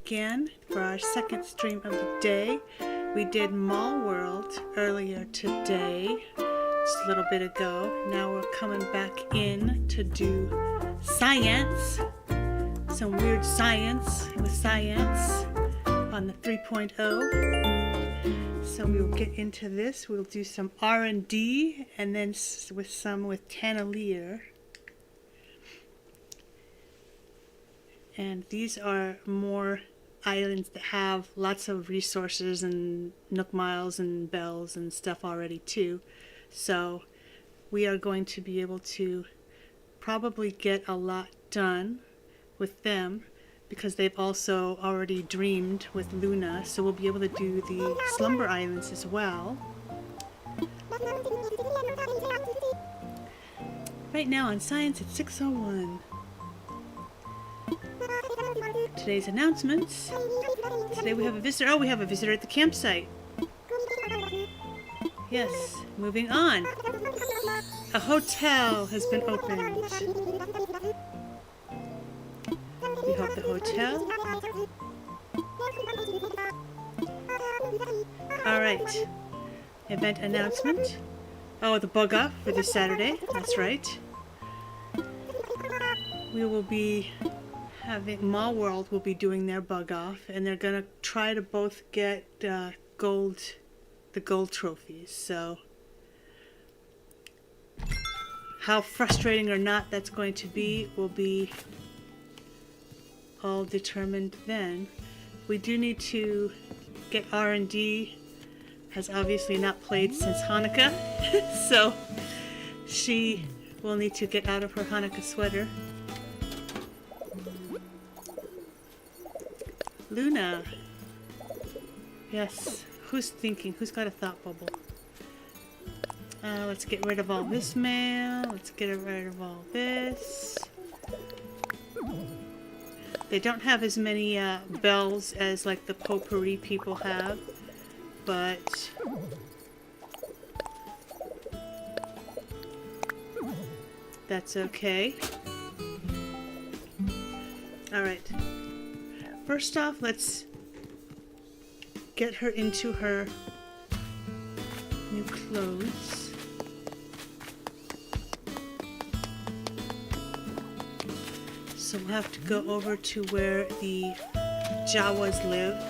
again for our second stream of the day. We did Mall World earlier today, just a little bit ago. Now we're coming back in to do science, some weird science with science on the 3.0. So we will get into this. We'll do some R&D and then with Tanalier. And these are more islands that have lots of resources and Nook Miles and bells and stuff already too. So we are going to be able to probably get a lot done with them because they've also already dreamed with Luna. So we'll be able to do the Slumber Islands as well. Right now on Science at 6:01. Today's announcements. Today we have a visitor. Oh, we have a visitor at the campsite. Yes, moving on. A hotel has been opened. We hope the hotel. Alright. Event announcement. Oh, the bug off for this Saturday. That's right. We will be Mall World will be doing their bug off, and they're gonna try to both get the gold trophies. So how frustrating or not that's going to be will be all determined then. We do need to get R&D. Has obviously not played since Hanukkah, so she will need to get out of her Hanukkah sweater. Luna. Yes. Who's thinking? Who's got a thought bubble? Let's get rid of all this mail. Let's get rid of all this. They don't have as many bells as like the potpourri people have, but that's okay. Alright. First off, let's get her into her new clothes. So we'll have to go over to where the Jawas live.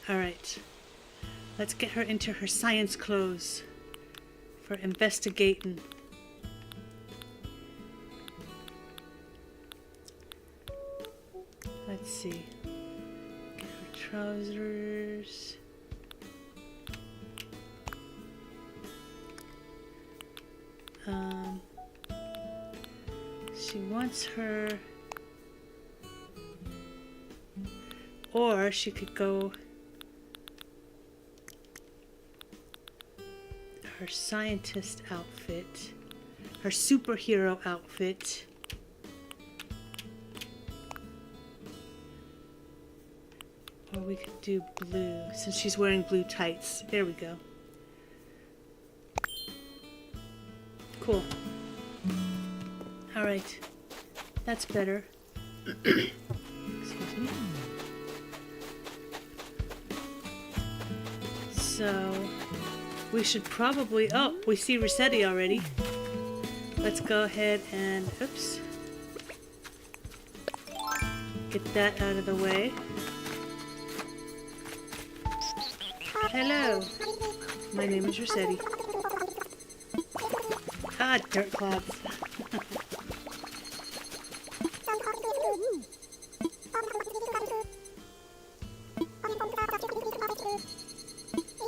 Alright. Let's get her into her science clothes for investigating. Let's see. Get her trousers. She wants her, or she could go her scientist outfit, her superhero outfit. Or we could do blue, since she's wearing blue tights. There we go. Cool. Alright. That's better. Excuse me. So, we should probably... Oh, we see Rossetti already. Let's go ahead and... Oops. Get that out of the way. Hello. My name is Rossetti. Ah, dirt clods.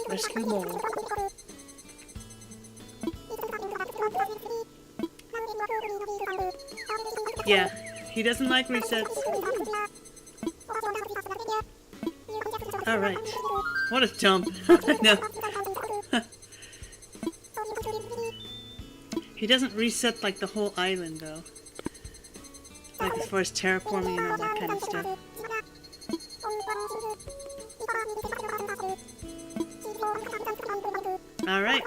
Rescue mole. Yeah, he doesn't like resets. Alright. What a jump. No. He doesn't reset like the whole island though. Like as far as terraforming and all that kind of stuff. Alright.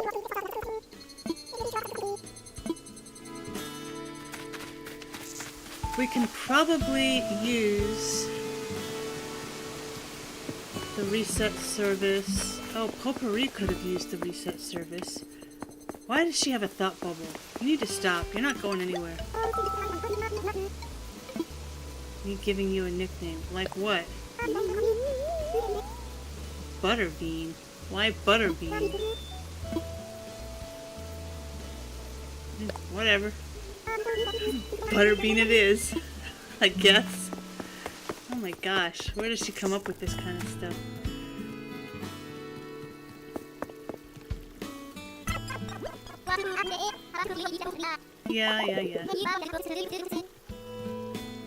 We can probably use the reset service. Oh, Potpourri could have used the reset service. Why does she have a thought bubble? You need to stop. You're not going anywhere. Me giving you a nickname. Like what? Butterbean. Why Butterbean? Whatever. Butterbean it is, I guess. Oh my gosh, where does she come up with this kind of stuff? Yeah.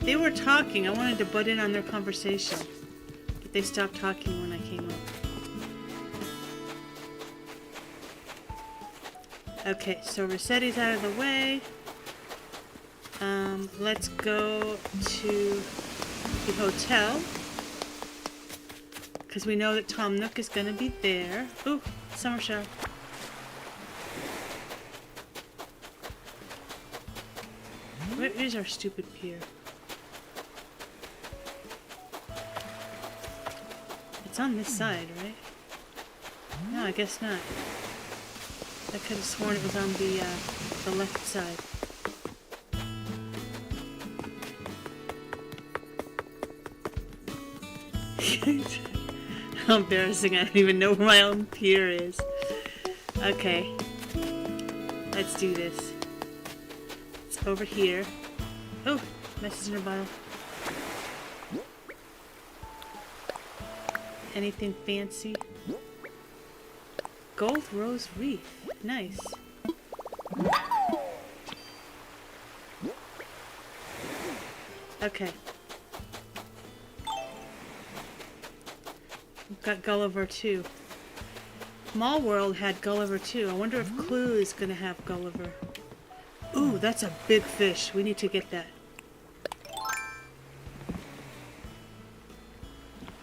They were talking. I wanted to butt in on their conversation, but they stopped talking when I came up. Okay, so Rossetti's out of the way. Let's go to the hotel, because we know that Tom Nook is going to be there. Ooh, summer shower. Where is our stupid pier? It's on this side, right? No, I guess not. I could have sworn it was on the left side. How embarrassing, I don't even know where my own pier is. Okay. Let's do this. It's over here. Oh, message in a bottle. Anything fancy? Gold Rose Reef. Nice. Okay. We've got Gulliver too. Mall World had Gulliver too. I wonder if Clue is gonna have Gulliver. Ooh, that's a big fish. We need to get that.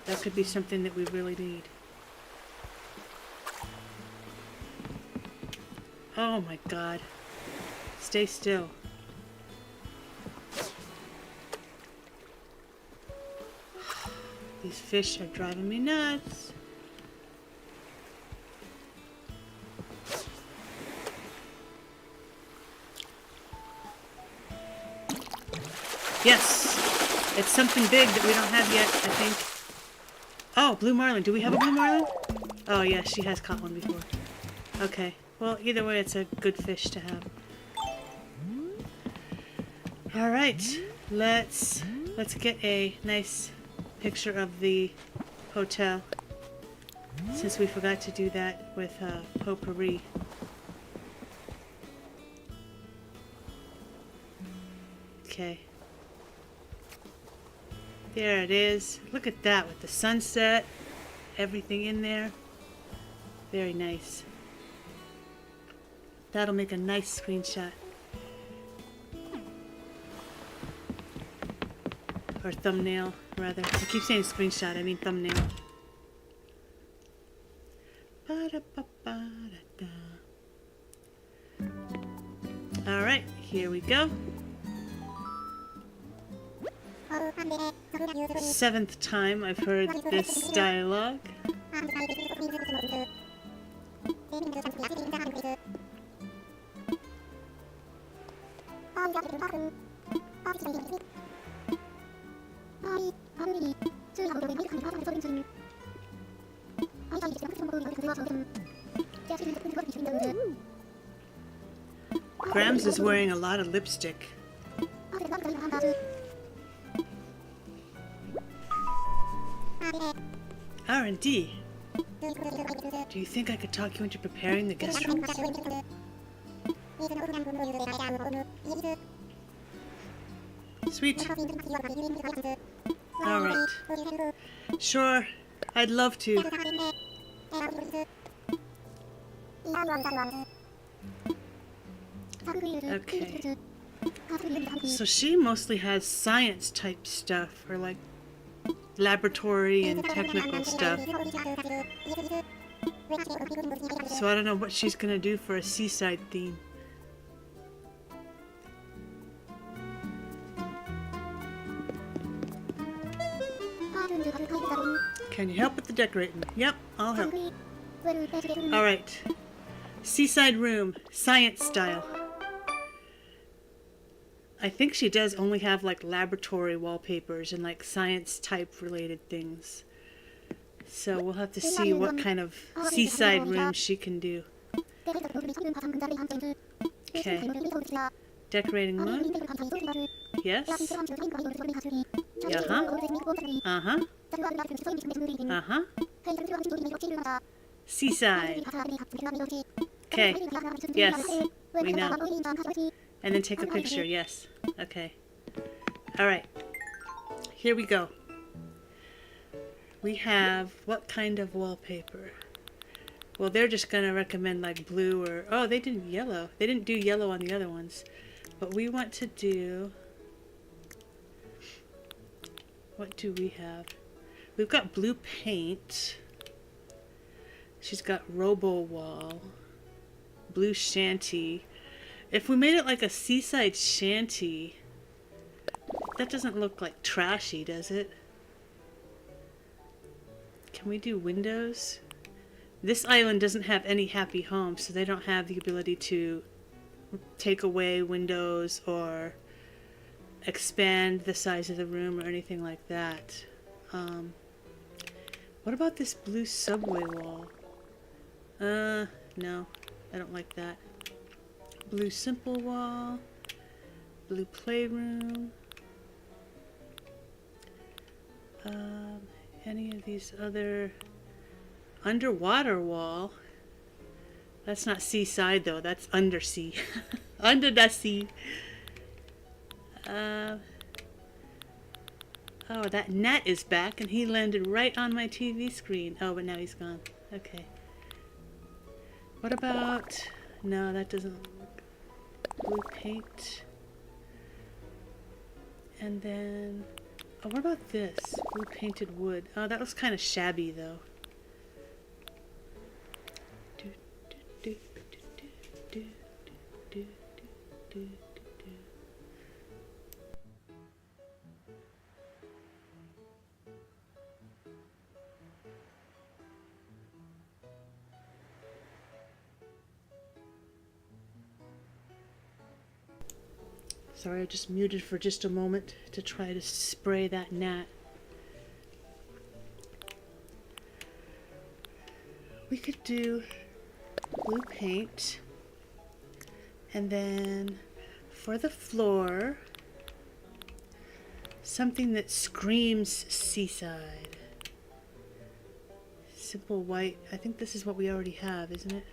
That could be something that we really need. Oh my god. Stay still. These fish are driving me nuts. Yes! It's something big that we don't have yet, I think. Oh, blue marlin. Do we have a blue marlin? Oh, yeah, she has caught one before. Okay. Well, either way, it's a good fish to have. Alright. Let's get a nice picture of the hotel, since we forgot to do that with Potpourri. Okay. There it is. Look at that with the sunset, everything in there. Very nice. That'll make a nice screenshot. Or thumbnail, rather. I keep saying screenshot, I mean thumbnail. Alright, here we go. 7th time I've heard this dialogue. Grams is wearing a lot of lipstick. R&D. Do you think I could talk you into preparing the guest rooms? Sweet. Alright. Sure, I'd love to. Okay. So she mostly has science type stuff, or like laboratory and technical stuff. So I don't know what she's gonna do for a seaside theme. Can you help with the decorating? Yep, I'll help. Alright. Seaside room, science style. I think she does only have like laboratory wallpapers and like science type related things. So we'll have to see what kind of seaside room she can do. Okay. Decorating mode. Yes. Uh-huh. Uh-huh. Seaside. Okay. Yes. We know. And then take a picture. Yes. Okay. Alright. Here we go. We have what kind of wallpaper? Well, they're just going to recommend like blue or... Oh, they did yellow. They didn't do yellow on the other ones. But we want to do... What do we have? We've got blue paint. She's got Robo Wall. Blue shanty. If we made it like a seaside shanty, that doesn't look like trashy, does it? Can we do windows? This island doesn't have any happy homes, so they don't have the ability to take away windows or expand the size of the room or anything like that. What about this blue subway wall? No, I don't like that. Blue simple wall, blue playroom. Any of these other... Underwater wall. That's not seaside though, that's undersea. Under the sea. Oh, that Nat is back and he landed right on my TV screen. Oh, but now he's gone. Okay. What about... No, that doesn't work. Blue paint. And then... Oh, what about this? Blue painted wood. Oh, that looks kind of shabby though. Sorry, I just muted for just a moment to try to spray that gnat. We could do blue paint, and then for the floor, something that screams seaside. Simple white. I think this is what we already have, isn't it?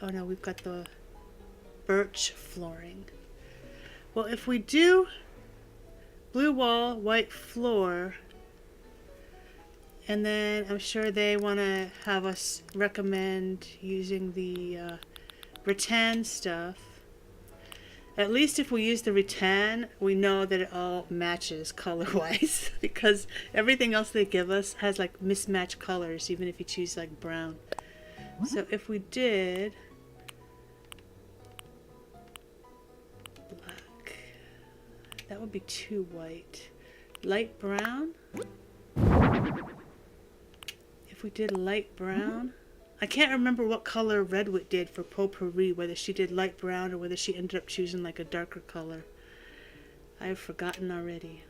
Oh no, we've got the birch flooring. Well, if we do blue wall, white floor, and then I'm sure they want to have us recommend using the rattan stuff. At least if we use the rattan, we know that it all matches color-wise because everything else they give us has like mismatched colors, even if you choose like brown. So if we did black, that would be too white. Light brown. If we did light brown, I can't remember what color Redwood did for Potpourri, whether she did light brown or whether she ended up choosing like a darker color. I've forgotten already.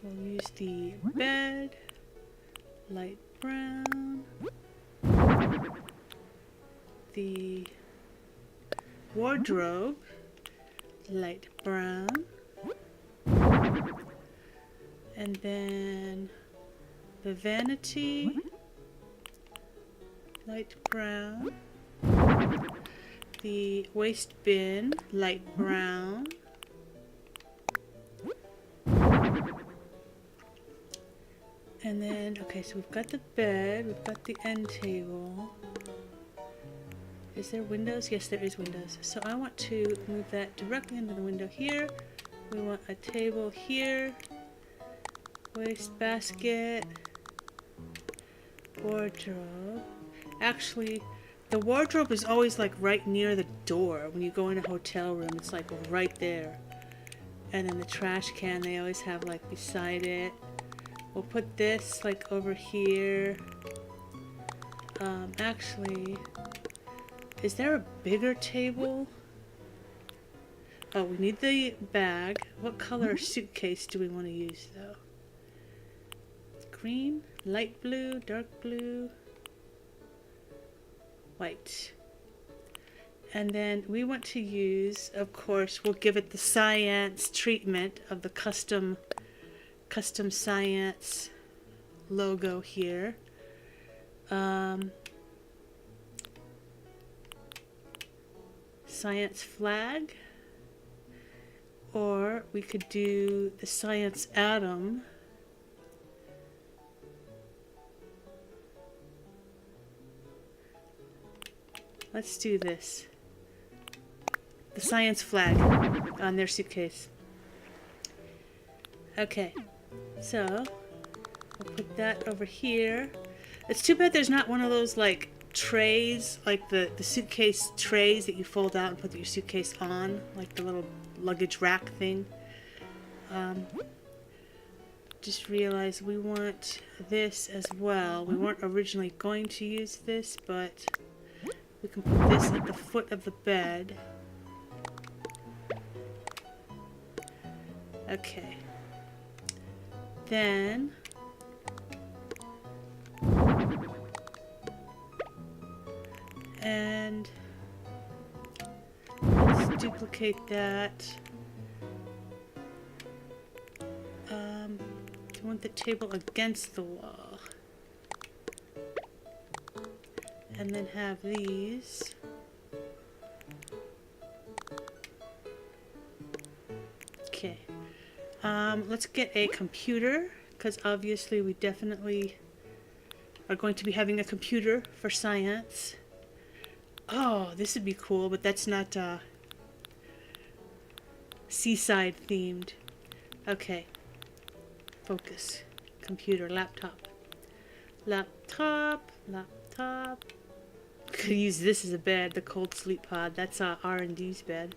We'll use the bed, light brown, the wardrobe, light brown, and then the vanity, light brown, the waste bin, light brown, and then, okay, so we've got the bed, we've got the end table. Is there windows? Yes, there is windows. So I want to move that directly into the window here. We want a table here, waste basket, wardrobe. Actually, The wardrobe is always like right near the door. When you go in a hotel room, it's like right there. And then the trash can, they always have like beside it. We'll put this like over here. Actually, is there a bigger table? Oh, we need the bag. What color suitcase do we want to use though? Green, light blue, dark blue, white. And then we want to use, of course, we'll give it the science treatment of the custom science logo here. Science flag. Or we could do the science atom. Let's do this. The science flag on their suitcase. Okay, so we'll put that over here. It's too bad there's not one of those like trays, like the suitcase trays that you fold out and put your suitcase on, like the little luggage rack thing. Just realized we want this as well. We weren't originally going to use this, but we can put this at the foot of the bed. Okay. Then and let's duplicate that. I want the table against the wall. And then have these. Okay. Let's get a computer, because obviously we definitely are going to be having a computer for science. Oh, this would be cool, but that's not seaside themed. Okay. Focus. Computer, laptop. Laptop. Could use this as a bed, the cold sleep pod. That's R&D's bed.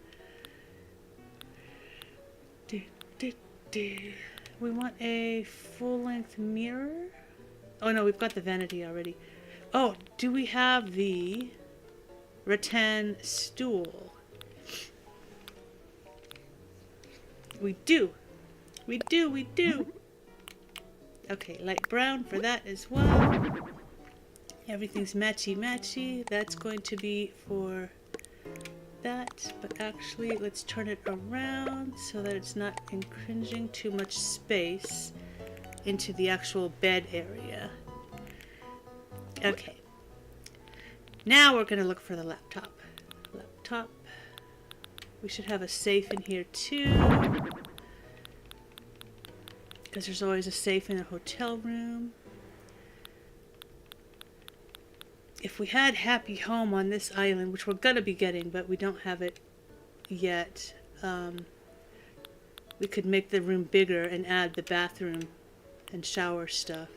We want a full-length mirror. Oh no, we've got the vanity already. Oh, do we have the rattan stool? We do. We do. Okay, light brown for that as well. Everything's matchy-matchy. That's going to be for that, but actually let's turn it around so that it's not encroaching too much space into the actual bed area. Okay. Now we're going to look for the laptop. We should have a safe in here too, because there's always a safe in a hotel room. If we had Happy Home on this island, which we're going to be getting, but we don't have it yet, we could make the room bigger and add the bathroom and shower stuff.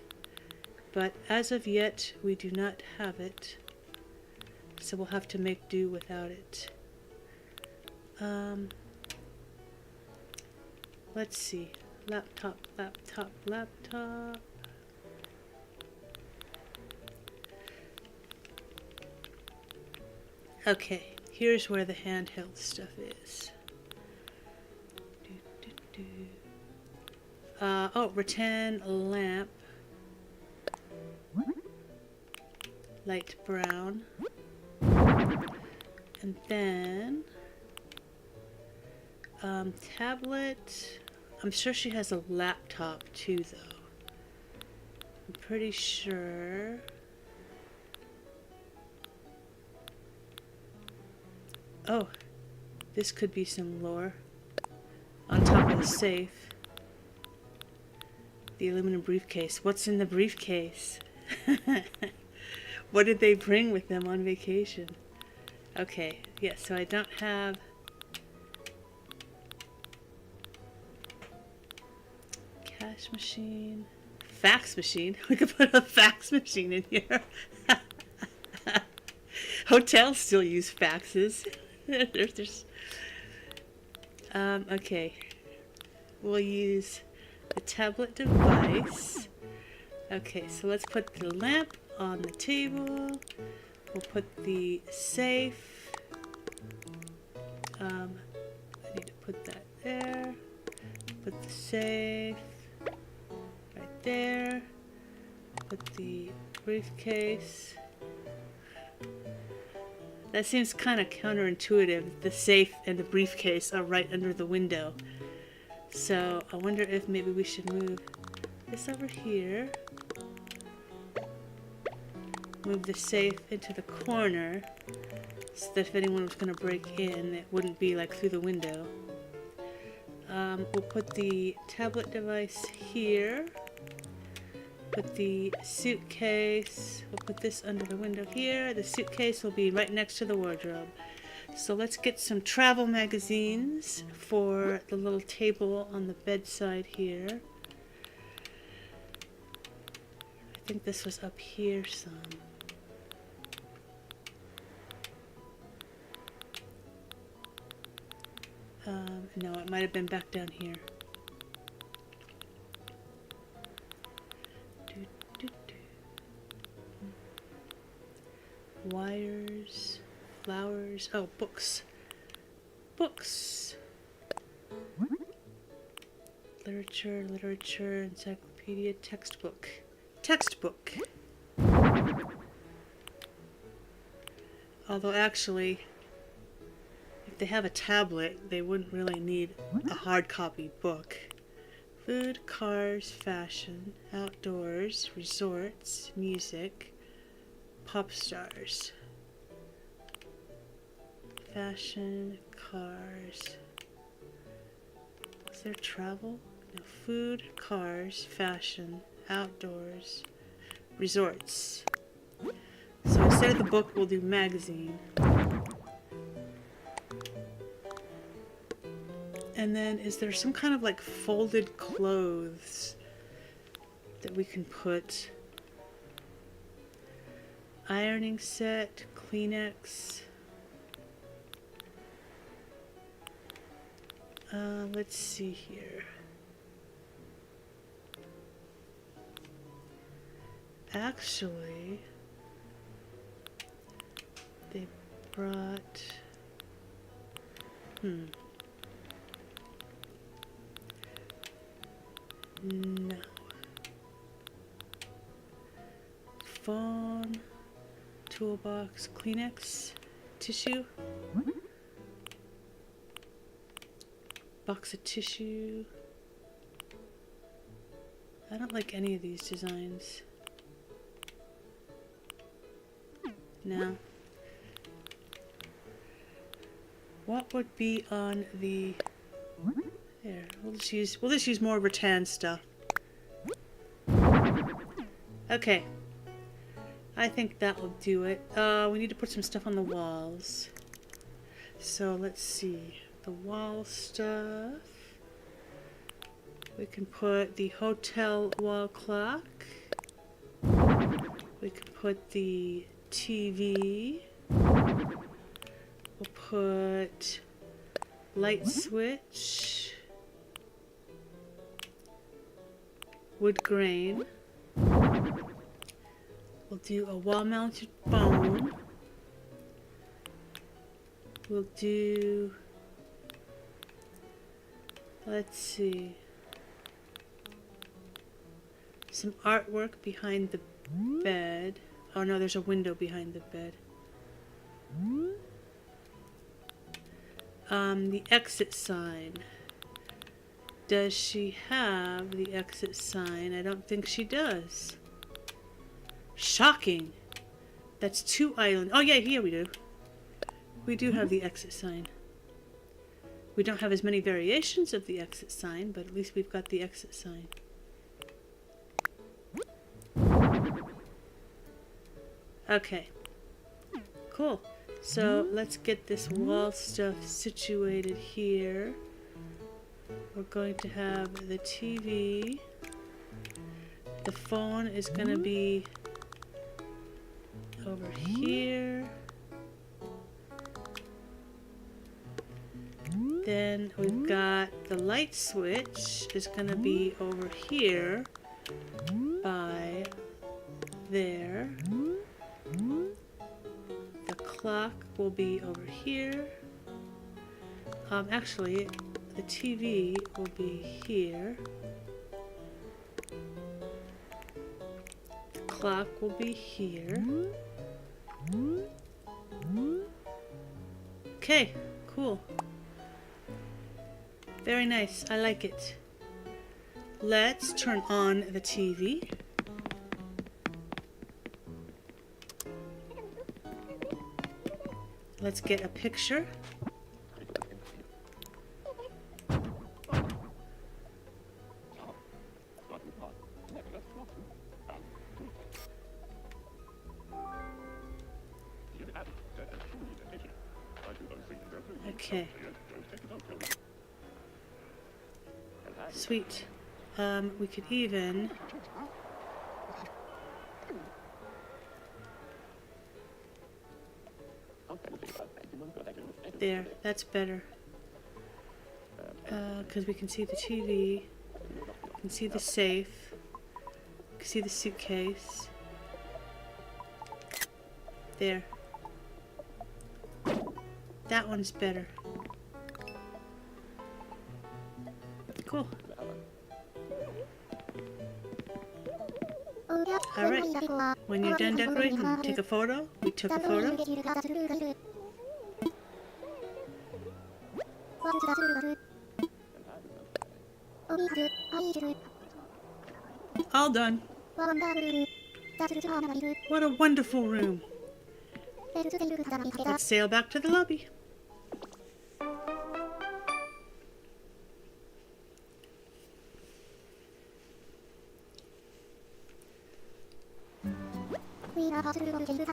But as of yet, we do not have it, so we'll have to make do without it. Let's see. Laptop. Okay, here's where the handheld stuff is. Oh, rattan lamp. Light brown. And then tablet. I'm sure she has a laptop too, though. I'm pretty sure. Oh, this could be some lore. On top of the safe. The aluminum briefcase. What's in the briefcase? What did they bring with them on vacation? Okay, yeah, so I don't have... Cash machine. Fax machine. We could put a fax machine in here. Hotels still use faxes. Okay. We'll use the tablet device. Okay, so let's put the lamp on the table. We'll put the safe. I need to put that there. Put the safe right there. Put the briefcase. That seems kind of counterintuitive. The safe and the briefcase are right under the window. So I wonder if maybe we should move this over here. Move the safe into the corner so that if anyone was going to break in, it wouldn't be like through the window. We'll put the tablet device here. Put the suitcase, we'll put this under the window here. The suitcase will be right next to the wardrobe. So let's get some travel magazines for the little table on the bedside here. I think this was up here some. No, it might have been back down here. Wires, flowers, oh, books. Books. Literature, encyclopedia, textbook. Textbook. Although actually, if they have a tablet, they wouldn't really need a hard copy book. Food, cars, fashion, outdoors, resorts, music, pop stars. Fashion, cars. Is there travel? No. Food, cars, fashion, outdoors, resorts. So instead of the book, we'll do magazine. And then is there some kind of like folded clothes that we can put? Ironing set, Kleenex. Let's see here. Actually, they brought... No. Phone, toolbox, Kleenex, tissue. Box of tissue. I don't like any of these designs. No. What would be on the... There, we'll just use more rattan stuff. Okay. I think that will do it. We need to put some stuff on the walls. So let's see. The wall stuff. We can put the hotel wall clock. We can put the TV. We'll put light switch. Wood grain. We'll do a wall-mounted phone. We'll do... Let's see. Some artwork behind the bed. Oh no, there's a window behind the bed. The exit sign. Does she have the exit sign? I don't think she does. Shocking. That's 2 islands. Oh yeah, here we do. We do have the exit sign. We don't have as many variations of the exit sign, but at least we've got the exit sign. Okay. Cool. So let's get this wall stuff situated here. We're going to have the TV. The phone is going to be over here. Then we've got the light switch is going to be over here by there. The clock will be over here. Actually, the TV will be here. The clock will be here. Okay, cool. Very nice. I like it. Let's turn on the TV. Let's get a picture. Okay. Sweet. We could even there, that's better. Because we can see the TV, we can see the safe, we can see the suitcase. There. That one's better. Cool. Alright, when you're done decorating, take a photo. We took a photo. All done. What a wonderful room. Let's sail back to the lobby.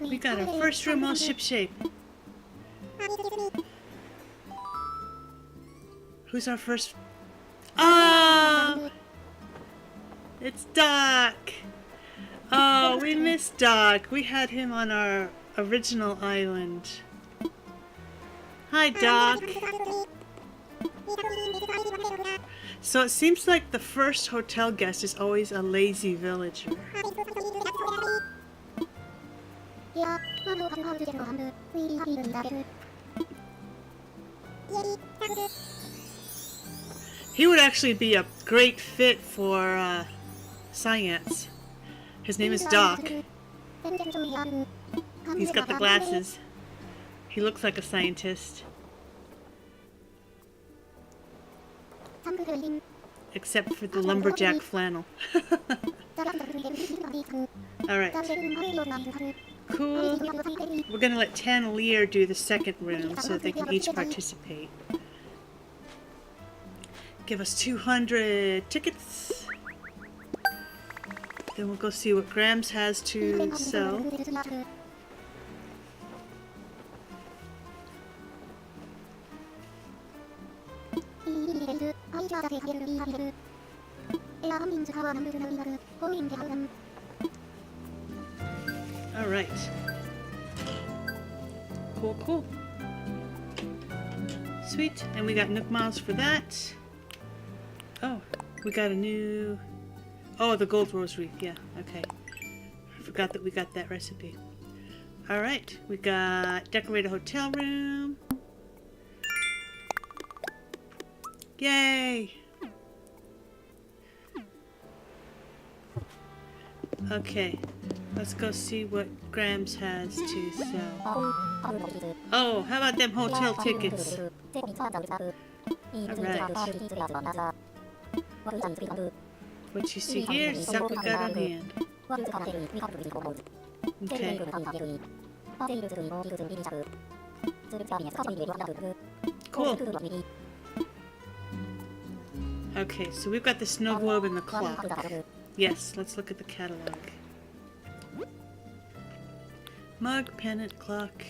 We got our first room all shipshape. Who's our first? Oh! It's Doc! Oh, we missed Doc. We had him on our original island. Hi, Doc. So it seems like the first hotel guest is always a lazy villager. He would actually be a great fit for science. His name is Doc. He's got the glasses. He looks like a scientist. Except for the lumberjack flannel. Alright. Cool. We're gonna let Tan Lear do the second room so that they can each participate. Give us 200 tickets. Then we'll go see what Grams has to sell. Alright. Cool, cool. Sweet. And we got Nook Miles for that. Oh, we got a new... Oh, the gold rosary. Yeah, okay. I forgot that we got that recipe. Alright, we got decorate a hotel room. Yay! Okay, let's go see what Grams has to sell. Oh, how about them hotel tickets? Alright. What you see here is what we got on hand. Okay. Cool. Okay, so we've got the snow globe and the clock. Yes, let's look at the catalog. Mug, pennant, clock,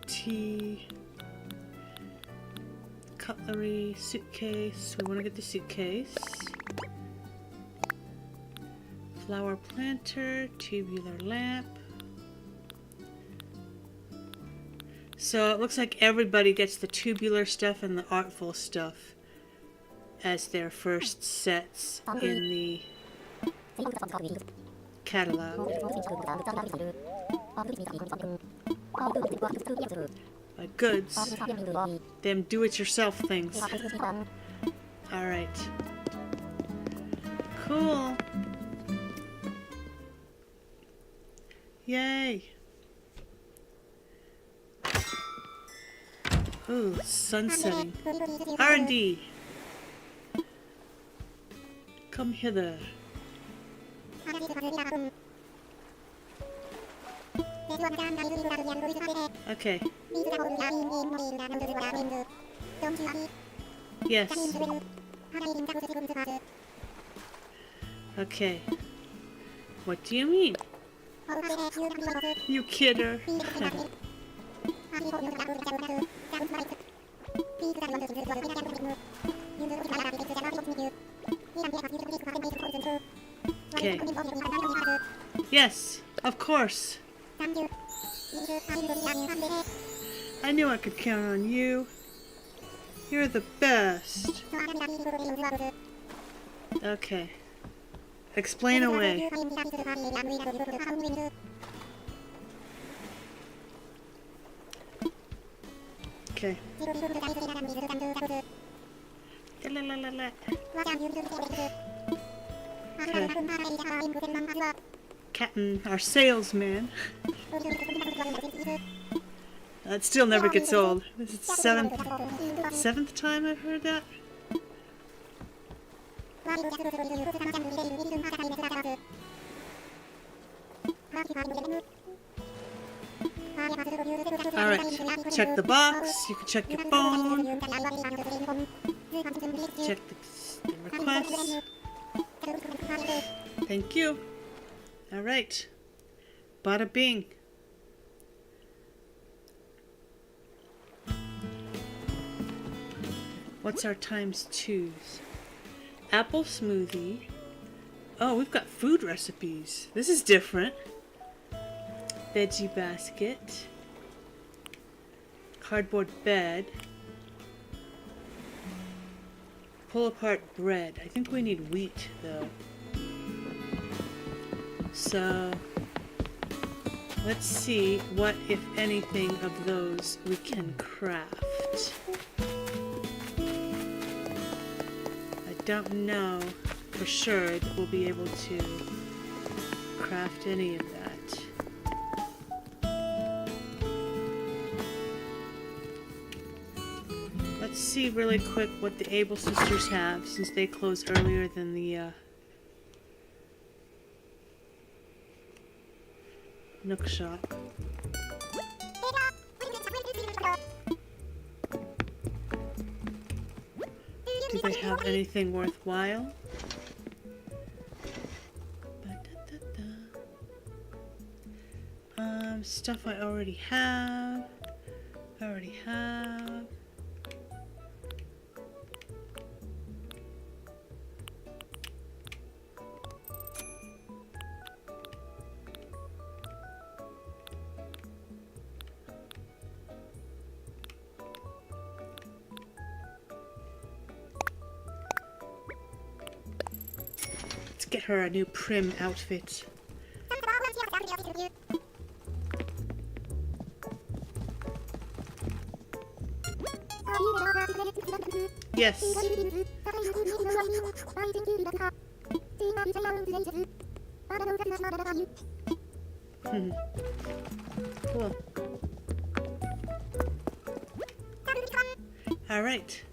tea, cutlery, suitcase. We want to get the suitcase. Flower planter, tubular lamp. So it looks like everybody gets the tubular stuff and the artful stuff as their first sets in the catalog. Goods. Them do-it-yourself things. Alright. Cool. Yay. Ooh, sun setting. R&D. Come hither. Okay. Yes. Okay. What do you mean? You kidder. Okay. Yes, of course. I knew I could count on you. You're the best. Okay. Explain away. Okay. Okay. Captain, our salesman. That still never gets old. This is seventh time I've heard that. Alright, check the box, you can check your phone, check the request. Thank you. Alright, bada bing. What's our times twos? Apple smoothie. Oh, we've got food recipes. This is different. Veggie basket. Cardboard bed. Pull apart bread. I think we need wheat though. So let's see what, if anything, of those we can craft. I don't know for sure that we'll be able to craft any of that. Let's see really quick what the Able Sisters have, since they closed earlier than the Nook Shop. Do they have anything worthwhile? Stuff I already have. Let's get her a new prim outfit. Yes. Cool. Alright.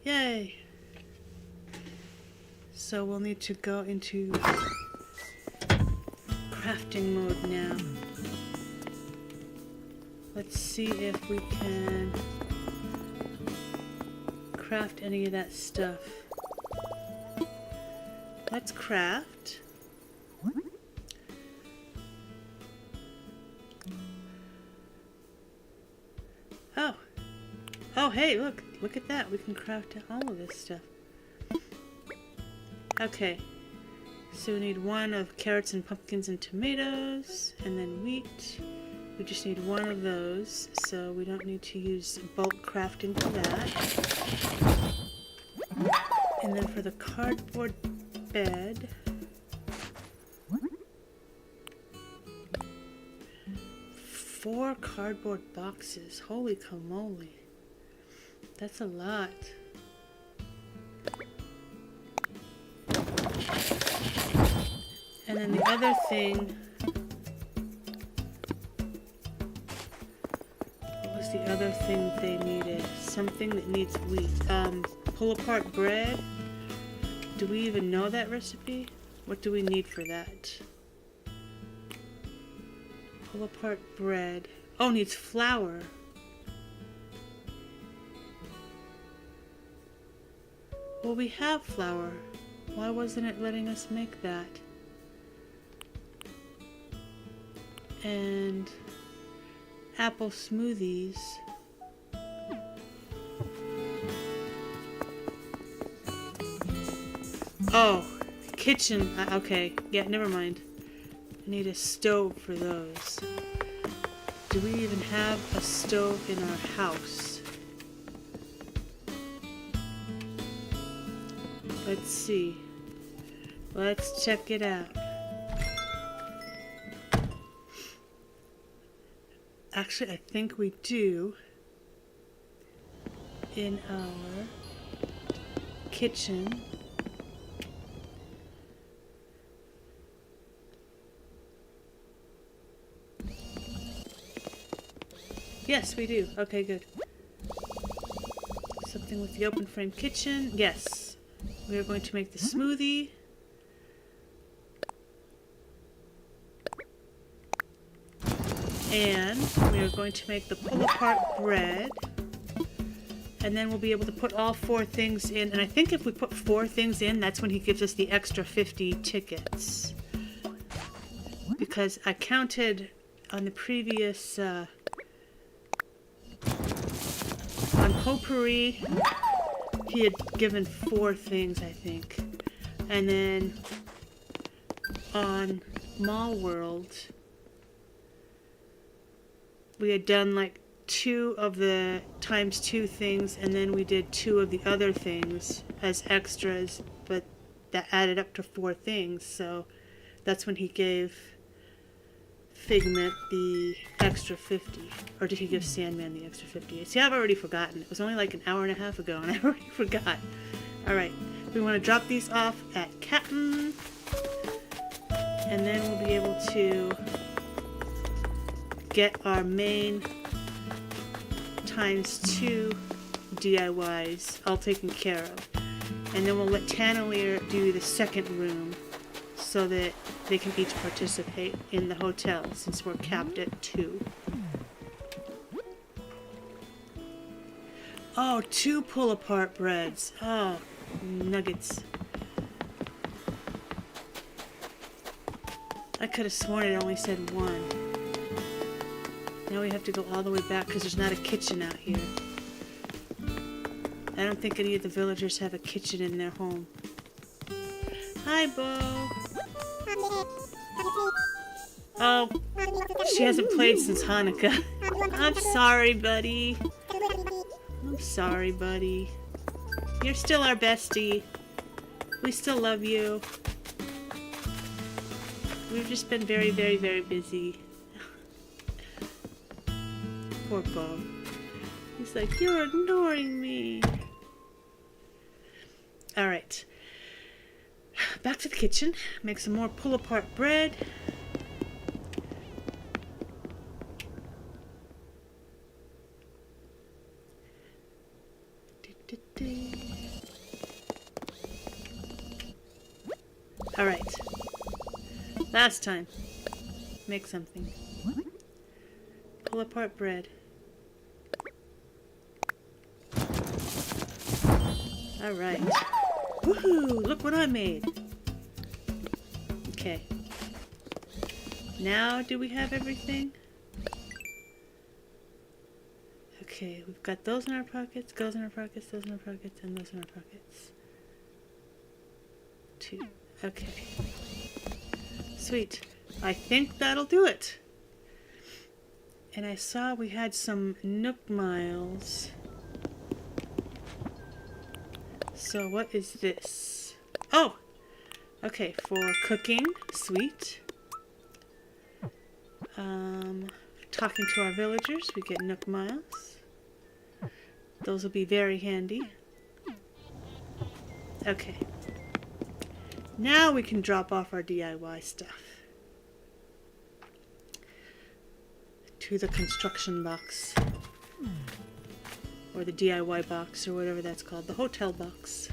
Yay. So we'll need to go into crafting mode now. Let's see if we can craft any of that stuff. Let's craft. Oh, hey, look at that. We can craft all of this stuff. Okay. So we need one of carrots and pumpkins and tomatoes, and then wheat, We just need one of those, so we don't need to use bulk crafting for that. And then for the cardboard bed, 4 cardboard boxes. Holy camole. That's a lot. And then the other thing, what was the other thing they needed? Something that needs wheat. Pull apart bread. Do we even know that recipe? What do we need for that? Pull apart bread. Oh, needs flour. Well, we have flour. Why wasn't it letting us make that? And apple smoothies. Oh, kitchen. Okay, yeah, never mind. I need a stove for those. Do we even have a stove in our house? Let's see. Let's check it out. Actually, I think we do in our kitchen. Yes, we do. Okay, good. Something with the open frame kitchen. Yes. We are going to make the smoothie. And we are going to make the pull-apart bread. And then we'll be able to put all 4 things in. And I think if we put 4 things in, that's when he gives us the extra 50 tickets. Because I counted on the previous... on Potpourri, he had given 4 things, I think. And then on Mall World, we had done like 2 of the ×2 things, and then we did 2 of the other things as extras, but that added up to 4 things, so that's when he gave Figment the extra 50. Or did he give Sandman the extra 50? See, I've already forgotten. It was only like an hour and a half ago, and I already forgot. Alright, we want to drop these off at Captain, and then we'll be able to get our main ×2 DIYs all taken care of. And then we'll let Tanalier do the second room so that they can each participate in the hotel since we're capped at 2. Oh, 2 pull-apart breads. Oh, nuggets. I could have sworn it only said 1. Now we have to go all the way back because there's not a kitchen out here. I don't think any of the villagers have a kitchen in their home. Hi, Bo. Oh, she hasn't played since Hanukkah. I'm sorry, buddy. I'm sorry, buddy. You're still our bestie. We still love you. We've just been very, very, very busy. Poor Bo. He's like, you're ignoring me. Alright. Back to the kitchen. Make some more pull-apart bread. Alright. Last time. Make something. Pull apart bread. Alright. Woohoo! Look what I made! Okay. Now, do we have everything? Okay, we've got those in our pockets, those in our pockets, those in our pockets, and those in our pockets. 2. Okay. Sweet. I think that'll do it. And I saw we had some Nook Miles. So what is this? Oh! Okay, for cooking. Sweet. Talking to our villagers, we get Nook Miles. Those will be very handy. Okay. Now we can drop off our DIY stuff to the construction box. Or the DIY box, or whatever that's called. The hotel box.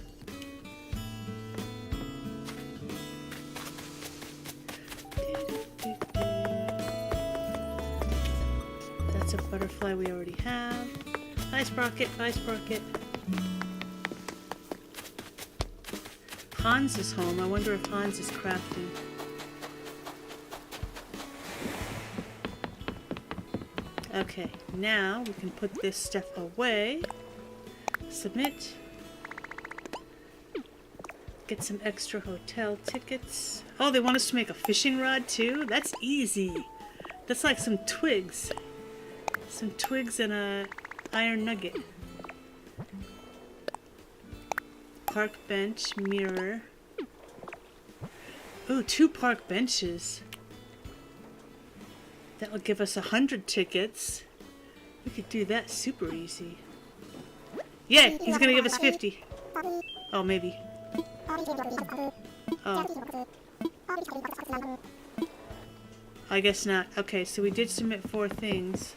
That's a butterfly we already have. Hi, Sprocket. Hi, Sprocket. Hans is home. I wonder if Hans is crafting. Okay, now we can put this stuff away. Submit. Get some extra hotel tickets. Oh, they want us to make a fishing rod too? That's easy. That's like some twigs. Some twigs and a iron nugget. Park bench, mirror. Ooh, 2 park benches. That will give us 100 tickets. We could do that super easy. Yeah, he's gonna give us 50. Oh, maybe. Oh. I guess not. Okay, so we did submit 4 things.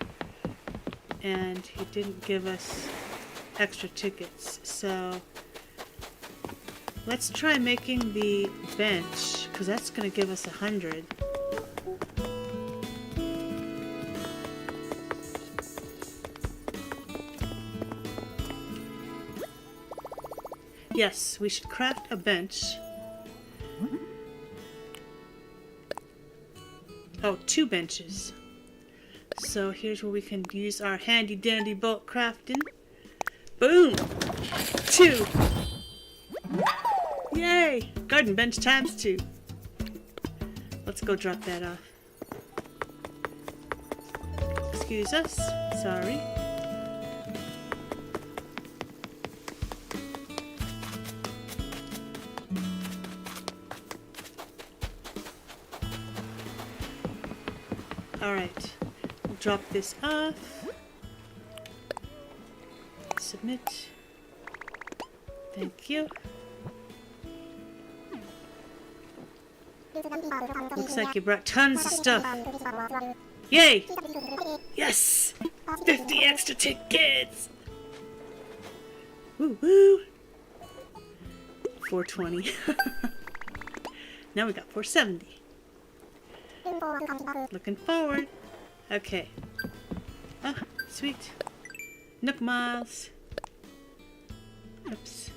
And he didn't give us extra tickets. So let's try making the bench, because that's gonna give us 100. Yes, we should craft a bench. Oh, 2 benches. So here's where we can use our handy dandy bolt crafting. Boom! 2! Yay! Garden bench times 2. Let's go drop that off. Excuse us. Sorry. Alright, we'll drop this off. Submit. Thank you. Looks like you brought tons of stuff. Yay! Yes! 50 extra tickets! Woo woo! 420. Now we got 470. Looking forward. Okay. Ah, sweet. Nook Miles. Oops.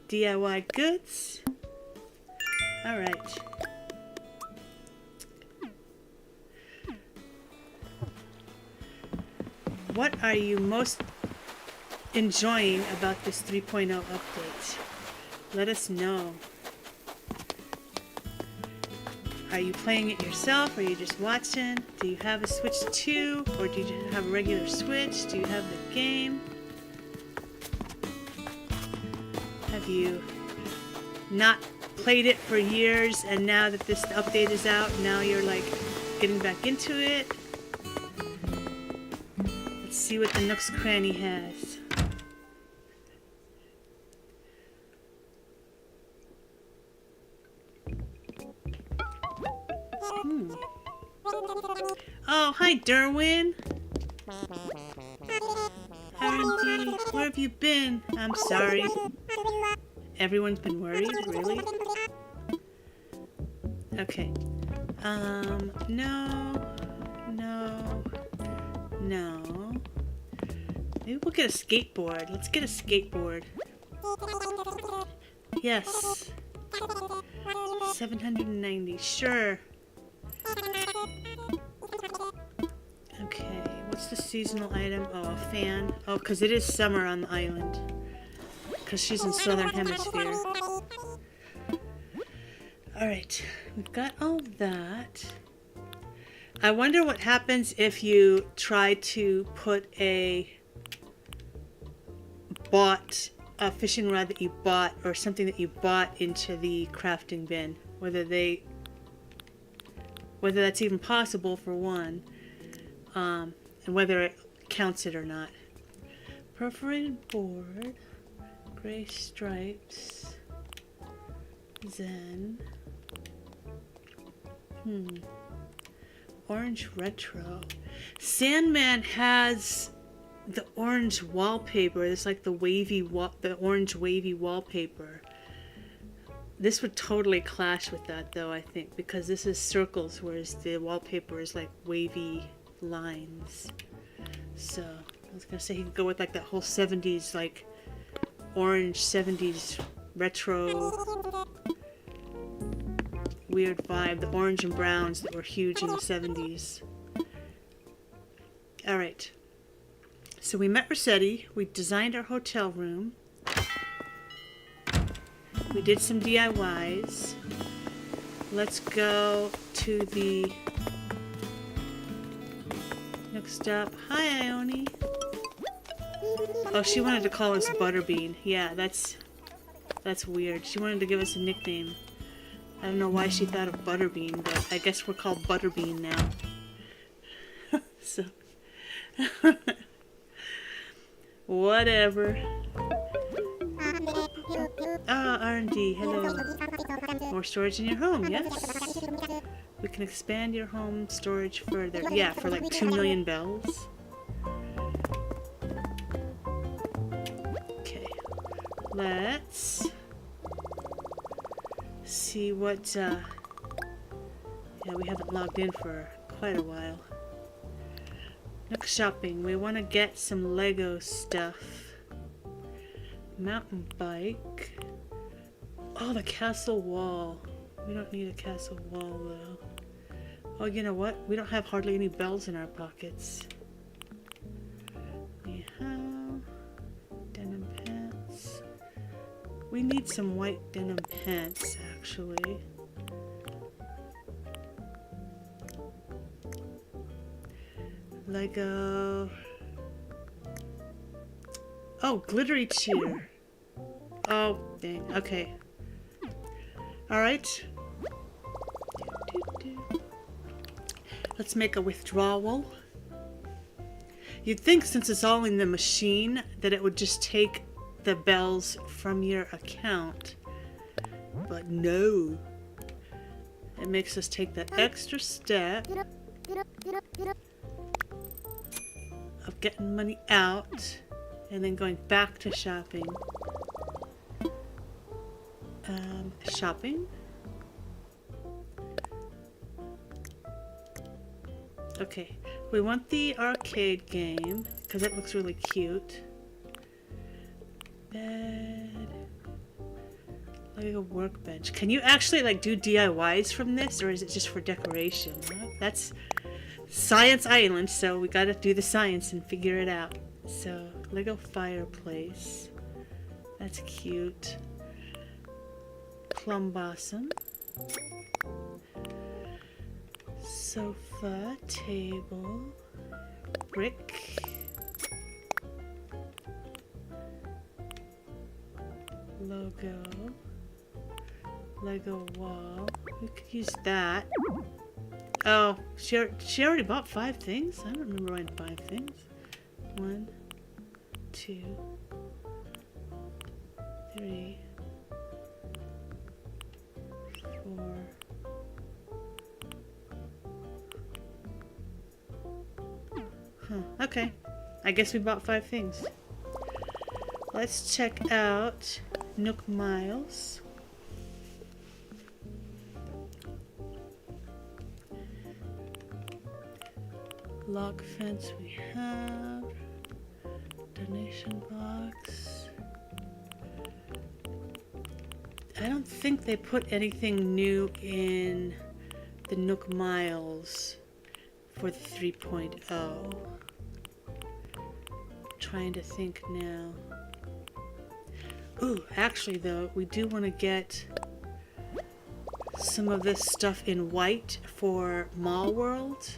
DIY goods. Alright. What are you most enjoying about this 3.0 update? Let us know. Are you playing it yourself? Or are you just watching? Do you have a Switch 2? Or do you just have a regular Switch? Do you have the game? Have you not played it for years and now that this update is out, now you're like getting back into it? Let's see what the Nook's Cranny has. Oh, hi, Derwin. Andy, where have you been? I'm sorry. Everyone's been worried? Really? Okay. No. Maybe we'll get a skateboard. Let's get a skateboard. Yes. 790. Sure. Okay, what's the seasonal item? Oh, a fan. Oh, because it is summer on the island. Because she's in Southern Hemisphere. Alright, we've got all that. I wonder what happens if you try to put a fishing rod that you bought or something that you bought into the crafting bin. Whether that's even possible for one, and whether it counts it or not. Perforated board, gray stripes, Zen. Orange retro. Sandman has the orange wallpaper. It's like the orange wavy wallpaper. This would totally clash with that, though, I think, because this is circles, whereas the wallpaper is like wavy lines. So I was gonna say he could go with like that whole 70s, like orange 70s retro weird vibe, the orange and browns that were huge in the 70s. Alright, so we met Rossetti, we designed our hotel room, we did some DIYs. Let's go to the next stop. Hi, Ione. Oh, she wanted to call us Butterbean. Yeah, that's weird. She wanted to give us a nickname. I don't know why she thought of Butterbean, but I guess we're called Butterbean now. So, whatever. Ah, R&D, hello. More storage in your home, yes? We can expand your home storage further. Yeah, for like 2 million bells. Okay. Let's see what, yeah, we haven't logged in for quite a while. Nook shopping. We want to get some Lego stuff. Mountain bike. Oh, the castle wall. We don't need a castle wall, though. Oh, you know what? We don't have hardly any bells in our pockets. We have denim pants. We need some white denim pants, actually. Lego. Oh, glittery cheer. Oh, dang. Okay. Alright. Let's make a withdrawal. You'd think since it's all in the machine that it would just take the bells from your account. But no. It makes us take that extra step of getting money out and then going back to shopping. Shopping? Okay, we want the arcade game because it looks really cute. Bed. Like a workbench. Can you actually like do DIYs from this, or is it just for decoration? Well, that's Science Island, so we gotta do the science and figure it out. So, Lego fireplace. That's cute. Plum blossom. Sofa, table, brick. Logo. Lego wall. We could use that. Oh, she already bought 5 things? I don't remember buying 5 things. 1, 2, 3, 4. Huh, okay. I guess we bought 5 things. Let's check out Nook Miles. Log fence we have. Donation box. I don't think they put anything new in the Nook Miles for the 3.0. Trying to think now. Ooh, actually though, we do want to get some of this stuff in white for Mall World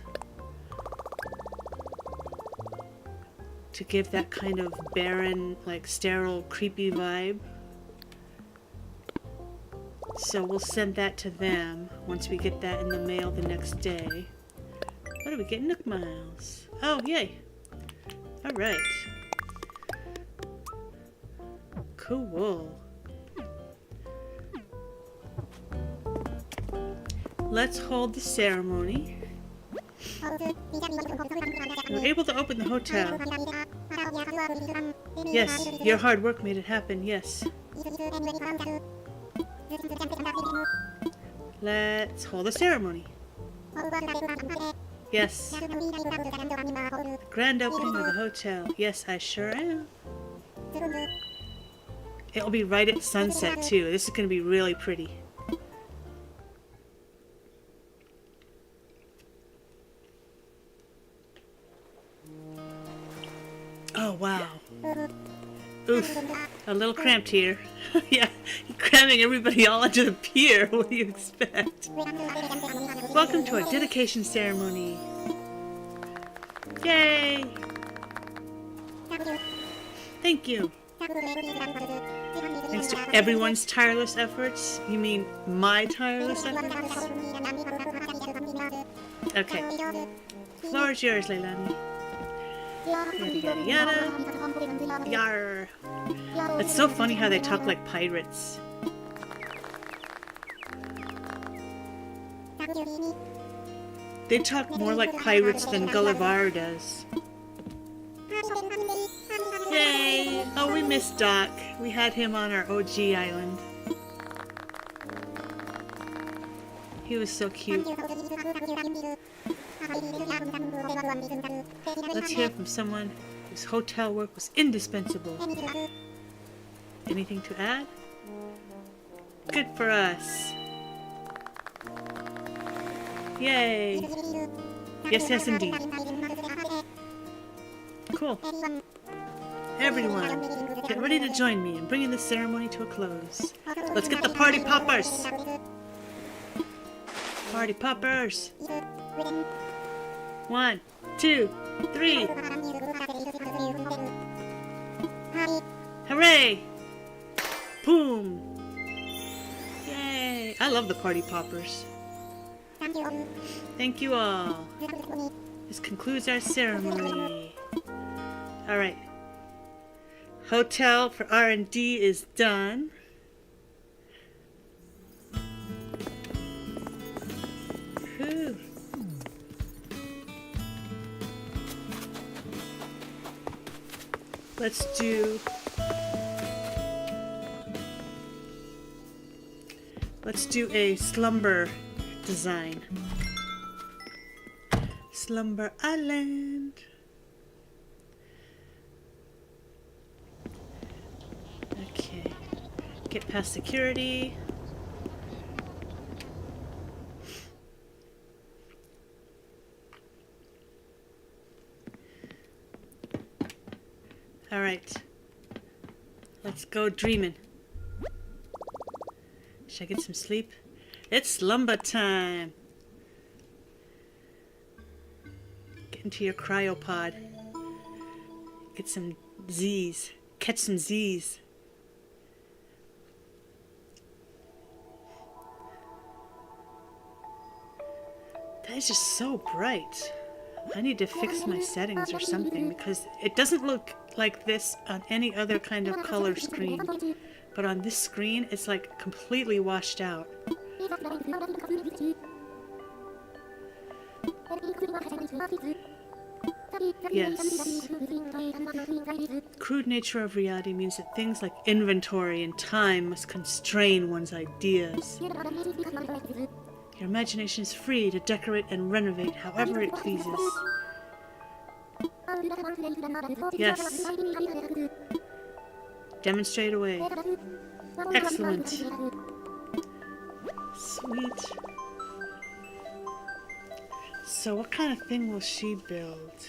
to give that kind of barren, like sterile, creepy vibe. So we'll send that to them once we get that in the mail the next day. What do we get? Nook Miles. Oh, yay. Alright. Cool. Let's hold the ceremony. We're able to open the hotel. Yes, your hard work made it happen, yes. Let's hold a ceremony. Yes. Grand opening of the hotel. Yes, I sure am. It'll be right at sunset, too. This is going to be really pretty. Oh, wow. Oof. A little cramped here. Yeah, cramming everybody all onto the pier. What do you expect? Welcome to our dedication ceremony. Yay! Thank you. Thanks to everyone's tireless efforts. You mean my tireless efforts? Okay. Floor is yours, Leilani. Yada yada yada. Yar. It's so funny how they talk like pirates. They talk more like pirates than Gulliver does. Yay! Oh, we missed Doc. We had him on our OG island. He was so cute. Let's hear from someone whose hotel work was indispensable. Anything to add? Good for us. Yay! Yes, yes, indeed. Cool. Everyone, get ready to join me in bringing this ceremony to a close. Let's get the party poppers! Party poppers! 1, 2, 3. Hooray! Boom! Yay! I love the party poppers. Thank you all. This concludes our ceremony. Alright. Hotel for R&D is done. Whew. Let's do a slumber design. Slumber Island. Okay. Get past security. All right. Let's go dreaming. Should I get some sleep? It's slumber time. Get into your cryopod. Get some Z's. Catch some Z's. That is just so bright. I need to fix my settings or something because it doesn't look like this on any other kind of color screen. But on this screen, it's like completely washed out. Yes. Crude nature of reality means that things like inventory and time must constrain one's ideas. Your imagination is free to decorate and renovate however it pleases. Yes. Demonstrate away. Excellent. Sweet. So what kind of thing will she build?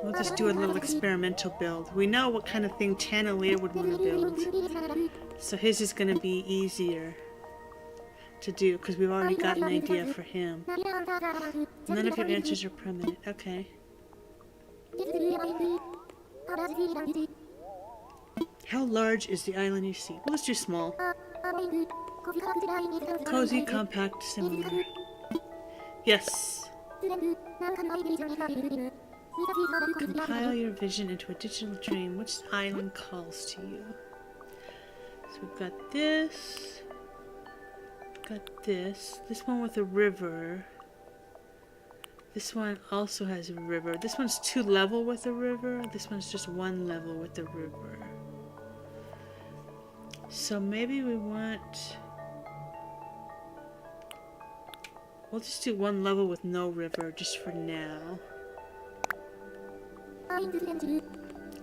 We'll just do a little experimental build. We know what kind of thing Tanaleer would want to build. So his is going to be easier to do because we've already got an idea for him. None of your answers are permanent. Okay. How large is the island you see? Well, let's do small. Cozy, compact, similar. Yes. Compile your vision into a digital dream. Which island calls to you? So we've got this. Got this. This one with a river. This one also has a river. This one's 2 level with a river. This one's just 1 level with a river. So maybe we want... We'll just do 1 level with no river just for now.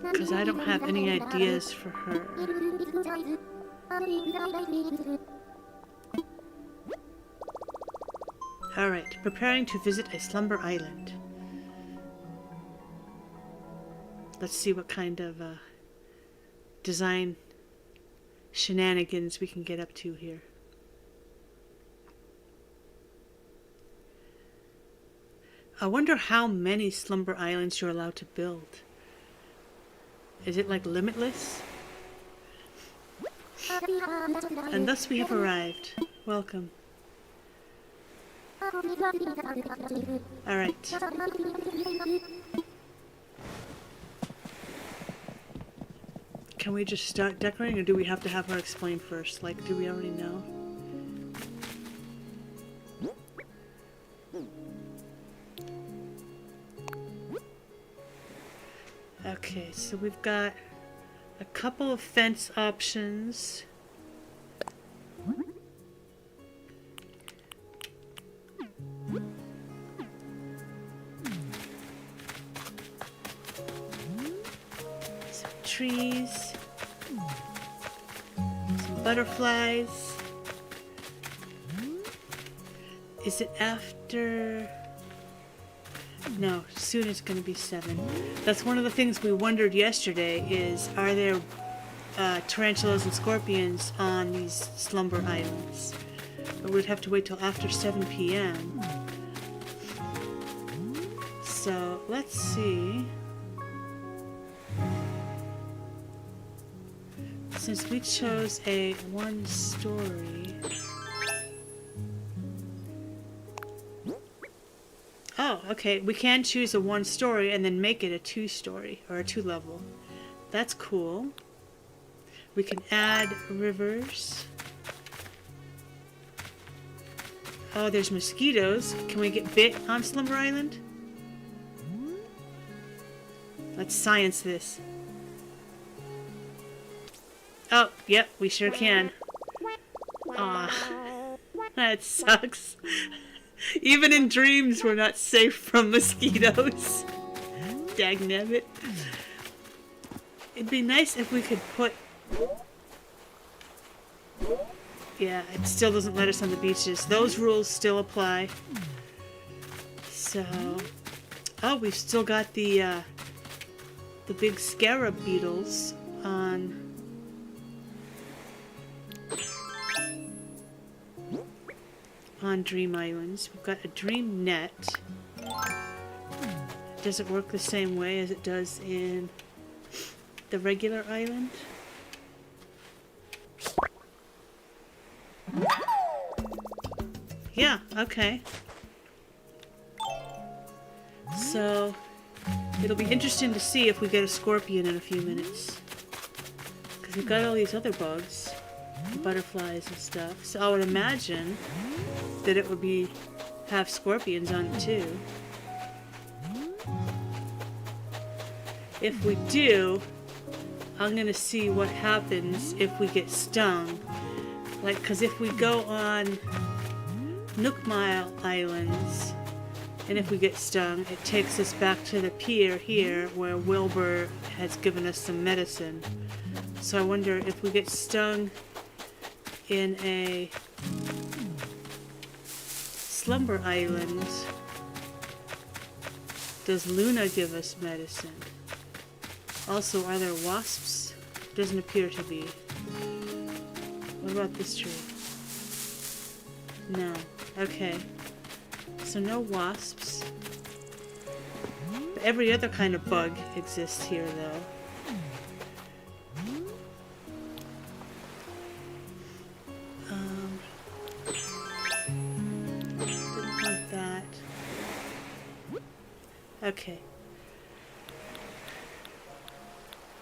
Because I don't have any ideas for her. Alright, preparing to visit a slumber island. Let's see what kind of design shenanigans we can get up to here. I wonder how many slumber islands you're allowed to build. Is it like limitless? And thus we have arrived. Welcome. Alright. Can we just start decorating, or do we have to have her explain first? Like, do we already know? Okay, so we've got a couple of fence options. Some trees. Some butterflies. Is it after... No, soon it's going to be 7. That's one of the things we wondered yesterday is, are there tarantulas and scorpions on these slumber islands? But we'd have to wait till after 7 p.m. So, let's see. Since we chose a 1-story... Oh, okay. We can choose a 1-story and then make it a 2-story or a 2-level. That's cool. We can add rivers. Oh, there's mosquitoes. Can we get bit on Slumber Island? Let's science this. Oh, yep, we sure can. Aw, that sucks. Even in dreams, we're not safe from mosquitoes. Dagnabbit. It'd be nice if we could put... Yeah, it still doesn't let us on the beaches. Those rules still apply. So... Oh, we've still got the big scarab beetles on... on Dream Islands. We've got a Dream Net. Does it work the same way as it does in the regular island? Yeah, okay. So, it'll be interesting to see if we get a scorpion in a few minutes. Because we've got all these other bugs, butterflies and stuff. So I would imagine that it would have scorpions on it too. If we do, I'm gonna see what happens if we get stung. Like, because if we go on Nookmile Islands, and if we get stung, it takes us back to the pier here where Wilbur has given us some medicine. So I wonder if we get stung in a Slumber Island, Does Luna give us medicine? Also, are there wasps? Doesn't appear to be. What about this tree? No. Okay. So no wasps. Every other kind of bug exists here, though. Didn't want that. Okay.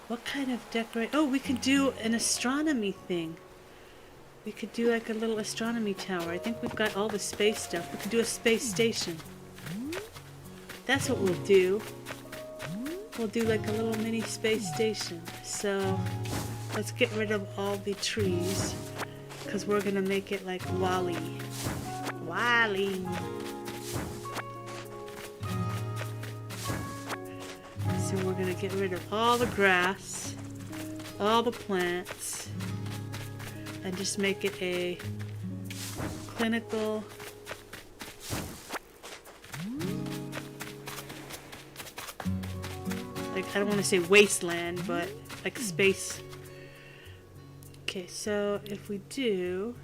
What kind of decorate? Oh, we could do an astronomy thing. We could do like a little astronomy tower. I think we've got all the space stuff. We could do a space station. That's what we'll do. We'll do like a little mini space station. So let's get rid of all the trees because we're gonna make it like WALL-E. WALL-E. So we're gonna get rid of all the grass, all the plants, and just make it a clinical I don't want to say wasteland, but like space. Okay, so if we do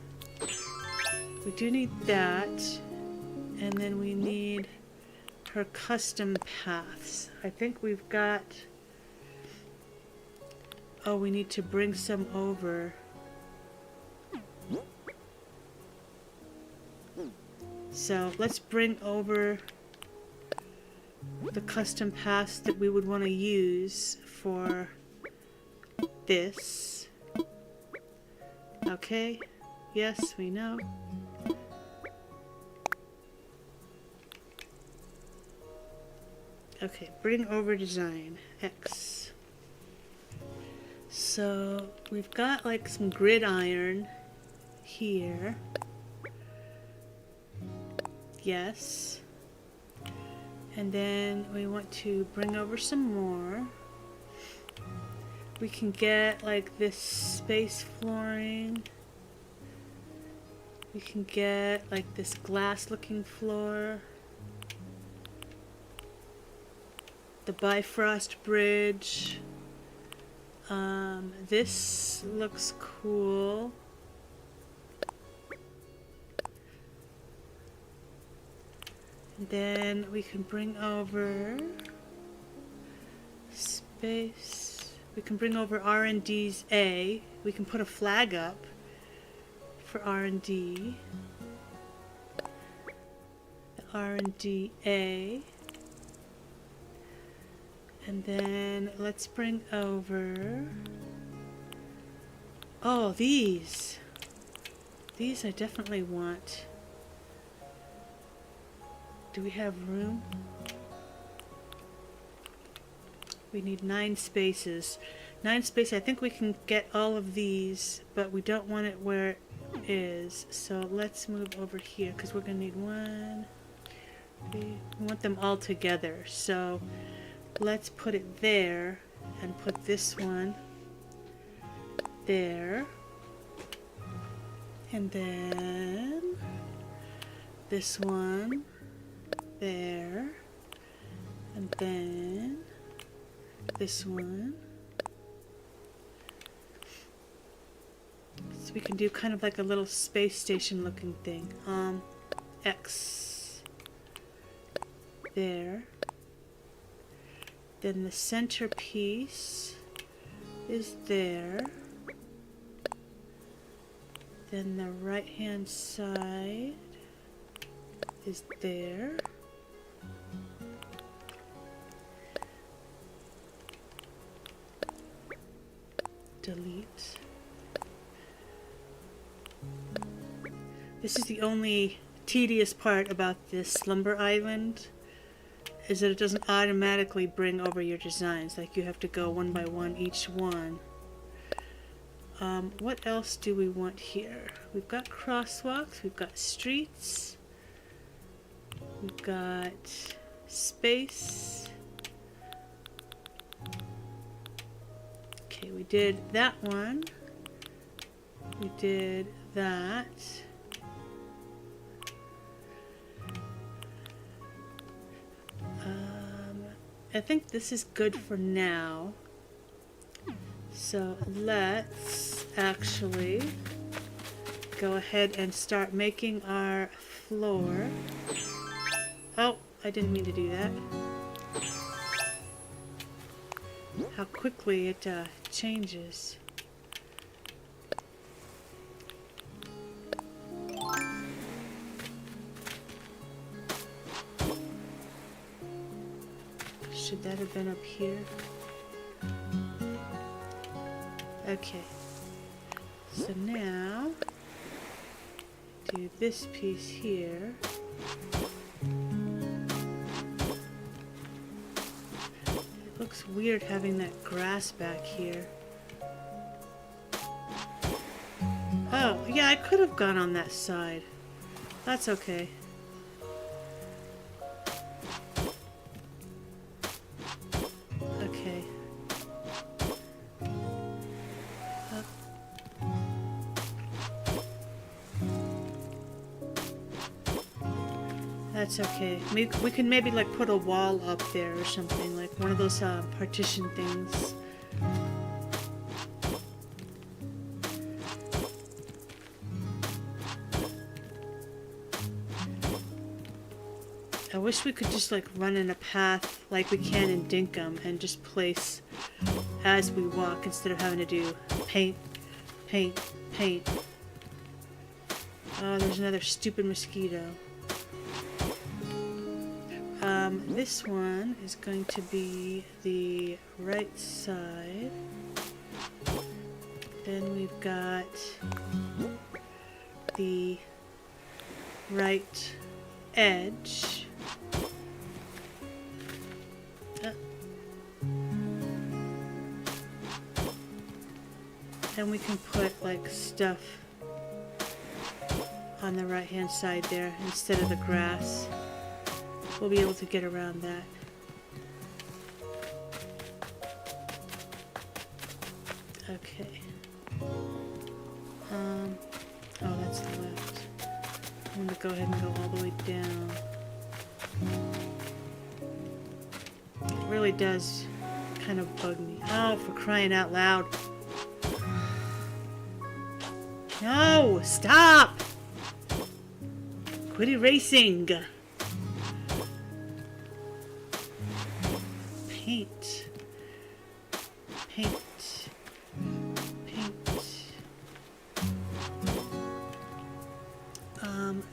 need that, and then we need her custom paths. I think we've got, oh, we need to bring some over. So let's bring over the custom paths that we would want to use for this. Okay, yes, we know. Okay, bring over design, X. So we've got like some grid iron here. Yes. And then we want to bring over some more. We can get like this space flooring. We can get like this glass looking floor. The Bifrost Bridge. This looks cool. Then we can bring over space. We can bring over R&D's A. We can put a flag up for R&D. R&D A. And then let's bring over, oh, these I definitely want. Do we have room? We need 9 spaces. 9 spaces. I think we can get all of these, but we don't want it where it is. So let's move over here because we're going to need 1, 3. We want them all together. So let's put it there and put this one there. And then this one there, and then this one. So we can do kind of like a little space station looking thing. X there. Then the centerpiece is there. Then the right hand side is there. Delete. This is the only tedious part about this Slumber Island, is that it doesn't automatically bring over your designs. Like you have to go one by one each one. What else do we want here? We've got crosswalks, we've got streets, we've got space. Okay, we did that one. We did that. I think this is good for now. So let's actually go ahead and start making our floor. Oh, I didn't mean to do that. How quickly it changes. Should that have been up here? Okay. So now, do this piece here. It looks weird having that grass back here. Oh, yeah, I could have gone on that side. That's okay. Okay. That's okay. We can maybe like put a wall up there or something, like one of those partition things. I wish we could just like run in a path like we can in Dinkum and just place as we walk instead of having to do paint, paint, paint. Oh, there's another stupid mosquito. This one is going to be the right side. Then we've got the right edge. And we can put like stuff on the right hand side there instead of the grass. We'll be able to get around that. Okay. Oh, that's the left. I'm gonna go ahead and go all the way down. It really does kind of bug me. Oh, for crying out loud. No! Stop! Quit erasing! Paint. Paint. Paint.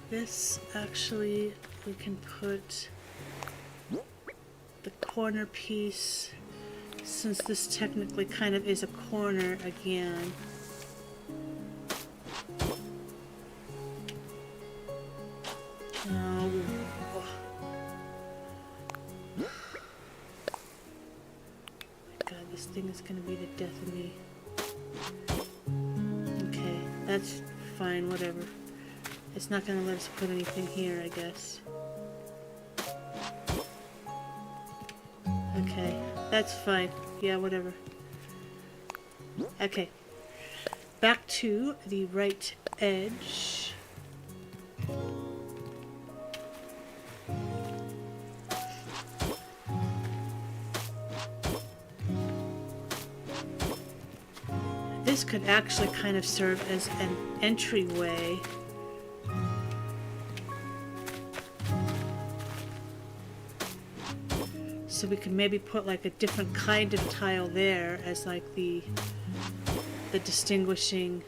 This actually we can put the corner piece, since this technically kind of is a corner again. Oh. God, this thing is gonna be the death of me. Okay, that's fine, whatever. It's not gonna let us put anything here, I guess. Okay, that's fine. Yeah, whatever. Okay. Back to the right edge. This could actually kind of serve as an entryway. So we could maybe put like a different kind of tile there as like the distinguishing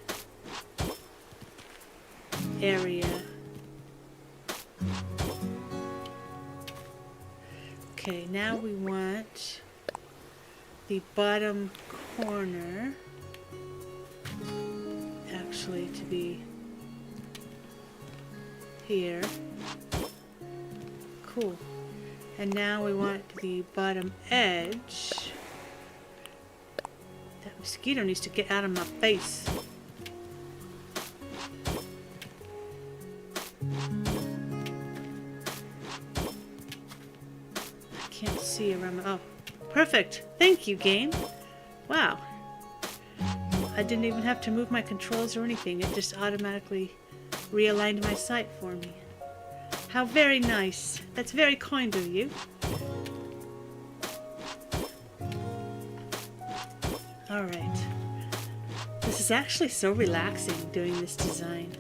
area. Okay, now we want the bottom corner actually to be here. Cool. And now we want the bottom edge. That mosquito needs to get out of my face. I can't see around my... Oh, perfect. Thank you, game. Wow. I didn't even have to move my controls or anything. It just automatically realigned my sight for me. How very nice. That's very kind of you. Alright. This is actually so relaxing doing this design.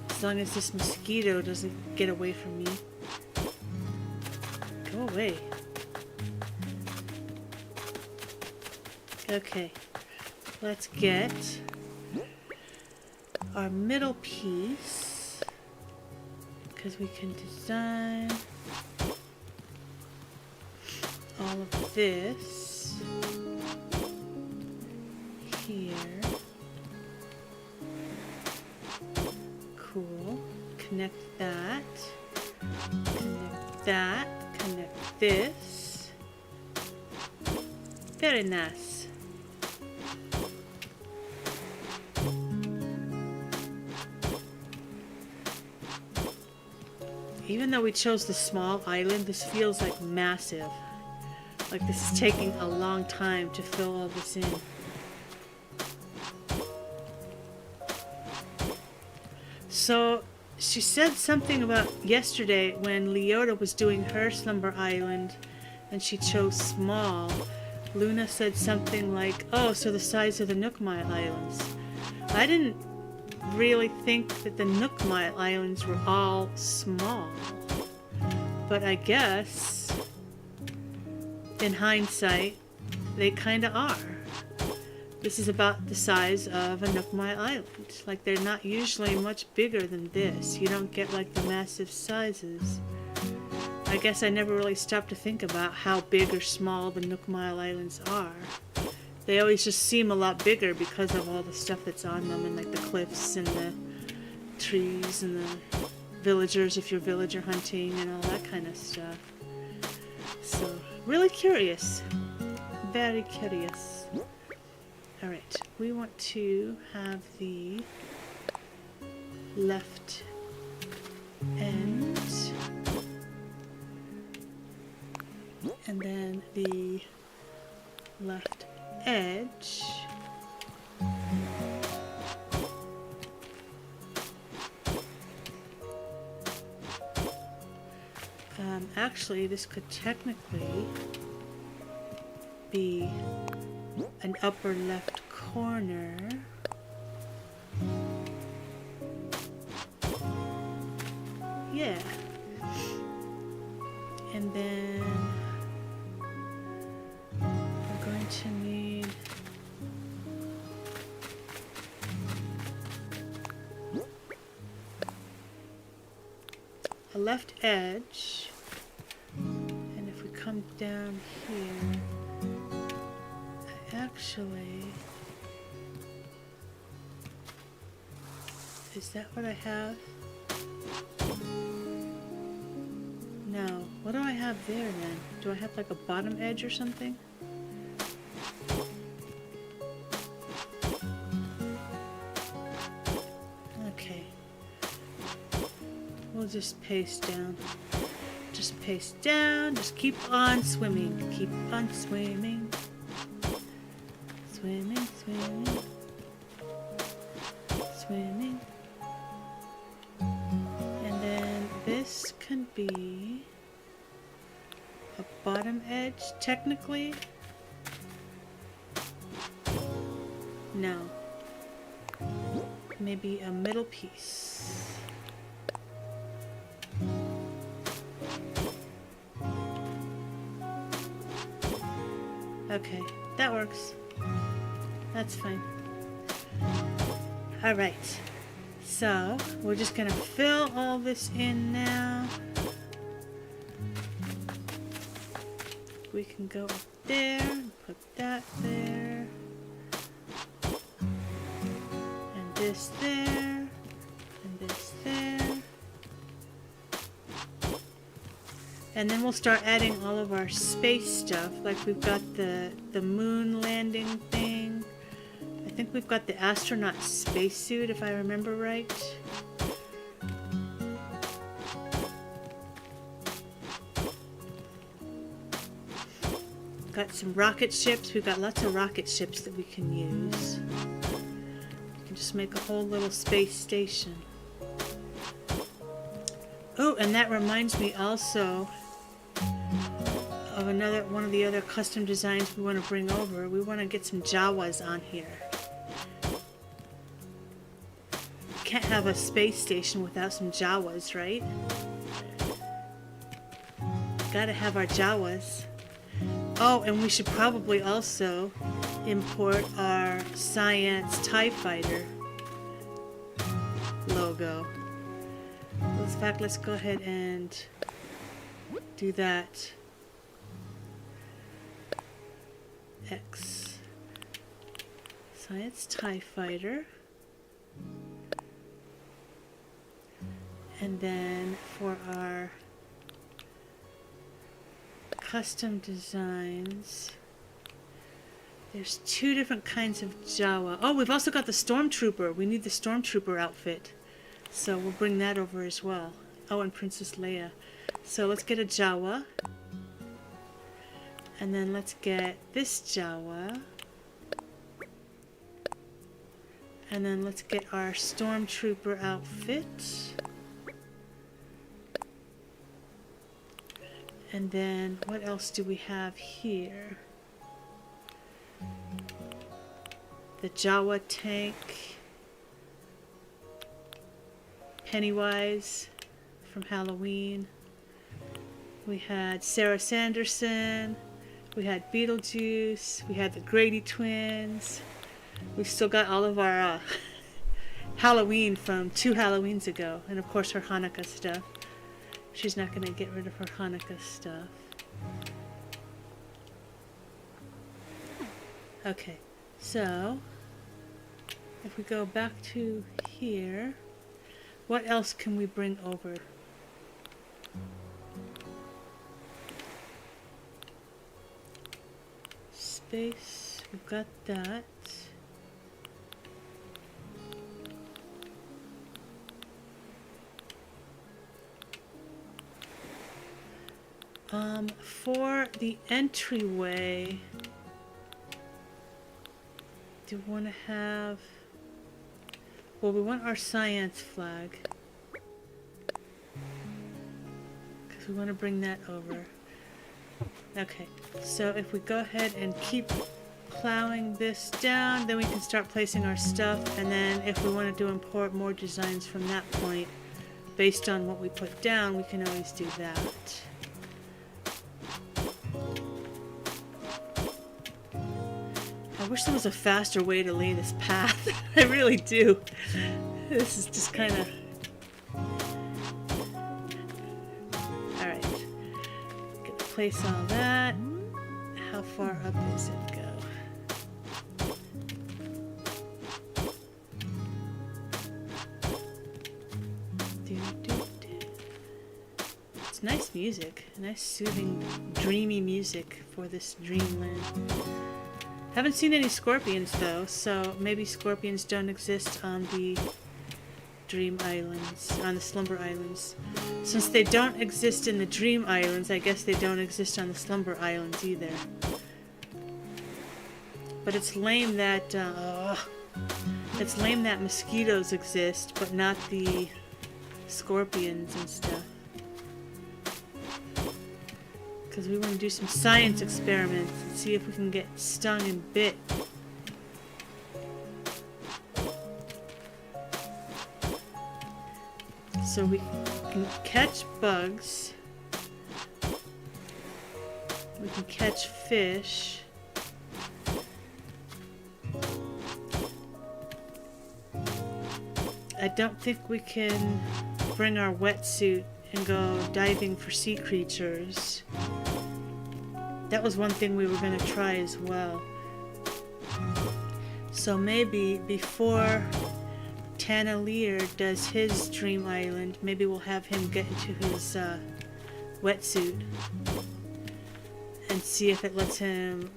As long as this mosquito doesn't get away from me. Go away. Okay. Let's get our middle piece, because we can design all of this here. Cool. Connect that. Connect that. Connect this. Very nice. Even though we chose the small island, this feels like massive. Like this is taking a long time to fill all this in. So she said something about yesterday when Leota was doing her Slumber Island and she chose small. Luna said something like, oh, so the size of the Nook Mile Islands. I didn't really think that the Nook Mile Islands were all small. But I guess, in hindsight, they kind of are. This is about the size of a Nook Mile Island. Like, they're not usually much bigger than this. You don't get, like, the massive sizes. I guess I never really stopped to think about how big or small the Nook Mile Islands are. They always just seem a lot bigger because of all the stuff that's on them, and, like, the cliffs and the trees and the villagers if you're villager hunting and all that kind of stuff. So, really curious. Very curious. Alright, we want to have the left end and then the left edge. Actually, this could technically be an upper left corner. Yeah. And then we're going to need a left edge. And if we come down here, actually, is that what I have? No. What do I have there then? Do I have like a bottom edge or something? Okay. We'll just paste down. Just paste down. Just keep on swimming. Keep on swimming. Swimming, swimming, swimming. And then this can be a bottom edge, technically. No. Maybe a middle piece. Okay, that works. That's fine. Alright, so we're just gonna fill all this in now. We can go up there and put that there. And this there. And this there. And then we'll start adding all of our space stuff. Like we've got the moon landing thing. I think we've got the astronaut spacesuit, if I remember right. Got some rocket ships. We've got lots of rocket ships that we can use. We can just make a whole little space station. Oh, and that reminds me also of another one of the other custom designs we want to bring over. We want to get some Jawas on here. Can't have a space station without some Jawas, right? Gotta have our Jawas. Oh, and we should probably also import our Science TIE Fighter logo. In fact, let's go ahead and do that. X. Science TIE Fighter. And then for our custom designs, there's two different kinds of Jawa. Oh, we've also got the Stormtrooper. We need the Stormtrooper outfit. So we'll bring that over as well. Oh, and Princess Leia. So let's get a Jawa. And then let's get this Jawa. And then let's get our Stormtrooper outfit. And then what else do we have here? The Jawa tank. Pennywise from Halloween. We had Sarah Sanderson. We had Beetlejuice. We had the Grady twins. We've still got all of our Halloween from 2 Halloweens ago. And of course her Hanukkah stuff. She's not going to get rid of her Hanukkah stuff. Okay, so if we go back to here, what else can we bring over? Space, we've got that. For the entryway, do we want to have... Well, we want our science flag. Because we want to bring that over. Okay, so if we go ahead and keep plowing this down, then we can start placing our stuff. And then if we wanted to import more designs from that point, based on what we put down, we can always do that. I wish there was a faster way to lay this path. I really do. This is just kind of... Alright. Gonna place all that. How far up does it go? It's nice music. Nice, soothing, dreamy music for this dreamland. Haven't seen any scorpions though, so maybe scorpions don't exist on the Dream Islands, on the Slumber Islands. Since they don't exist in the Dream Islands, I guess they don't exist on the Slumber Islands either. But it's lame that mosquitoes exist, but not the scorpions and stuff. Because we want to do some science experiments and see if we can get stung and bit. So we can catch bugs. We can catch fish. I don't think we can bring our wetsuit and go diving for sea creatures. That was one thing we were going to try as well. So maybe before Tanaleer does his Dream Island, maybe we'll have him get into his wetsuit and see if it lets him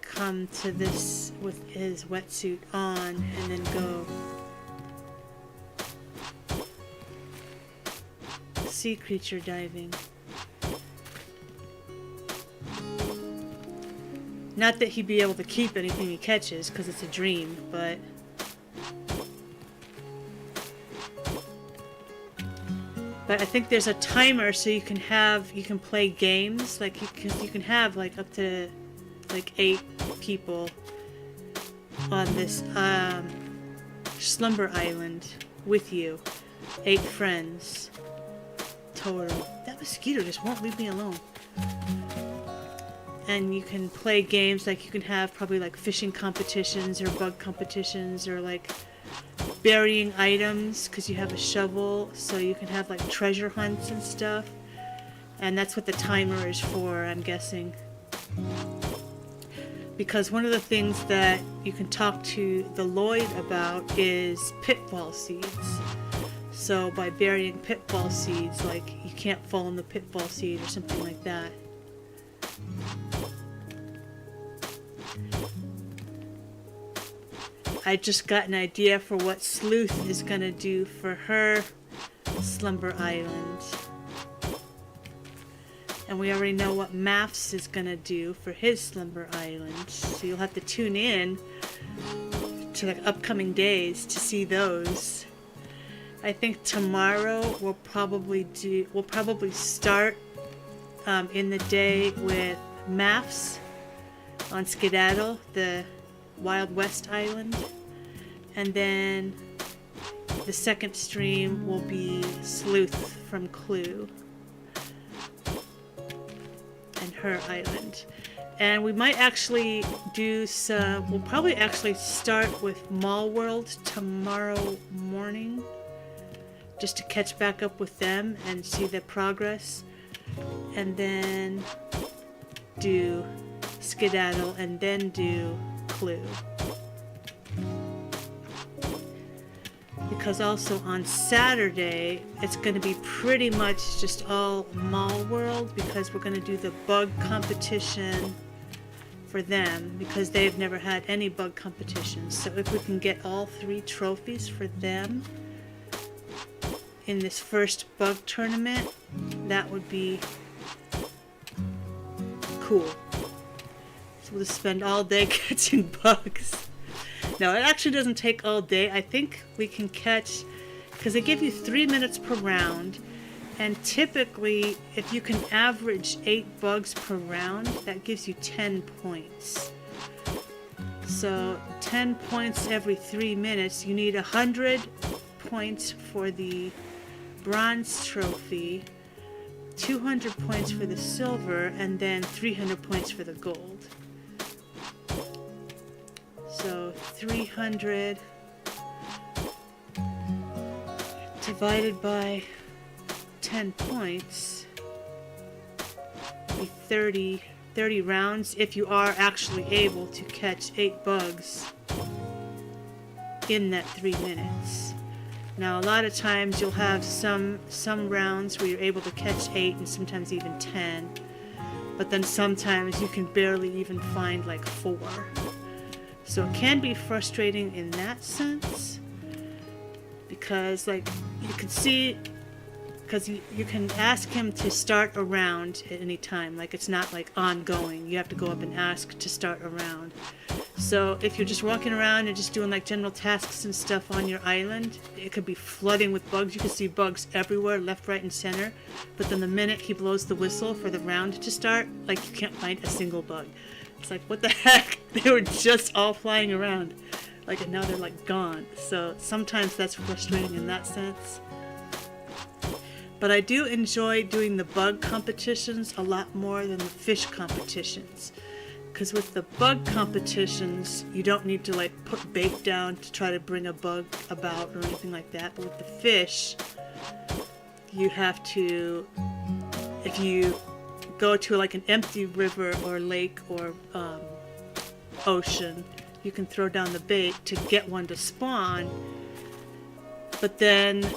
come to this with his wetsuit on and then go sea creature diving. Not that he'd be able to keep anything he catches, because it's a dream, But I think there's a timer, so you can play games. Like you can have like up to like 8 people on this Slumber Island with you. 8 friends total. That mosquito just won't leave me alone. And you can play games, like you can have probably like fishing competitions or bug competitions or like burying items because you have a shovel, so you can have like treasure hunts and stuff. And that's what the timer is for, I'm guessing. Because one of the things that you can talk to the Lloyd about is pitfall seeds. So by burying pitfall seeds, like you can't fall in the pitfall seed or something like that. I just got an idea for what Sleuth is going to do for her Slumber Island. And we already know what Maths is going to do for his Slumber Island. So you'll have to tune in to the upcoming days to see those. I think tomorrow we'll probably start in the day with Maths on Skedaddle, the Wild West Island, and then the second stream will be Sleuth from Clue and her island. And we might actually do some, we'll probably actually start with Mall World tomorrow morning just to catch back up with them and see their progress, and then do Skedaddle and then do Clue. Because also on Saturday it's going to be pretty much just all Mall World, because we're going to do the bug competition for them because they've never had any bug competitions. So if we can get all 3 trophies for them in this first bug tournament, that would be cool. We'll just spend all day catching bugs. No, it actually doesn't take all day. I think we can catch, because they give you 3 minutes per round, and typically if you can average 8 bugs per round, that gives you 10 points. So 10 points every 3 minutes. You need 100 points for the bronze trophy, 200 points for the silver, and then 300 points for the gold. So 300 divided by 10 points be 30 rounds if you are actually able to catch 8 bugs in that 3 minutes. Now a lot of times you'll have some rounds where you're able to catch 8 and sometimes even 10, but then sometimes you can barely even find like 4. So it can be frustrating in that sense, because like you can see, because you can ask him to start a round at any time. Like it's not like ongoing. You have to go up and ask to start a round. So if you're just walking around and just doing like general tasks and stuff on your island, it could be flooding with bugs. You can see bugs everywhere, left, right, and center. But then the minute he blows the whistle for the round to start, like you can't find a single bug. It's like, what the heck? They were just all flying around. Like, and now they're like gone. So sometimes that's frustrating in that sense. But I do enjoy doing the bug competitions a lot more than the fish competitions. Because with the bug competitions, you don't need to like put bait down to try to bring a bug about or anything like that. But with the fish, you have to, if you go to like an empty river or lake or ocean, you can throw down the bait to get one to spawn, but then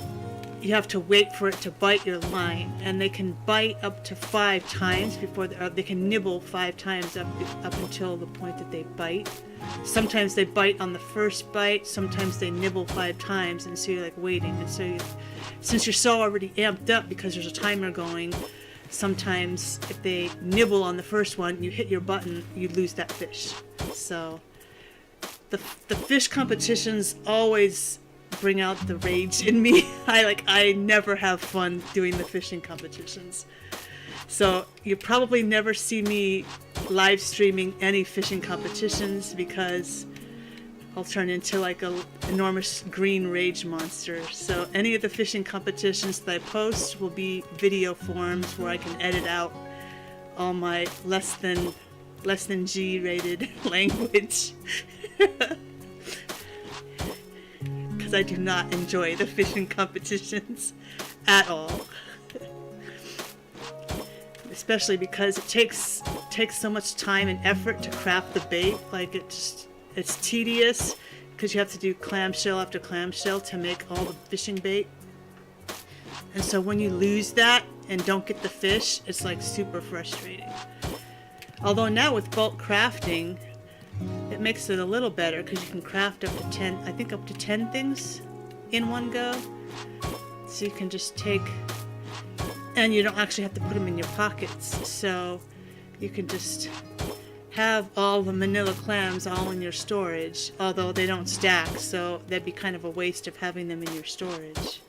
you have to wait for it to bite your line, and they can bite up to 5 times before they can nibble 5 times up until the point that they bite. Sometimes they bite on the first bite, sometimes they nibble 5 times, and so you're like waiting. And so since you're so already amped up because there's a timer going, sometimes if they nibble on the first one, you hit your button, you lose that fish. So the fish competitions always bring out the rage in me. I never have fun doing the fishing competitions. So you probably never see me live streaming any fishing competitions because I'll turn into like a enormous green rage monster. So any of the fishing competitions that I post will be video forms where I can edit out all my less than G rated language. Because I do not enjoy the fishing competitions at all. Especially because it takes so much time and effort to craft the bait. Like it's tedious because you have to do clamshell after clamshell to make all the fishing bait. And so when you lose that and don't get the fish, it's like super frustrating. Although now with bulk crafting, it makes it a little better because you can craft up to 10, I think up to 10 things in one go. So you can just take, and you don't actually have to put them in your pockets. So you can just have all the manila clams all in your storage, although they don't stack, so that'd be kind of a waste of having them in your storage.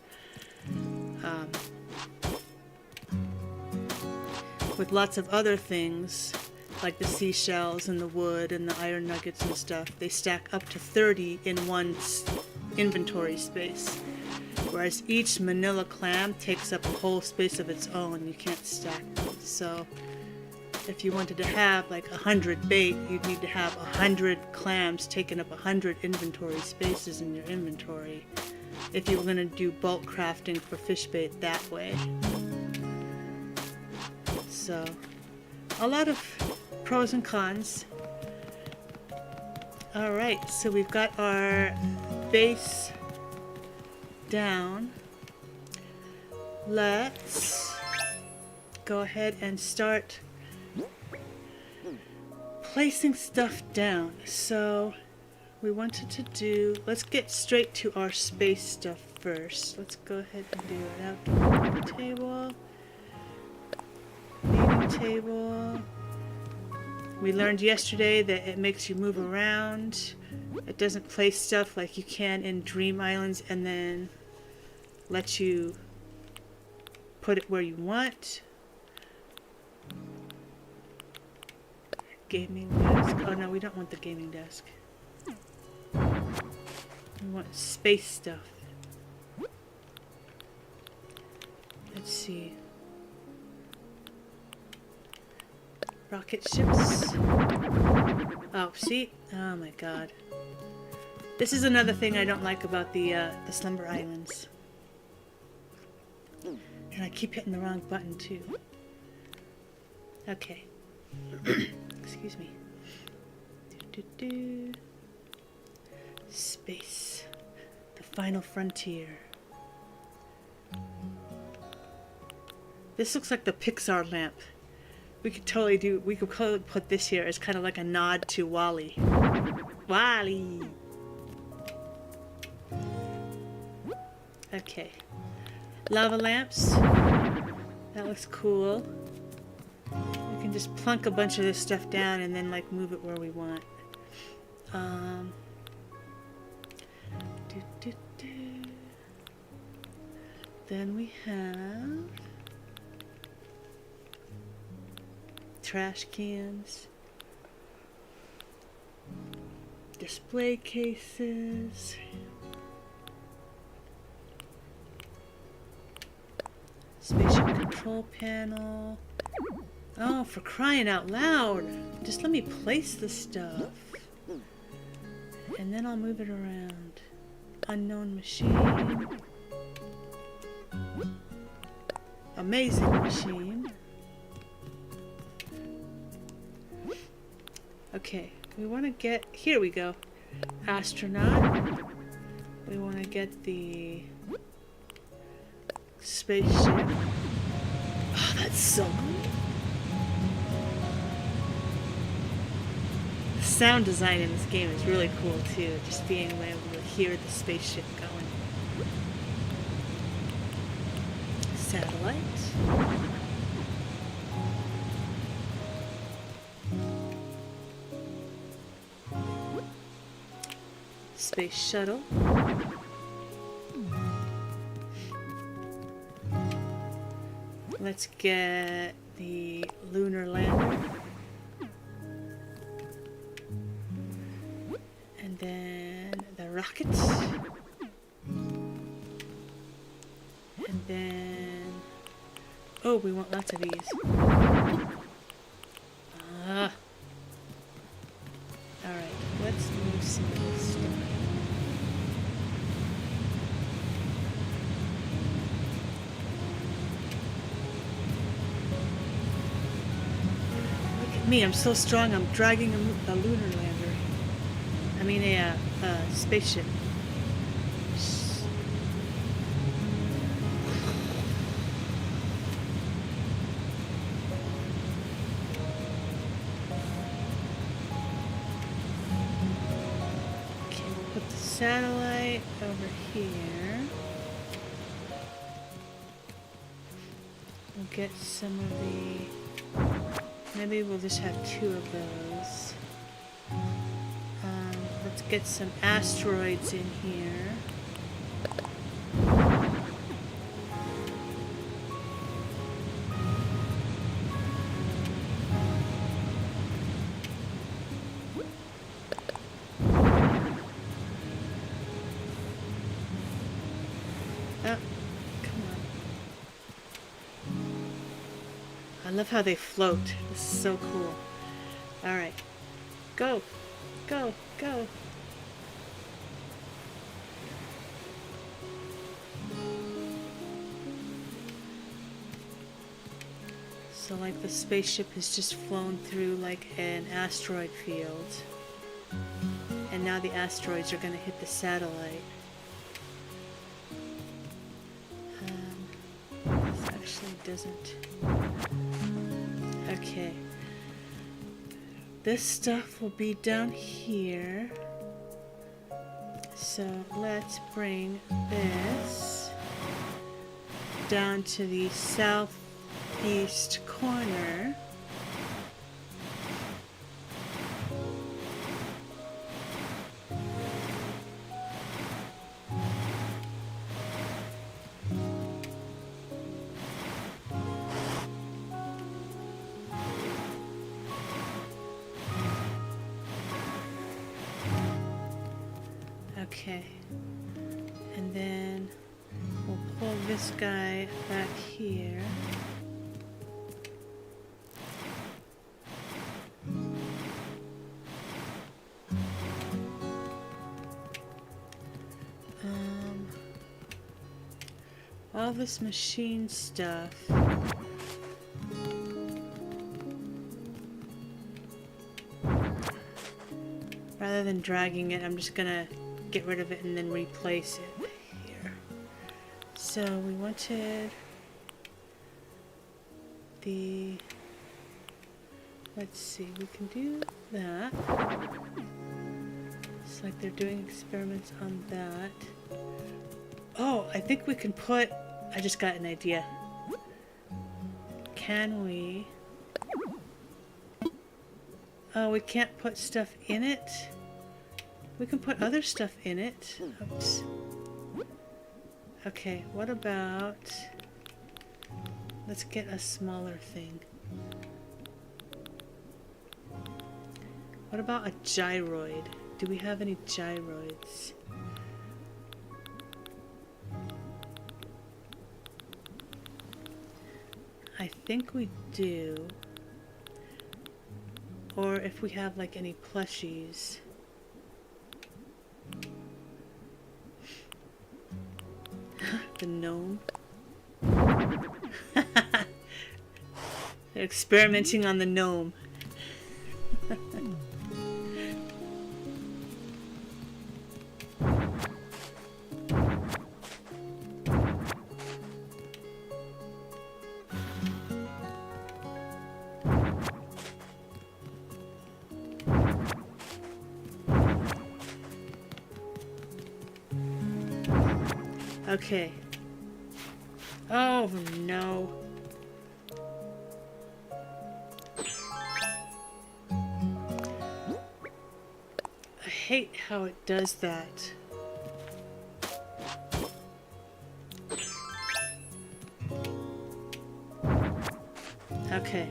With lots of other things, like the seashells and the wood and the iron nuggets and stuff, they stack up to 30 in one inventory space. Whereas each manila clam takes up a whole space of its own. You can't stack them. So if you wanted to have like 100 bait, you'd need to have 100 clams taking up 100 inventory spaces in your inventory if you were going to do bulk crafting for fish bait that way. So a lot of pros and cons. Alright, so we've got our base down. Let's go ahead and start placing stuff down. So we wanted to do, let's get straight to our space stuff first. Let's go ahead and do an outdoor table, meeting table. We learned yesterday that it makes you move around. It doesn't place stuff like you can in Dream Islands and then let you put it where you want. Gaming desk. Oh no, we don't want the gaming desk. We want space stuff. Let's see. Rocket ships. Oh, see? Oh my god. This is another thing I don't like about the Slumber Islands. And I keep hitting the wrong button too. Okay. Excuse me. Space. The final frontier. This looks like the Pixar lamp. We could totally put this here as kind of like a nod to WALL-E. WALL-E! Okay. Lava lamps. That looks cool. We can just plunk a bunch of this stuff down and then like move it where we want. Then we have trash cans, display cases, spaceship control panel. Oh, for crying out loud! Just let me place the stuff. And then I'll move it around. Unknown machine. Amazing machine. Okay, we want to get... Here we go. Astronaut. We want to get the spaceship. Oh, that's so cool. The sound design in this game is really cool too. Just being able to hear the spaceship going. Satellite. Space shuttle. Let's get the lunar lander. And then the rockets. And then... oh, we want lots of these. Alright, let's move some of this stuff. Look at me, I'm so strong, I'm dragging a lunar lander. I mean a spaceship. Satellite over here. We'll get some of the... maybe we'll just have 2 of those. Let's get some asteroids in here. I love how they float. This is so cool. Alright. Go! Go! Go! So like the spaceship has just flown through like an asteroid field. And now the asteroids are going to hit the satellite. This actually doesn't... okay. This stuff will be down here. So let's bring this down to the southeast corner. Okay, and then we'll pull this guy back here. All this machine stuff. Rather than dragging it, I'm just gonna get rid of it and then replace it here. So we wanted the... let's see, we can do that. It's like they're doing experiments on that. Oh, I think we can put... I just got an idea. Can we... oh, we can't put stuff in it? We can put other stuff in it. Oops. Okay, what about... let's get a smaller thing. What about a gyroid? Do we have any gyroids? I think we do. Or if we have like any plushies. The gnome. They're experimenting on the gnome. Okay. Oh no. I hate how it does that. Okay.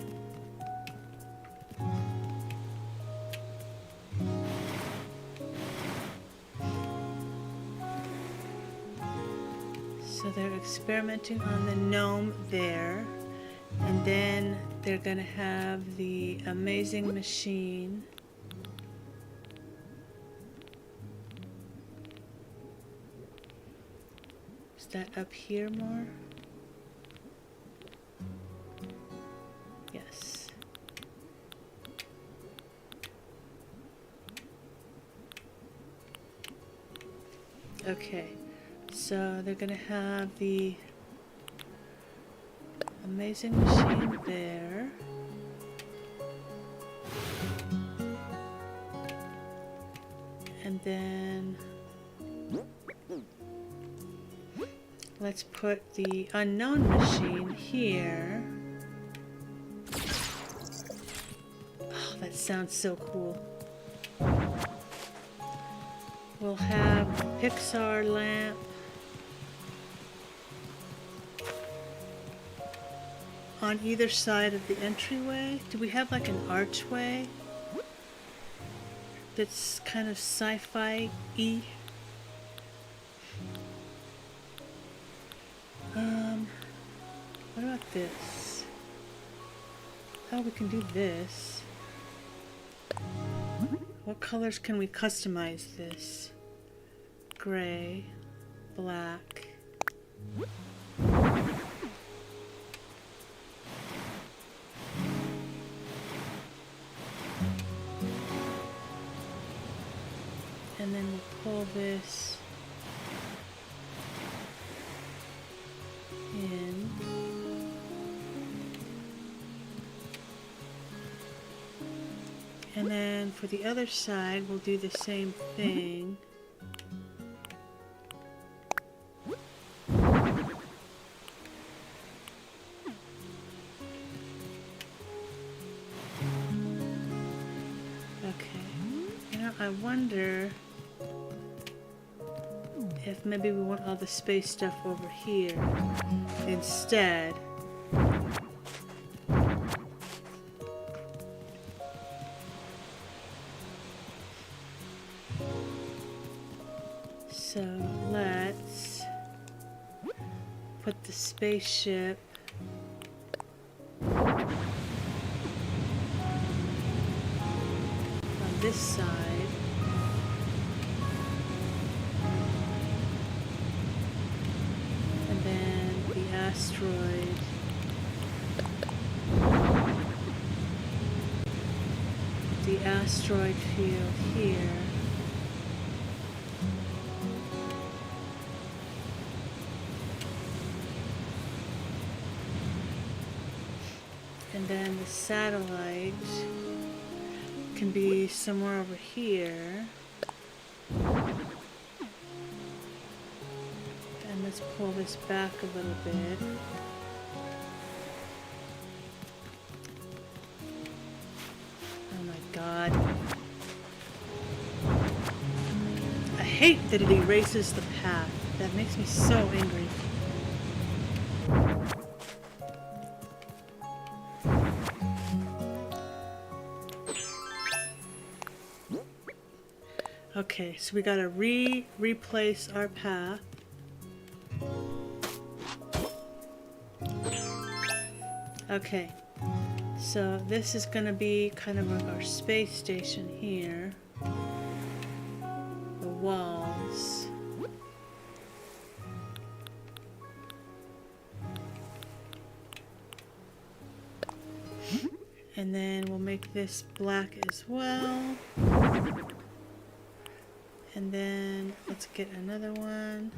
So they're experimenting on the gnome there, and then they're gonna have the amazing machine. Is that up here more? Yes. Okay. So they're gonna have the amazing machine there. And then let's put the unknown machine here. Oh, that sounds so cool. We'll have the Pixar lamp on either side of the entryway. Do we have like an archway that's kind of sci-fi-y? What about this? Oh, we can do this. What colors can we customize this? Gray, black. And then we'll pull this in. And then for the other side, we'll do the same thing. Okay. You know, I wonder if maybe we want all the space stuff over here instead. So let's put the spaceship on this side. And then the asteroid field here. And then the satellite can be somewhere over here. And let's pull this back a little bit. Oh my god. I hate that it erases the path. That makes me so angry. Okay, so we gotta replace our path. Okay, so this is gonna be kind of like our space station here. The walls. And then we'll make this black as well. And then let's get another one.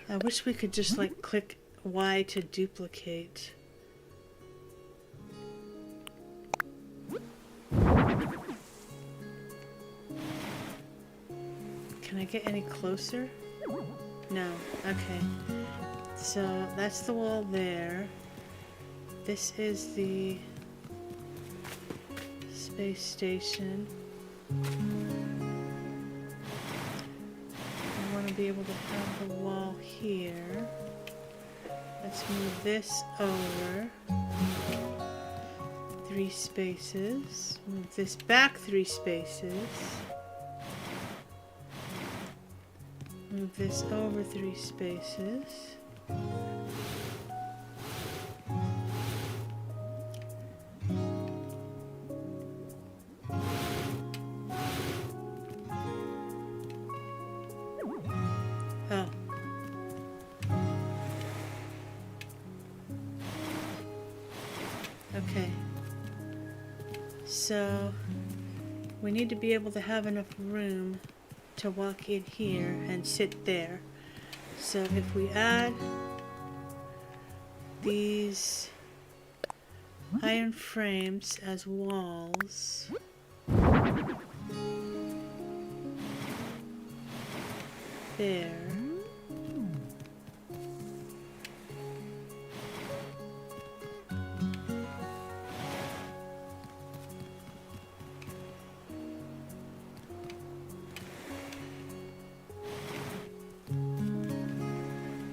I wish we could just like click Y to duplicate. Can I get any closer? No. Okay. So that's the wall there. This is the space station. I want to be able to have the wall here. Let's move this over 3 spaces. Move this back 3 spaces. Move this over 3 spaces. Oh. Okay. So we need to be able to have enough room to walk in here and sit there. So if we add these iron frames as walls, there.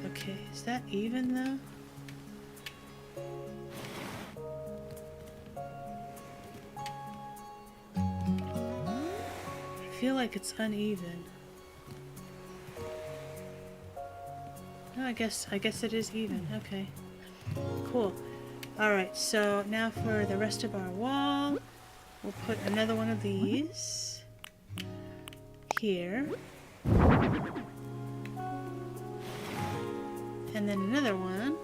Okay, is that even though? I feel like it's uneven. No, I guess it is even. Okay. Cool. Alright, so now for the rest of our wall, we'll put another one of these here. And then another one.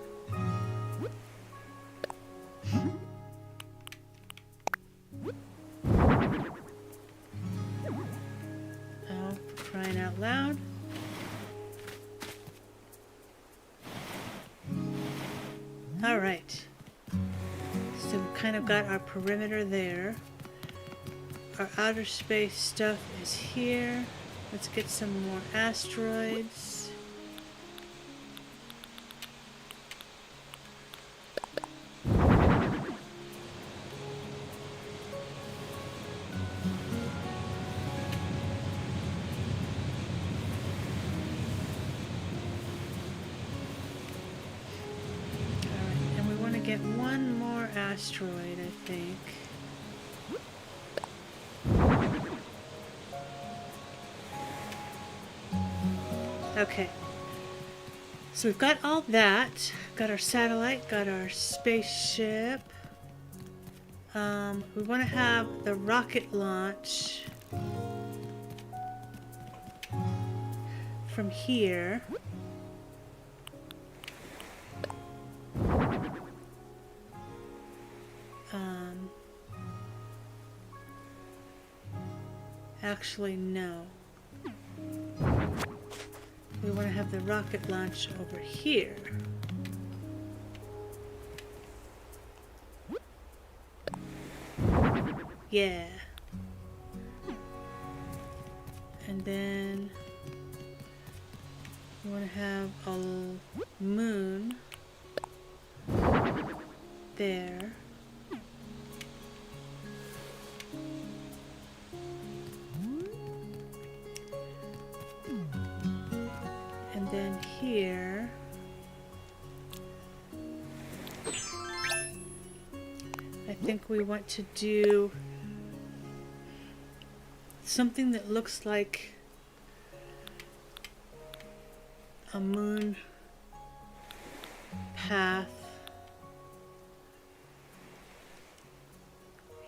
Oh, for crying out loud. Alright. So we've kind of got our perimeter there. Our outer space stuff is here. Let's get some more asteroids. Get one more asteroid, I think. Okay. So we've got all that. Got our satellite, got our spaceship. We want to have the rocket launch from here. Actually, no. We want to have the rocket launch over here. Yeah. And then we want to have a moon there. And then here, I think we want to do something that looks like a moon path.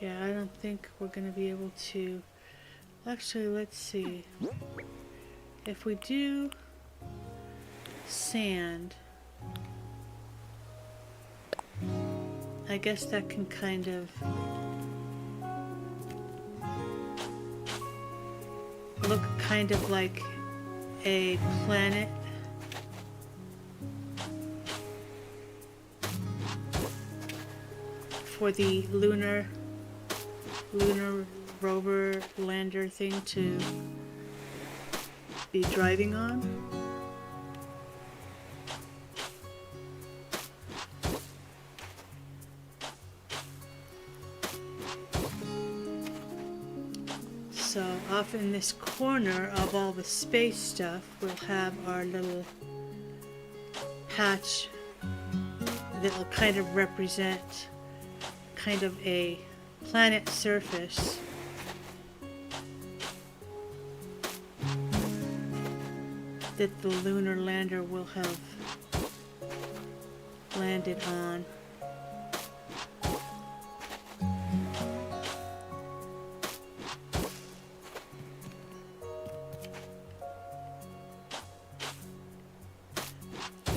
Yeah, I don't think we're going to be able to. Actually, let's see. If we do sand, I guess that can kind of look kind of like a planet. For the lunar rover lander thing to be driving on. So off in this corner of all the space stuff, we'll have our little patch that'll kind of represent kind of a planet surface. That the lunar lander will have landed on.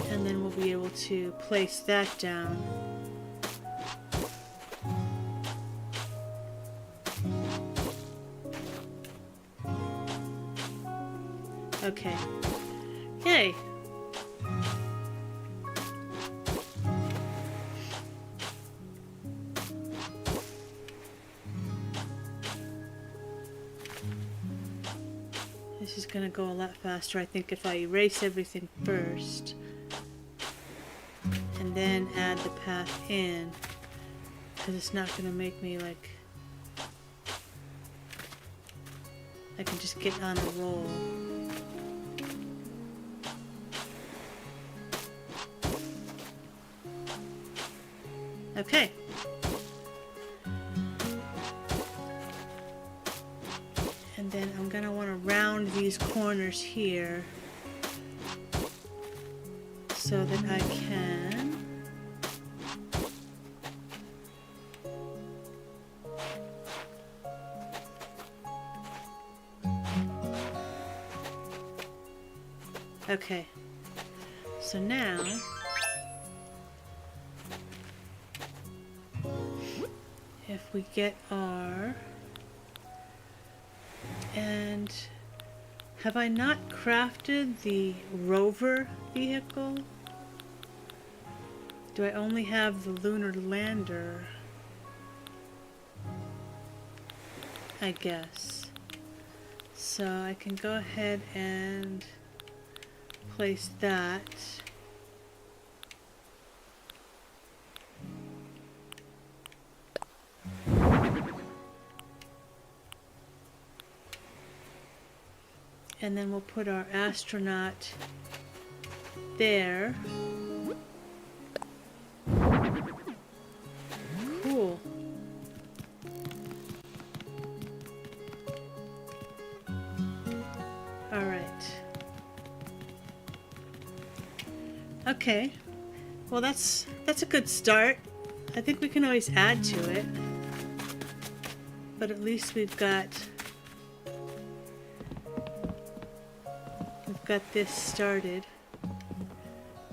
And then we'll be able to place that down. Okay. Yay! This is gonna go a lot faster, I think, if I erase everything first and then add the path in, because it's not gonna make me like I can just get on a roll. Okay. And then I'm gonna want to round these corners here so that I can okay. So now if we get our, and have I not crafted the rover vehicle? Do I only have the lunar lander? I guess. So I can go ahead and place that. And then we'll put our astronaut there. Cool. All right. Okay. Well, that's a good start. I think we can always add to it. But at least we've got this started.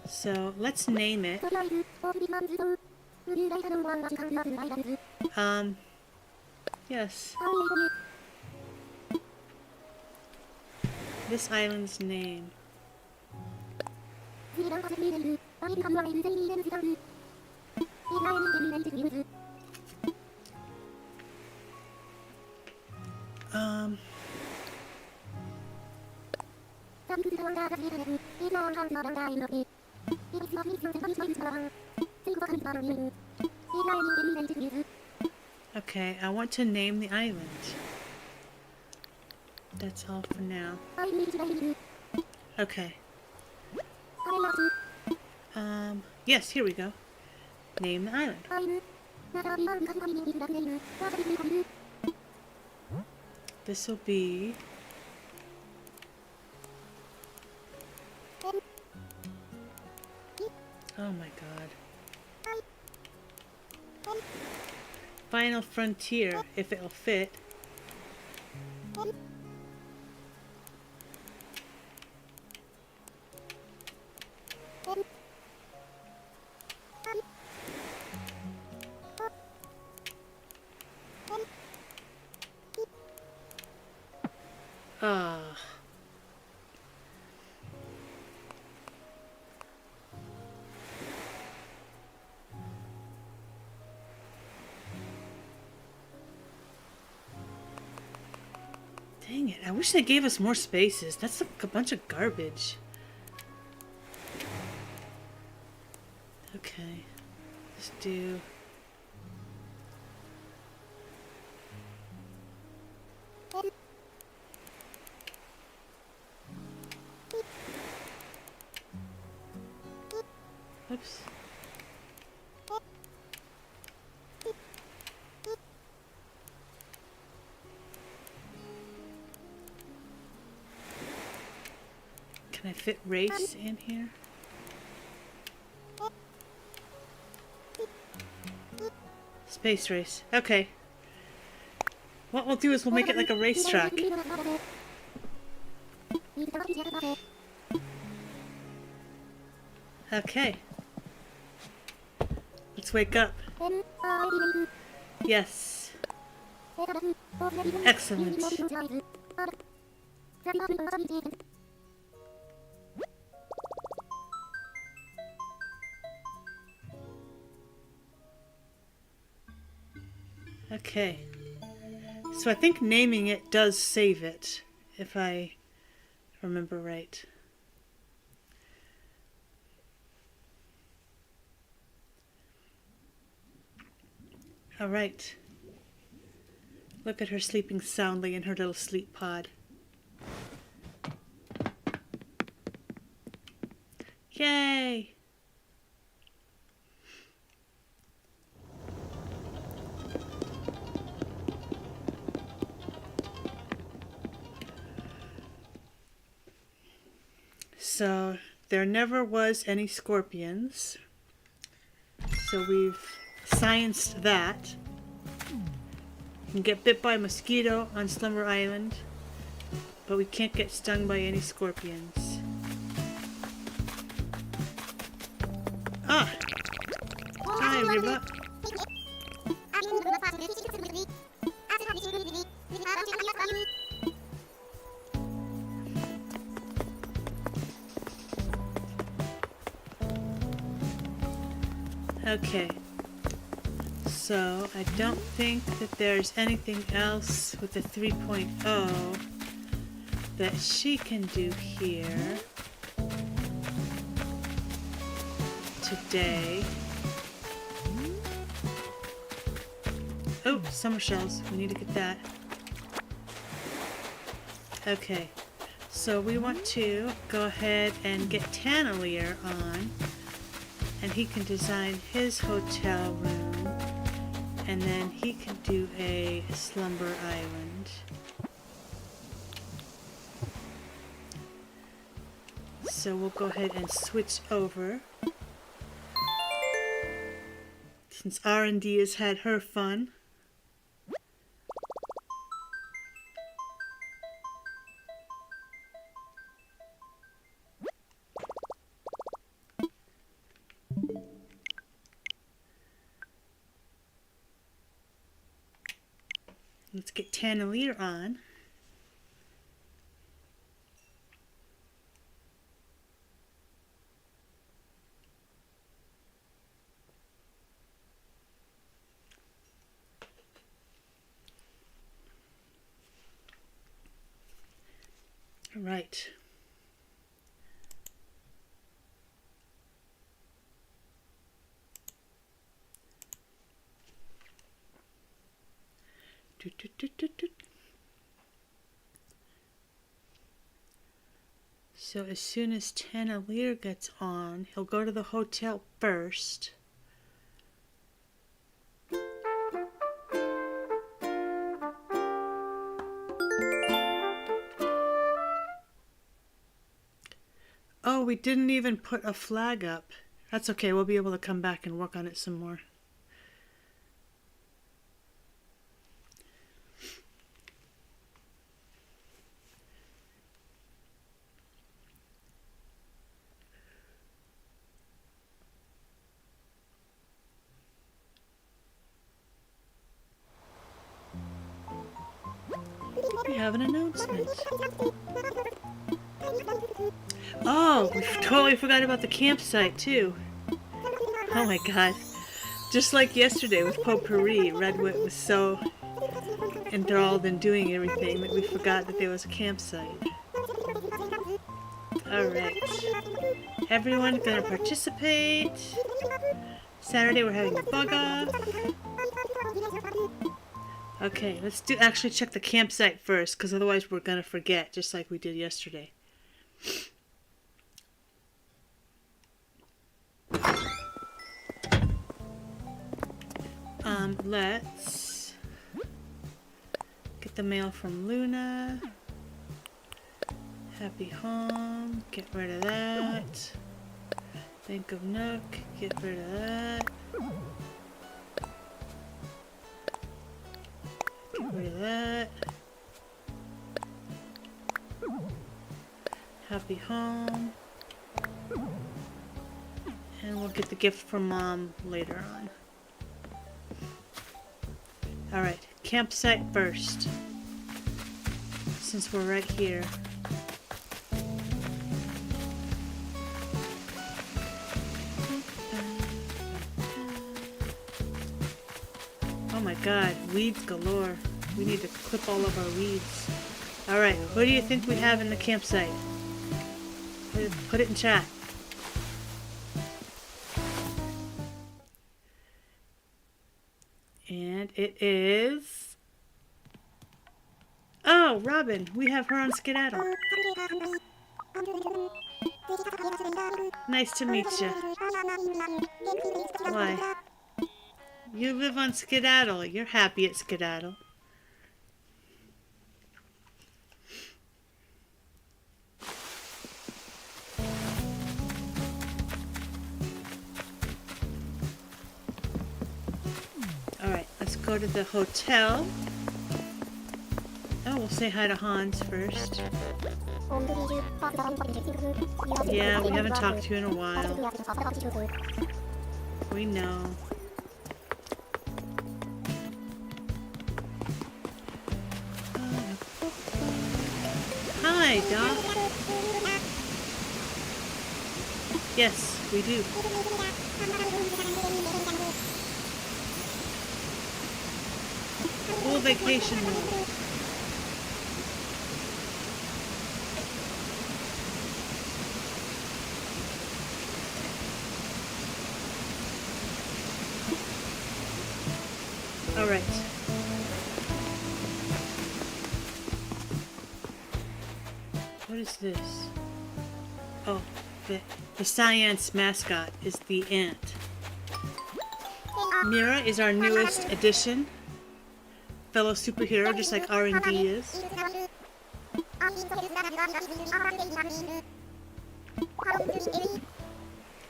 So let's name it. Yes. This island's name. Okay, I want to name the island. That's all for now. Okay. Yes, here we go. Name the island. This will be... Oh my god. Final Frontier, if it'll fit. Ah. Dang it, I wish they gave us more spaces. That's like a bunch of garbage. Okay, let's do... Can I fit race in here? Space race. Okay. What we'll do is we'll make it like a racetrack. Okay. Let's wake up. Yes. Excellent. Okay. So I think naming it does save it, if I remember right. All right. Look at her sleeping soundly in her little sleep pod. Yay! So there never was any scorpions. So we've scienced that. You can get bit by a mosquito on Slumber Island, but we can't get stung by any scorpions. Ah! Hi, Riva. Okay. So, I don't think that there's anything else with the 3.0 that she can do here today. Oh, summer shells. We need to get that. Okay. So we want to go ahead and get Tanalier on, and he can design his hotel room, and then he can do a Slumber Island. So we'll go ahead and switch over. Since R&D has had her fun. Let's get Tanalier on. All right. So as soon as Tanalier gets on, he'll go to the hotel first. Oh, we didn't even put a flag up. That's okay, we'll be able to come back and work on it some more. We have an announcement. Oh, we totally forgot about the campsite too. Oh my god. Just like yesterday with Potpourri, Redwit was so enthralled in doing everything that we forgot that there was a campsite. Alright. Everyone's gonna participate. Saturday we're having a bug off. Okay, let's actually check the campsite first, because otherwise we're gonna forget, just like we did yesterday. Let's get the mail from Luna. Happy home. Get rid of that. Think of Nook. Get rid of that. Get rid of that. Happy home. And we'll get the gift from Mom later on. Alright, campsite first. Since we're right here. Oh my god, weeds galore. We need to clip all of our weeds. Alright, what do you think we have in the campsite? Put it in chat. And it is... Oh, Robin! We have her on Skedaddle. Nice to meet you. Why? You live on Skedaddle. You're happy at Skedaddle. Alright, let's go to the hotel. Oh, we'll say hi to Hans first. Yeah, we haven't talked to you in a while. We know. Hi, Doc. Yes, we do. Full vacation mode. All right. What is this? Oh, the science mascot is the ant. Mira is our newest addition. Fellow superhero, just like R&D is.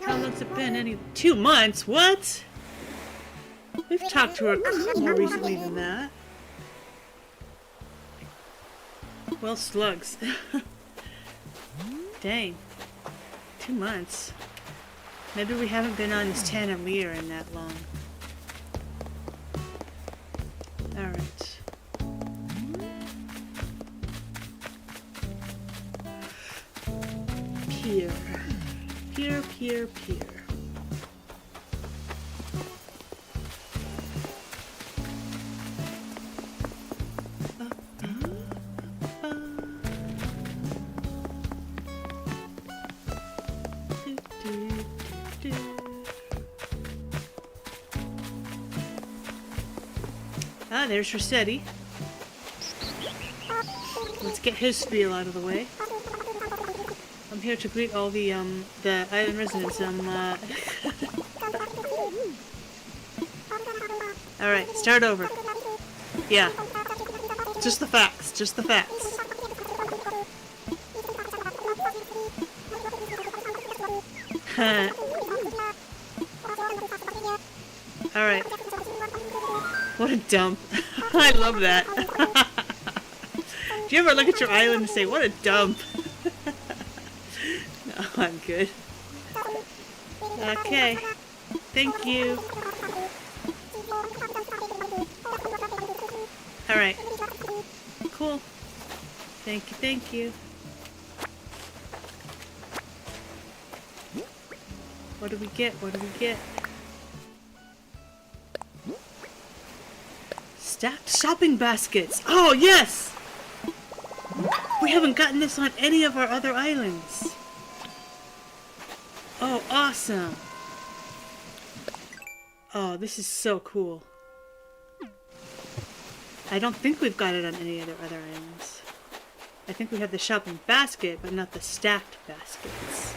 How long's it been? 2 months? What? We've talked to her more recently than that. Well, slugs. Dang. 2 months. Maybe we haven't been on this Tanamir in that long. Alright. Pier. Pier, pier, pier. Ah, there's Rossetti. Let's get his spiel out of the way. I'm here to greet all the island residents. Alright, start over. Yeah. Just the facts, just the facts. Alright. What a dump. I love that. Do you ever look at your island and say, what a dump? No, I'm good. Okay. Thank you. Alright. Cool. Thank you, thank you. What do we get? What do we get? Stacked shopping baskets! Oh, yes! We haven't gotten this on any of our other islands. Oh, awesome! Oh, this is so cool. I don't think we've got it on any other islands. I think we have the shopping basket, but not the stacked baskets.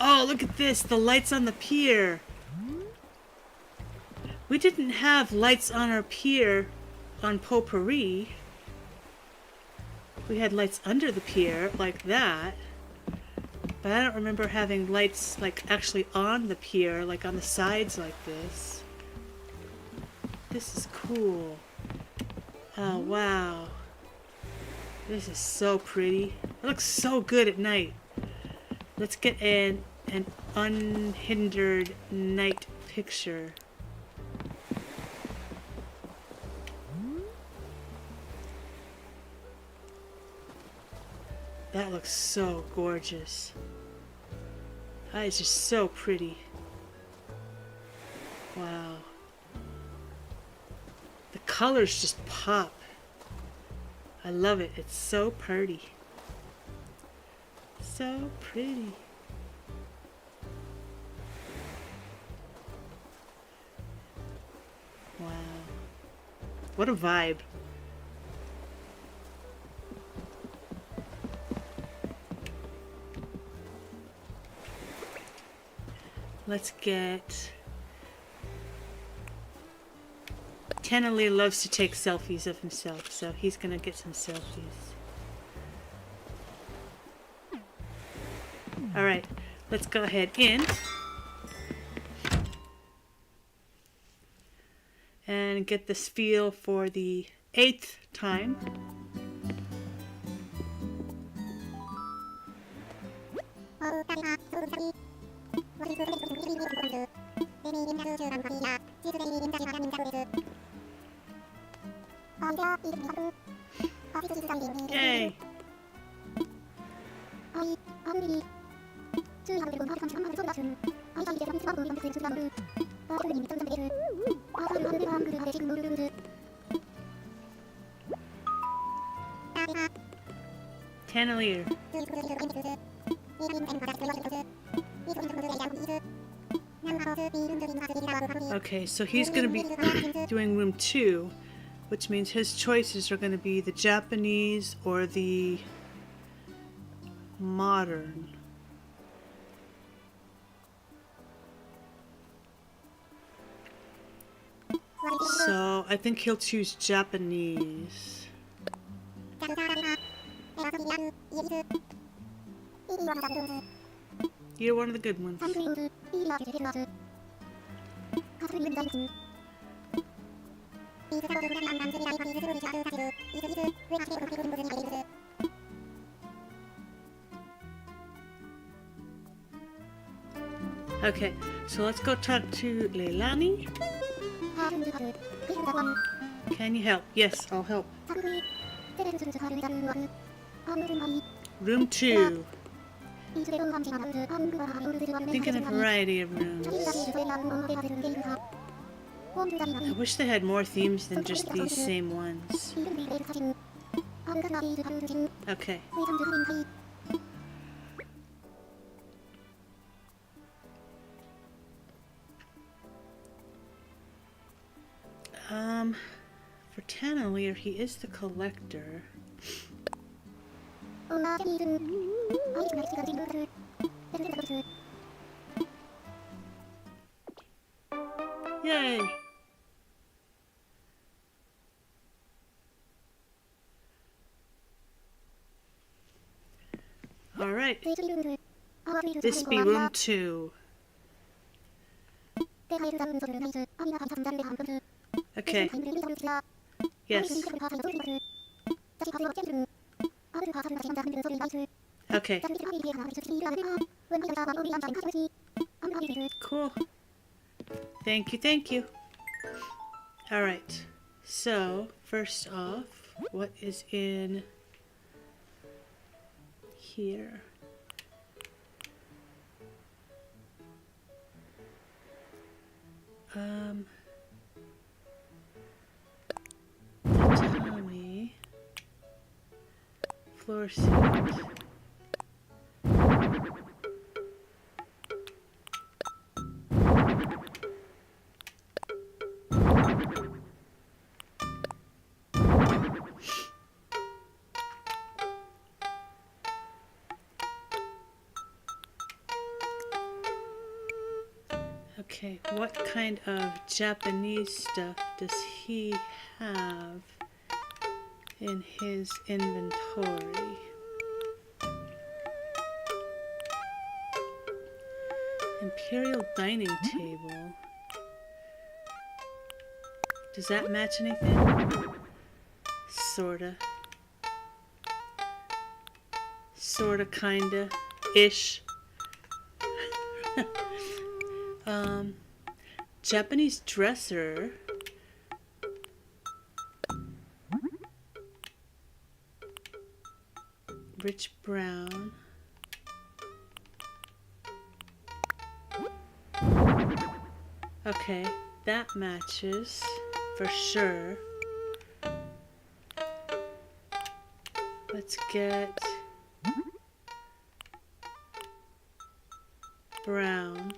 Oh, look at this! The lights on the pier! We didn't have lights on our pier on Potpourri. we had lights under the pier like that, but I don't remember having lights like actually on the pier, like on the sides like this. This is cool. Oh wow. This is so pretty. It looks so good at night. Let's get an unhindered night picture. That looks so gorgeous. That is just so pretty. Wow. The colors just pop. I love it. It's so pretty. So pretty. Wow. What a vibe. Let's get... Tannerly loves to take selfies of himself, so he's gonna get some selfies. Alright, let's go ahead in. And get this feel for the 8th time. Yay! Chandelier. Okay, so he's going to be doing room 2, which means his choices are going to be the Japanese or the modern. So I think he'll choose Japanese. You're one of the good ones. Okay, so let's go talk to Leilani. Can you help? Yes, I'll help. Room 2. Thinking a variety of rooms. I wish they had more themes than just these same ones. Okay. For Tannerly, he is the collector. Yay! Alright. This be room 2. Okay. Yes. Okay. Cool. Thank you, thank you. Alright. So, first off, what is in here? Tatami. Floor seat. Okay, what kind of Japanese stuff does he have in his inventory. Imperial dining table. Does that match anything? Sorta. Sorta, kinda, ish. Japanese dresser. Rich brown. Okay, that matches for sure. Let's get brown.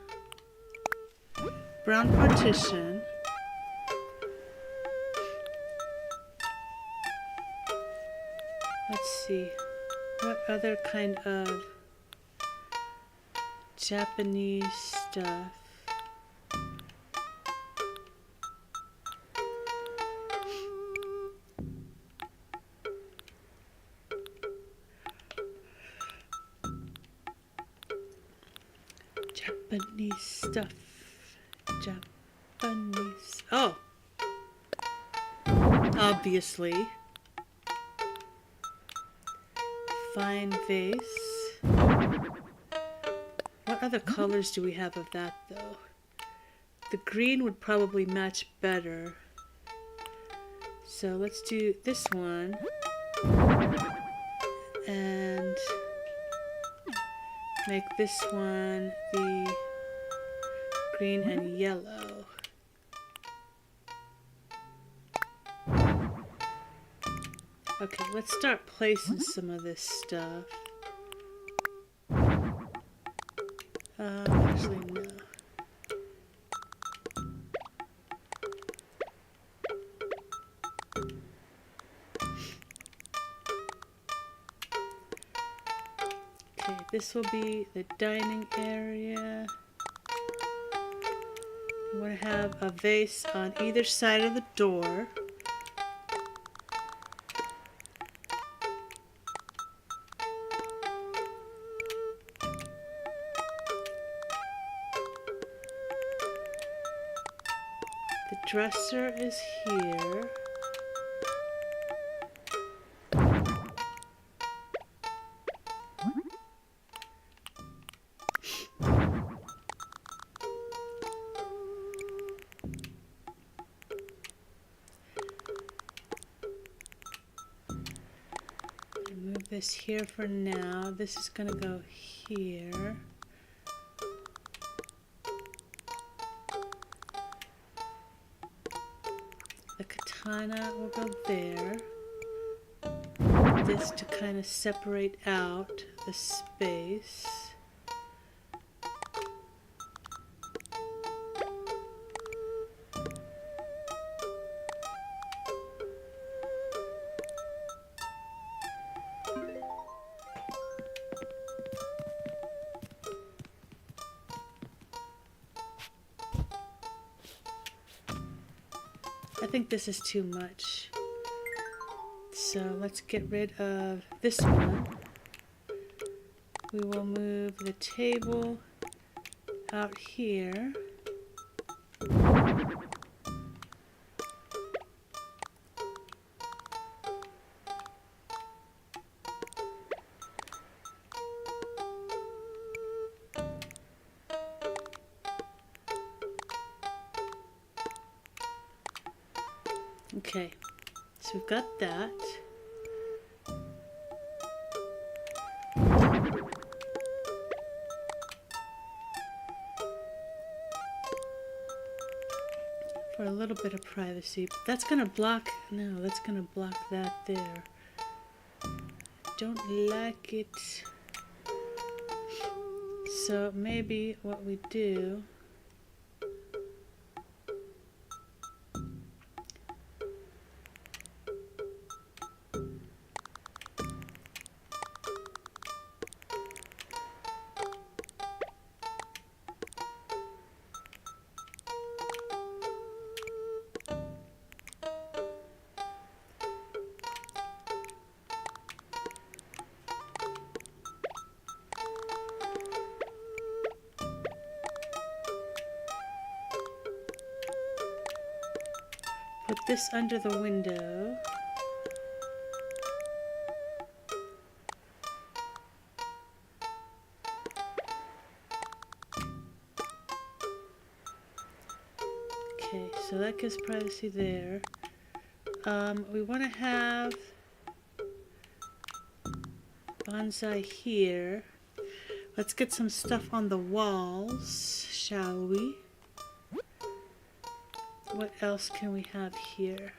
Brown partition. Let's see. What other kind of Japanese stuff? Japanese stuff. Japanese. Oh! Obviously. Fine vase. What other colors do we have of that though? The green would probably match better. So let's do this one. And make this one the green and yellow. Okay, let's start placing some of this stuff. Actually, no. Okay, this will be the dining area. You want to have a vase on either side of the door. The dresser is here. Move this here for now. This is going to go here. The katana will go there. This to kind of separate out the space. I think this is too much. So let's get rid of this one. We will move the table out here. Okay, so we've got that. For a little bit of privacy, but that's gonna block, no, that's gonna block that there. Don't like it. So maybe what we do, Put this under the window. Okay, so that gives privacy there. We want to have bonsai here. Let's get some stuff on the walls, shall we? What else can we have here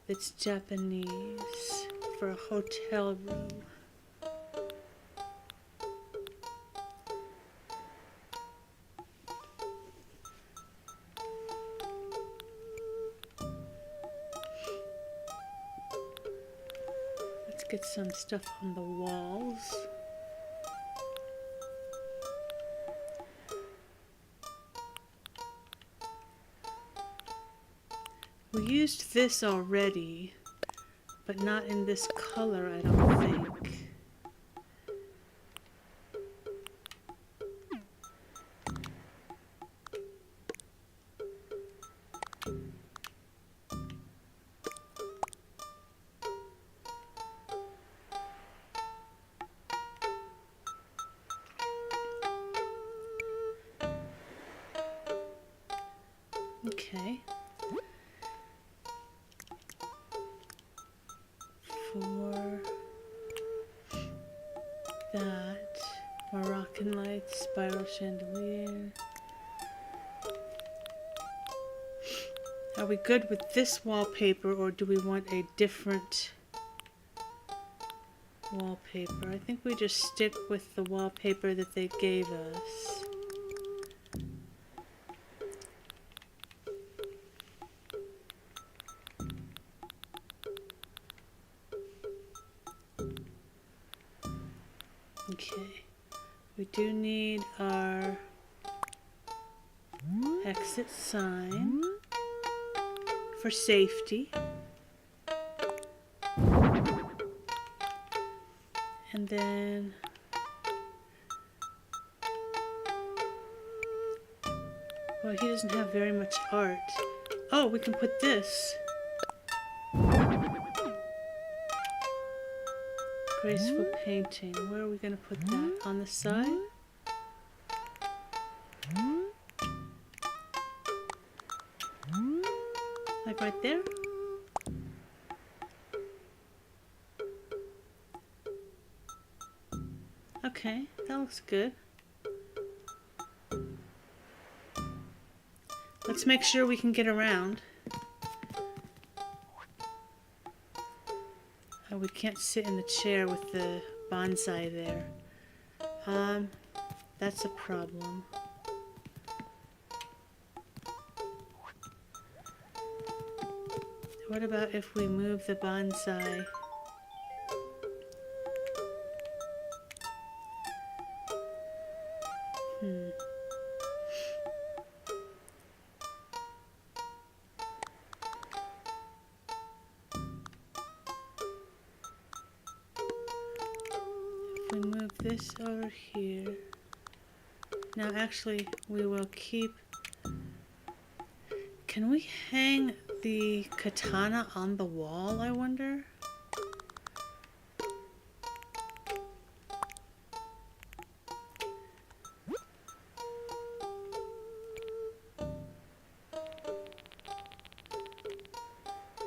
that's Japanese for a hotel room? Let's get some stuff on the walls. We used this already, but not in this color, I don't think. Okay. For that, Moroccan lights, spiral chandelier. Are we good with this wallpaper, or do we want a different wallpaper? I think we just stick with the wallpaper that they gave us. Okay, we do need our exit sign for safety. And then well, he doesn't have very much art. Oh, we can put this. Graceful painting. Where are we going to put that? On the side? Like right there? Okay, that looks good. Let's make sure we can get around. Oh, we can't sit in the chair with the bonsai there. That's a problem. What about if we move the bonsai? If we move this over here. Now actually, we will keep... Can we hang the katana on the wall, I wonder?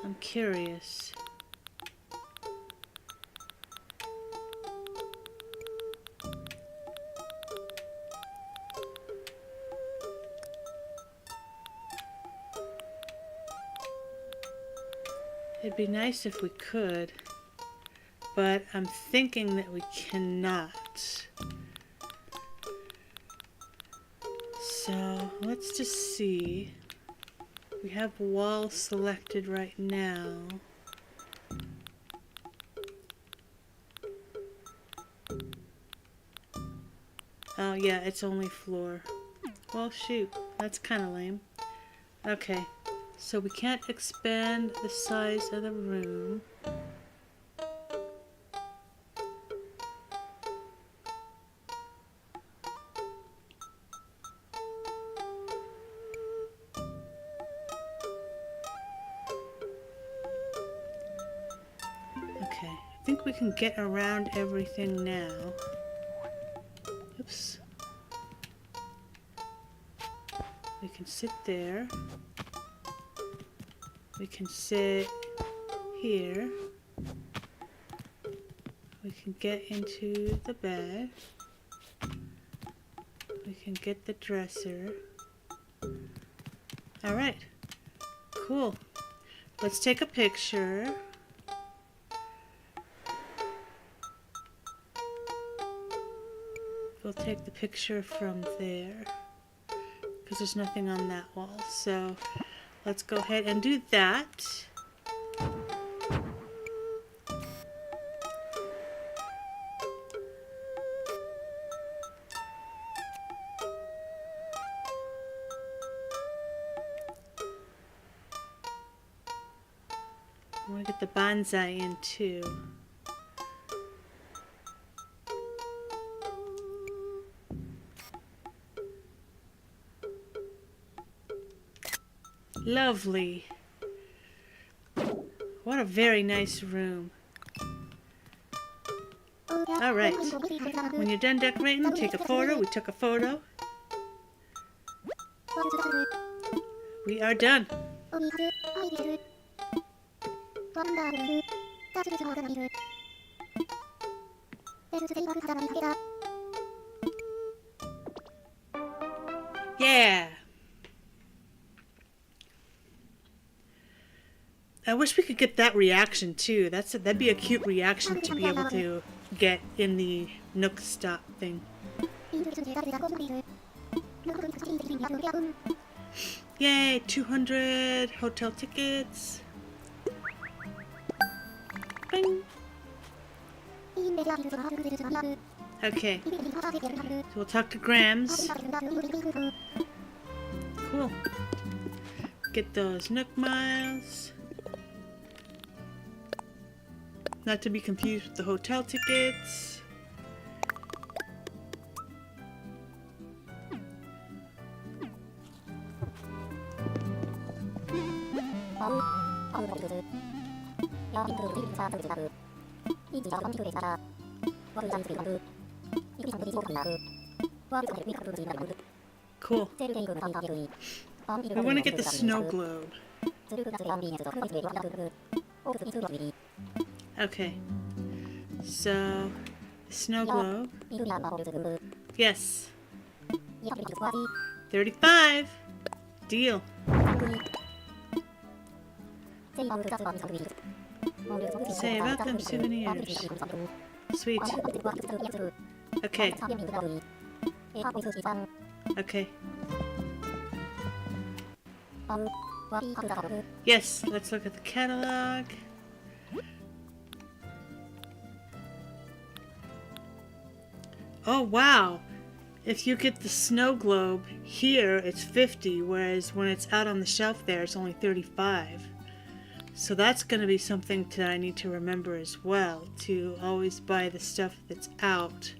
I'm curious. It'd be nice if we could, but I'm thinking that we cannot. So let's just see. We have wall selected right now. Oh yeah, it's only floor. Well shoot, that's kind of lame. Okay, so we can't expand the size of the room. think we can get around everything now. Oops. We can sit there. We can sit here. We can get into the bed. We can get the dresser. Alright. Cool. Let's take a picture. We'll take the picture from there because there's nothing on that wall. So let's go ahead and do that. I want to get the bonsai in too. Lovely. What a very nice room. Alright. When you're done decorating, take a photo. We took a photo. We are done. Yeah. I wish we could get that reaction too. That'd be a cute reaction to be able to get in the Nook Stop thing. Yay, 200 hotel tickets. Bing. Okay. So we'll talk to Grams. Cool. Get those Nook miles. Not to be confused with the hotel tickets. Cool. We want to get the snow globe. Okay. So, snow globe. Yes. 35. Deal. Say about them souvenirs. Sweet. Okay. Okay. Yes, let's look at the catalog. Oh wow! If you get the snow globe here, it's 50, whereas when it's out on the shelf there, it's only 35. So that's going to be something that I need to remember as well, to always buy the stuff that's out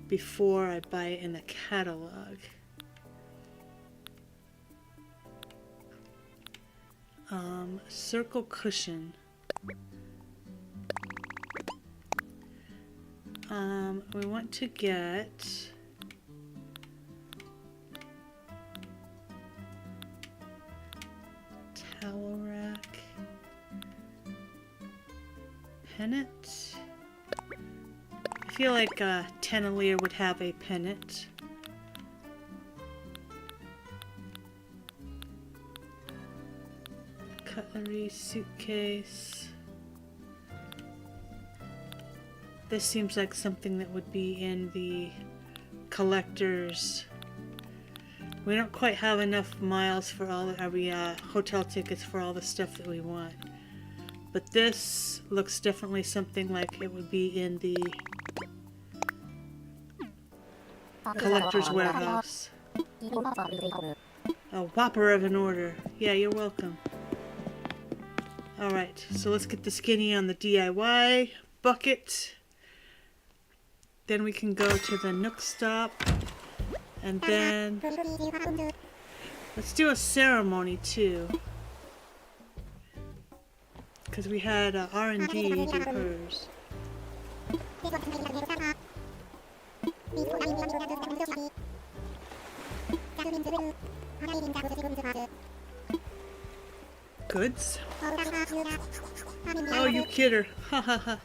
before I buy it in the catalog. Circle cushion. We want to get towel rack, pennant. I feel like Tenalier would have a pennant. Cutlery, suitcase. This seems like something that would be in the collector's. We don't quite have enough miles for all the hotel tickets for all the stuff that we want. But this looks definitely something like it would be in the collector's warehouse. A whopper of an order. Yeah, you're welcome. Alright, so let's get the skinny on the DIY bucket. Then we can go to the Nook Stop. And then let's do a ceremony too. Because we had R&D do hers. Goods? Oh, you kidder. Ha ha ha.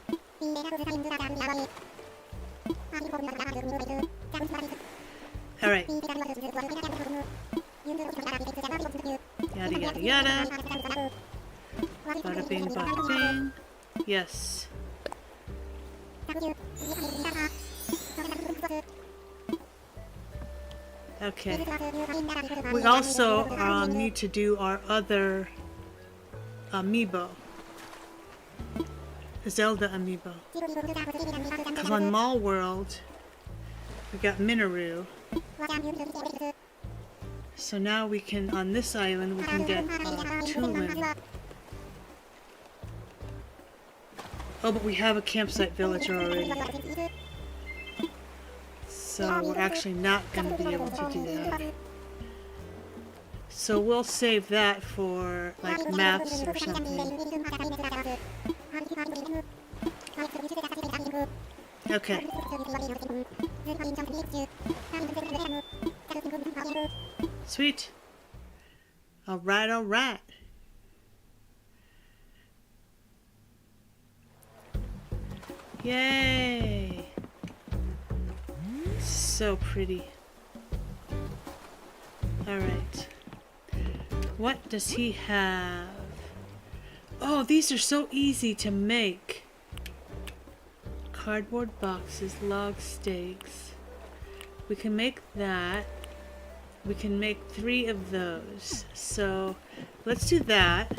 Alright. Yada yada yada. Bada bing bada bing. Yes. Okay. We also need to do our other amiibo. Zelda amiibo. Because on Mall World, we got Minoru. So now we can, on this island, we can get Tulin. Oh, but we have a campsite villager already. So we're actually not going to be able to do that. So we'll save that for, like, maps or something. Okay. Sweet. Alright, alright. Yay! So pretty. Alright. What does he have? Oh, these are so easy to make. Cardboard boxes, log stakes. We can make that. We can make 3 of those. So let's do that.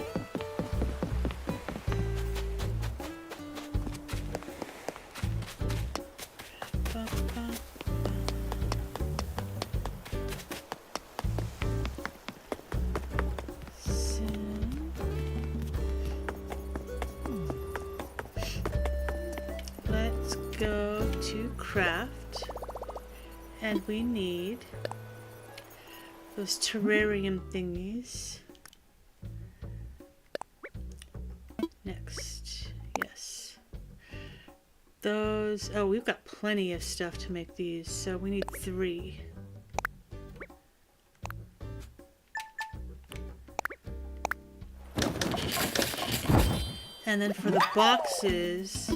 Let's go to craft, and we need those terrarium thingies. Next, yes. Those, oh, we've got plenty of stuff to make these, so we need 3. And then for the boxes,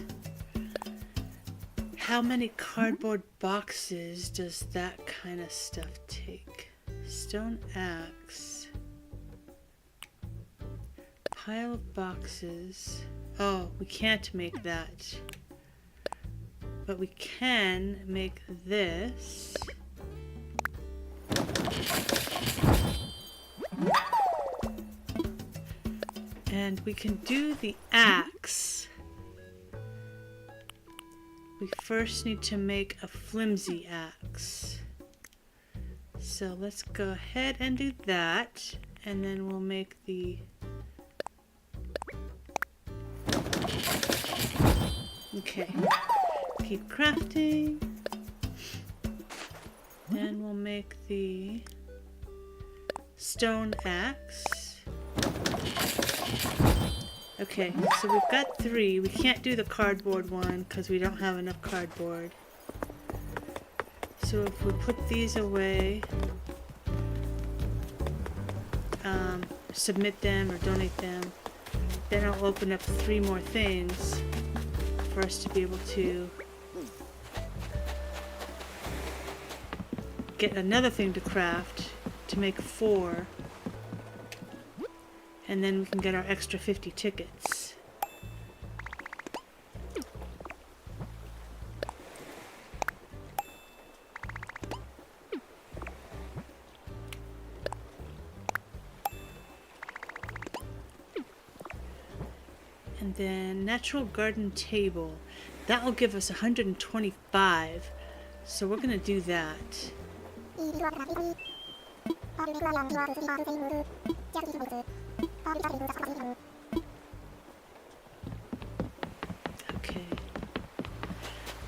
how many cardboard boxes does that kind of stuff take? Stone axe. Pile of boxes. Oh, we can't make that. But we can make this. And we can do the axe. We first need to make a flimsy axe. So let's go ahead and do that, and then we'll make the... Okay, keep crafting. Then we'll make the stone axe. Okay, so we've got 3. We can't do the cardboard one because we don't have enough cardboard. So if we put these away, submit them or donate them, then I'll open up 3 more things for us to be able to get another thing to craft to make 4. And then we can get our extra 50 tickets. And then natural garden table. That will give us 125. So we're going to do that. Okay.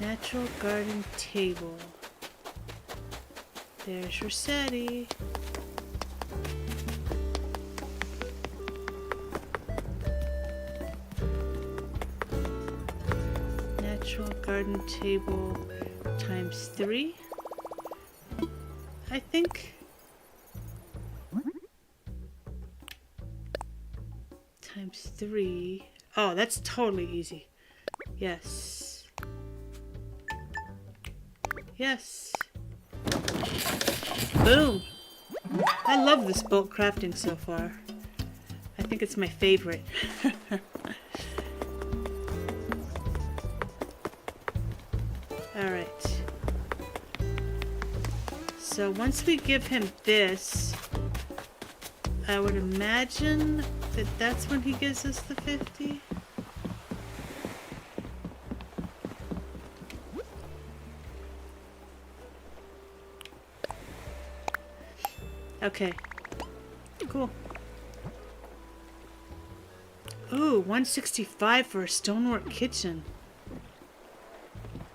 Natural garden table. There's Rossetti. Natural garden garden table times 3. I think. Times 3. Oh, that's totally easy. Yes. Yes. Boom! I love this boat crafting so far. I think it's my favorite. Alright. So once we give him this, I would imagine that that's when he gives us the 50. Okay. Cool. Ooh, 165 for a stonework kitchen.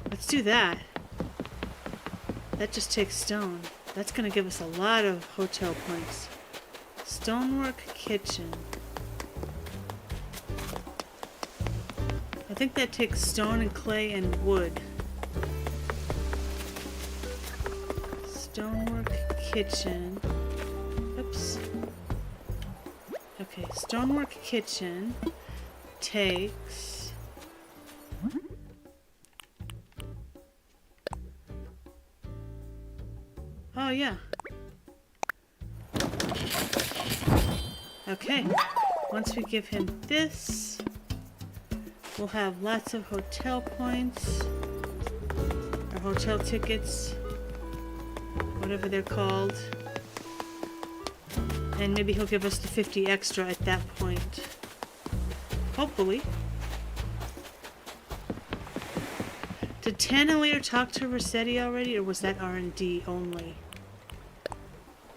Let's do that. That just takes stone. That's gonna give us a lot of hotel points. Stonework kitchen. I think that takes stone and clay and wood. Stonework kitchen. Oops. Okay, stonework kitchen takes... Oh, yeah. Okay, once we give him this, we'll have lots of hotel points, or hotel tickets, whatever they're called. And maybe he'll give us the 50 extra at that point. Hopefully. Did Tanalayer talk to Rossetti already, or was that R&D only?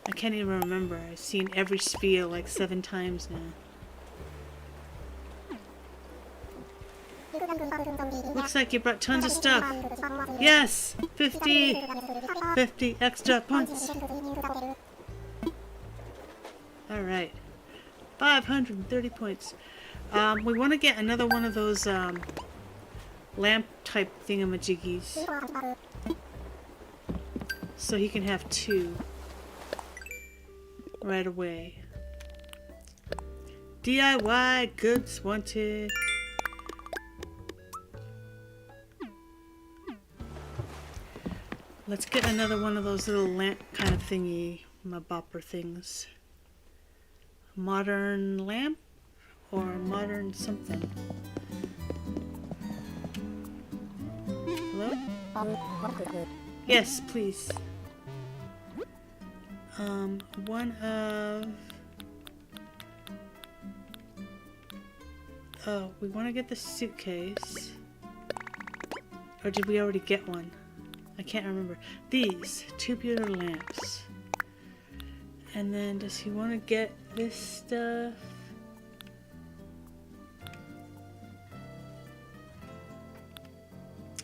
I can't even remember. I've seen every spiel like 7 times now. Looks like you brought tons of stuff. Yes! 50! 50 extra points. Alright. 530 points. We want to get another one of those lamp type thingamajiggies. So he can have 2. Right away. DIY goods wanted. Let's get another one of those little lamp kind of thingy bopper things. Modern lamp or modern something. Hello? Yes, please. One of... Oh, we want to get the suitcase. Or did we already get one? I can't remember. These tubular lamps. And then does he want to get this stuff?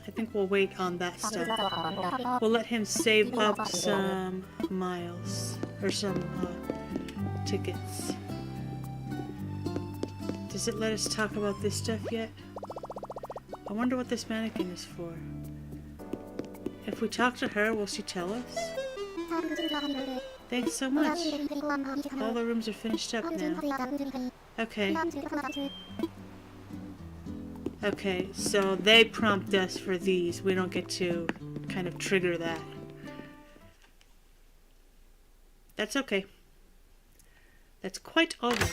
I think we'll wait on that stuff. We'll let him save up some miles. Or some tickets. Does it let us talk about this stuff yet? I wonder what this mannequin is for. If we talk to her, will she tell us? Thanks so much. All the rooms are finished up now. Okay. Okay, so they prompt us for these. We don't get to kind of trigger that. That's okay. That's quite alright.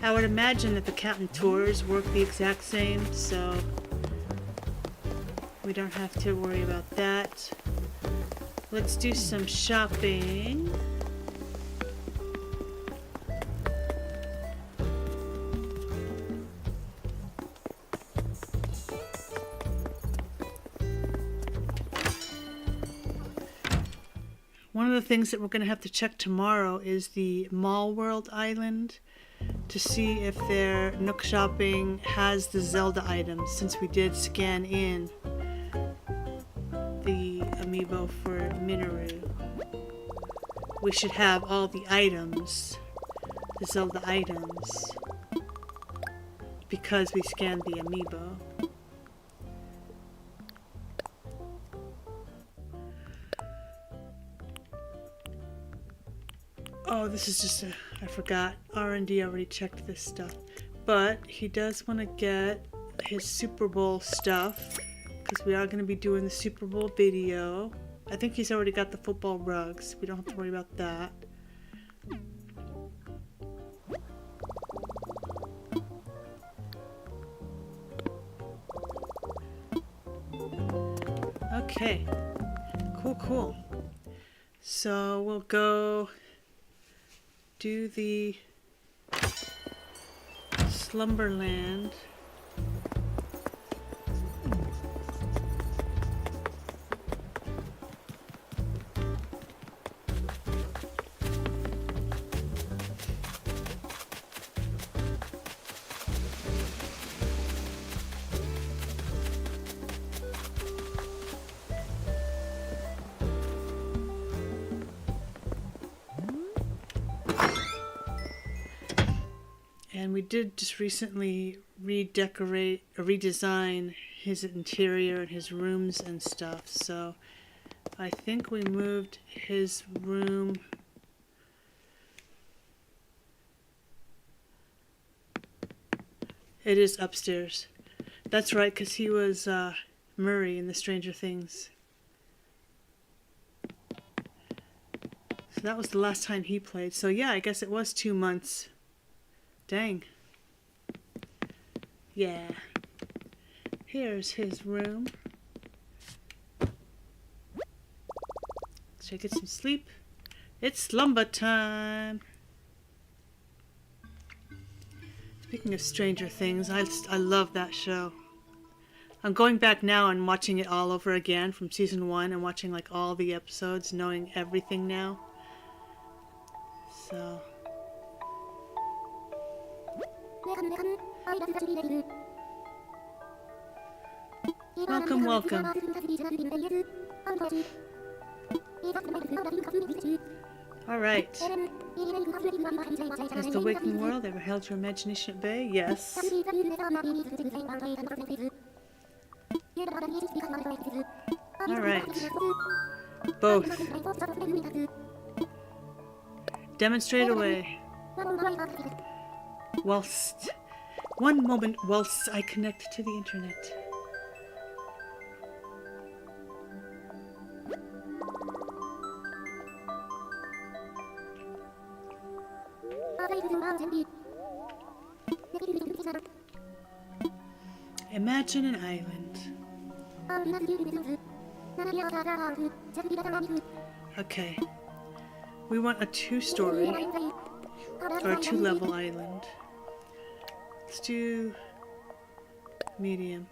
I would imagine that the Captain Tours work the exact same, so we don't have to worry about that. Let's do some shopping. One of the things that we're going to have to check tomorrow is the Mall World Island to see if their Nook Shopping has the Zelda items, since we did scan in the amiibo for Minoru. we should have all the items to sell the items because we scanned the amiibo. Oh, this is just I forgot. R&D already checked this stuff. But he does want to get his Super Bowl stuff because we are going to be doing the Super Bowl video. I think he's already got the football rugs. We don't have to worry about that. Okay. Cool. So we'll go do the Slumberland. And we did just recently redesign his interior and his rooms and stuff. So I think we moved his room. It is upstairs. That's right, because he was Murray in the Stranger Things. So that was the last time he played. So yeah, I guess it was 2 months. Dang. Yeah. Here's his room. Should I get some sleep? It's slumber time. Speaking of Stranger Things, I love that show. I'm going back now and watching it all over again from season 1 and watching like all the episodes, knowing everything now. So... Welcome. Alright. Has the waking world ever held your imagination at bay? Yes. Alright. Both. Demonstrate away. One moment whilst I connect to the internet. Imagine an island. Okay. We want a 2-story or a 2-level island. Let's do medium.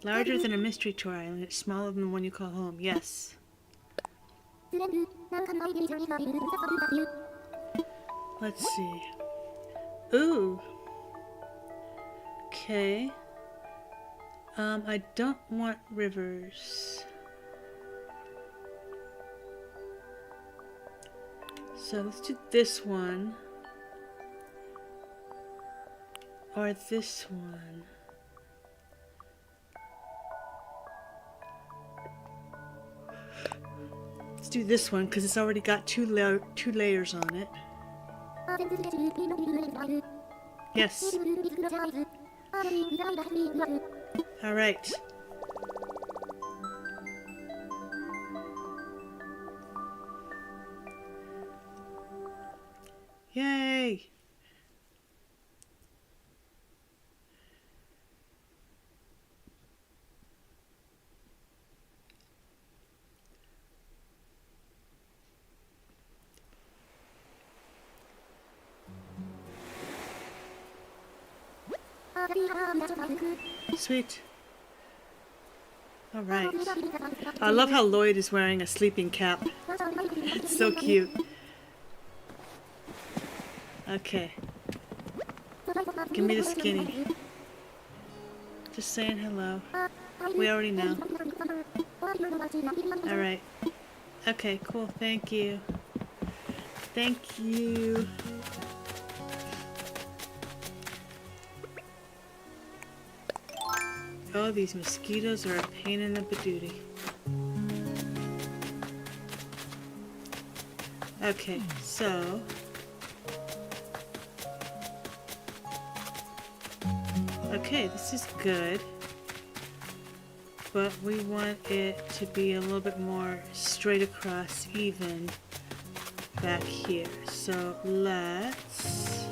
Larger than a mystery tour island. It's smaller than the one you call home. Yes. Let's see. Ooh. Okay. I don't want rivers. So let's do this one. Or this one. Let's do this one because it's already got two layers on it. Yes. All right. Yay! Sweet. All right. I love how Lloyd is wearing a sleeping cap. It's so cute. Okay. Give me the skinny. Just saying hello. We already know. Alright. Okay, cool. Thank you. Thank you. Oh, these mosquitoes are a pain in the badootie. Okay, so... Okay, this is good. But we want it to be a little bit more straight across, even back here. So let's...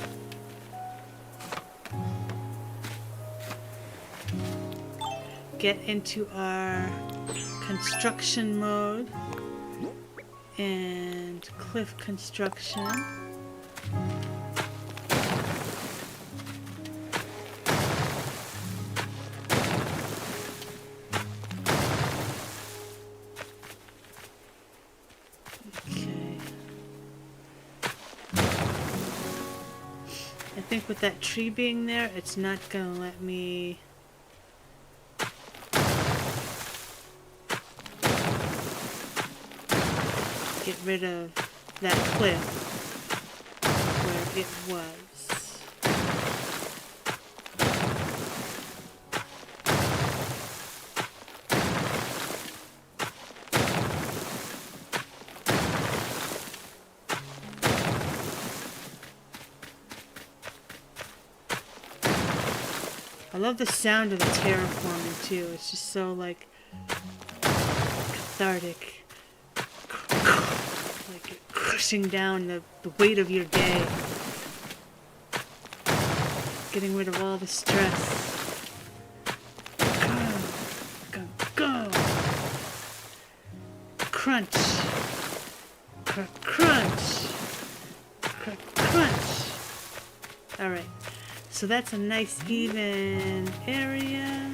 get into our construction mode and cliff construction. Okay. I think with that tree being there, it's not gonna let me get rid of that cliff where it was. I love the sound of the terraforming too. It's just so like cathartic. Like you're crushing down the weight of your day. Getting rid of all the stress. Go, go, go. Crunch. Crunch. Crunch. Alright. So that's a nice even area.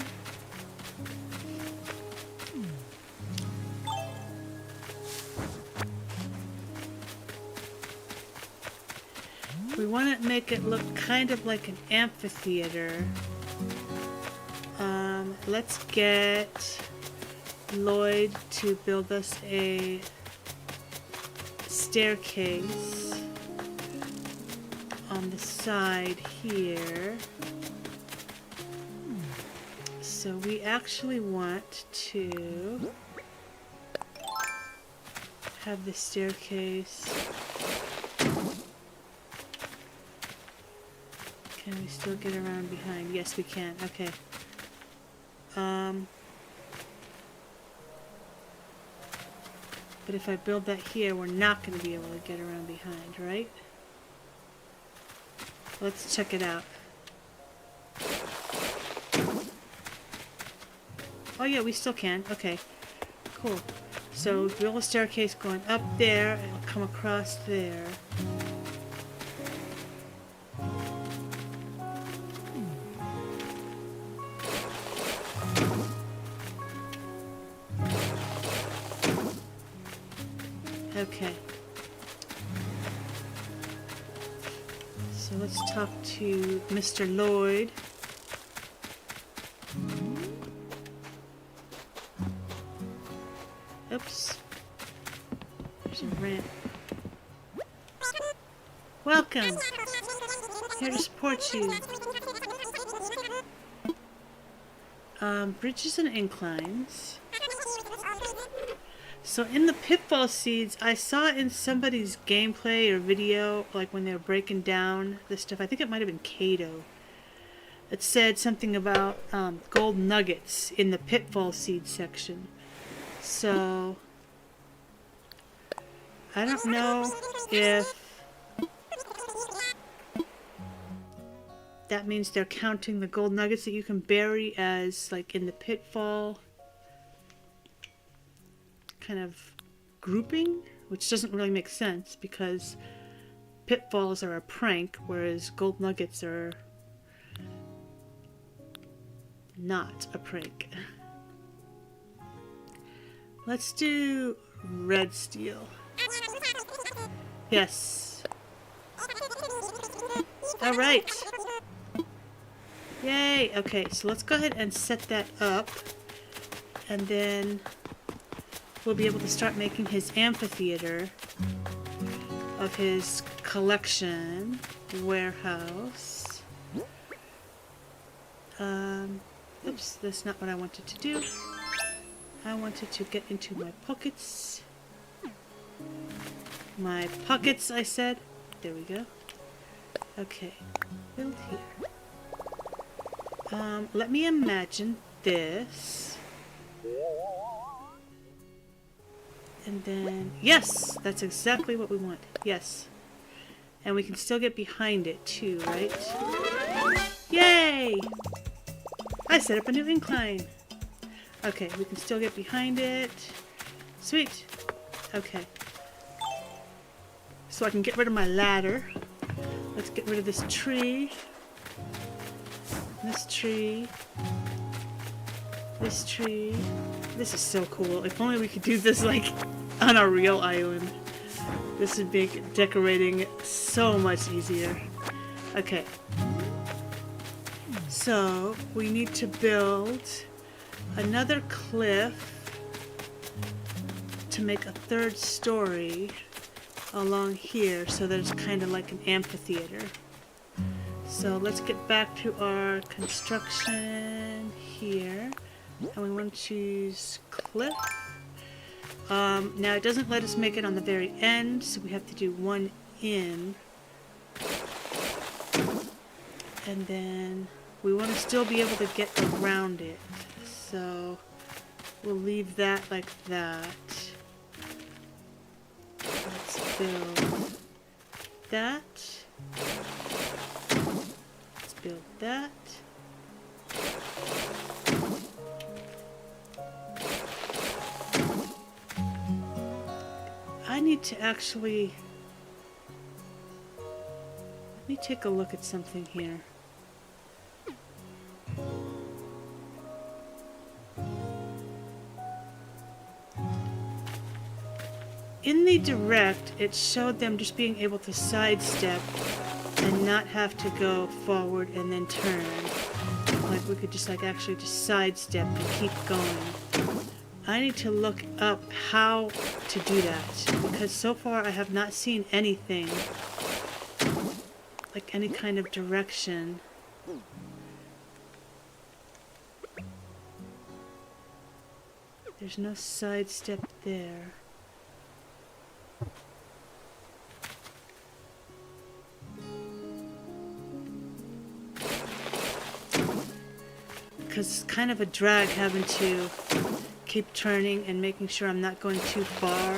We want to make it look kind of like an amphitheater. Let's get Lloyd to build us a staircase on the side here. So we actually want to have the staircase. Can we still get around behind? Yes, we can. Okay. But if I build that here, we're not going to be able to get around behind, right? Let's check it out. Oh yeah, we still can. Okay. Cool. So build a staircase going up there and it'll come across there. Okay. So let's talk to Mr. Lloyd. Oops. There's a ramp. Welcome. Here to support you. Bridges and inclines. So in the pitfall seeds, I saw in somebody's gameplay or video, like when they were breaking down this stuff, I think it might have been Kato. It said something about gold nuggets in the pitfall seed section. So I don't know if that means they're counting the gold nuggets that you can bury as like in the pitfall kind of grouping, which doesn't really make sense because pitfalls are a prank, whereas gold nuggets are not a prank. Let's do red steel. Yes. All right. Yay. Okay, so let's go ahead and set that up, and then we'll be able to start making his amphitheater of his collection warehouse. Oops, that's not what I wanted to do. I wanted to get into my pockets. My pockets, I said. There we go. Okay, build here. Let me imagine this. And then, yes, that's exactly what we want. Yes. And we can still get behind it too, right? Yay! I set up a new incline. Okay, we can still get behind it. Sweet. Okay. So I can get rid of my ladder. Let's get rid of this tree. This tree. This tree. This is so cool. If only we could do this like on a real island. This would make decorating so much easier. Okay. So we need to build another cliff to make a third story along here so that it's kind of like an amphitheater. So let's get back to our construction here. And we want to choose cliff. Now it doesn't let us make it on the very end, so we have to do one in. And then we want to still be able to get around it. So we'll leave that like that. Let's build that. Let's build that. I need to actually... Let me take a look at something here. In the direct, it showed them just being able to sidestep and not have to go forward and then turn. Like we could just like actually just sidestep and keep going. I need to look up how to do that, because so far I have not seen anything like any kind of direction. There's no sidestep there. Because it's kind of a drag having to keep turning and making sure I'm not going too far.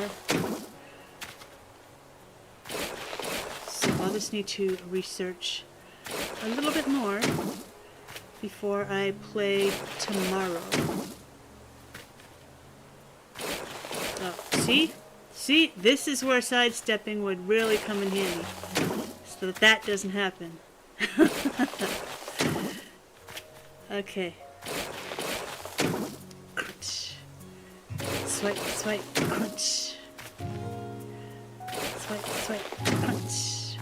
So I'll just need to research a little bit more before I play tomorrow. Oh, see? See? This is where sidestepping would really come in handy. So that that doesn't happen. Okay. Crunch. Swipe, swipe, crunch. Swipe, swipe, crunch.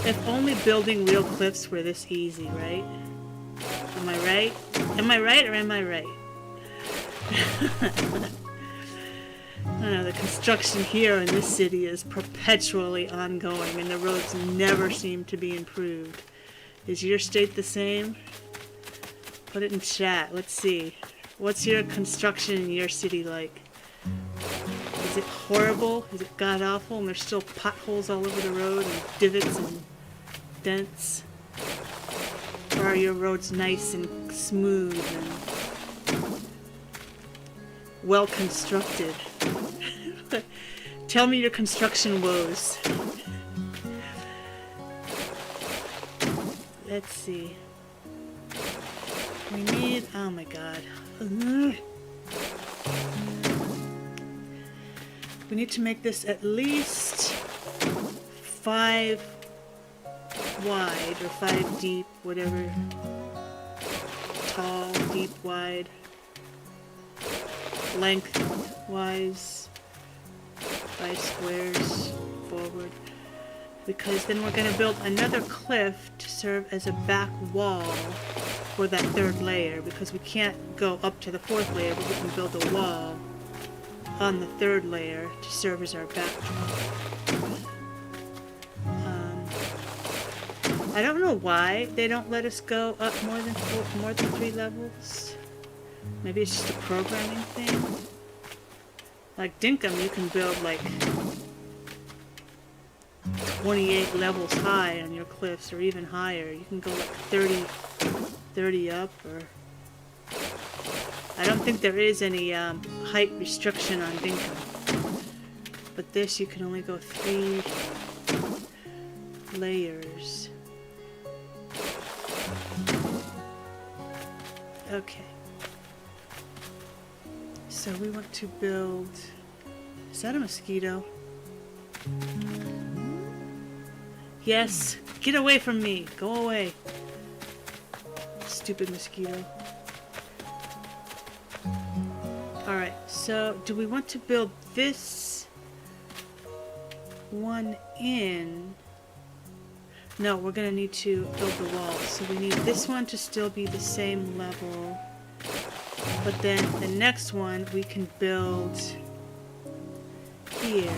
If only building real cliffs were this easy, right? Am I right? Am I right or am I right? I don't know, the construction here in this city is perpetually ongoing and the roads never seem to be improved. Is your state the same? Put it in chat. Let's see. What's your construction in your city like? Is it horrible? Is it god-awful and there's still potholes all over the road and divots and dents? Or are your roads nice and smooth and well-constructed? Tell me your construction woes. Let's see. We need... Oh my god. We need to make this at least 5 wide or 5 deep, whatever. Tall, deep, wide. Length-wise. 5 squares forward. Because then we're going to build another cliff to serve as a back wall for that 3rd layer, because we can't go up to the 4th layer, but we can build a wall on the third layer to serve as our backdrop. I don't know why they don't let us go up more than 3 levels. Maybe it's just a programming thing. Like Dinkum, you can build like 28 levels high on your cliffs, or even higher. You can go like 30 up, or I don't think there is any height restriction on Dinkum. But this, you can only go 3 layers. Okay. So we want to build... Is that a mosquito? Yes! Get away from me! Go away! Stupid mosquito. Alright, so do we want to build this one in? No, we're gonna need to build the wall. So we need this one to still be the same level. But then the next one we can build here.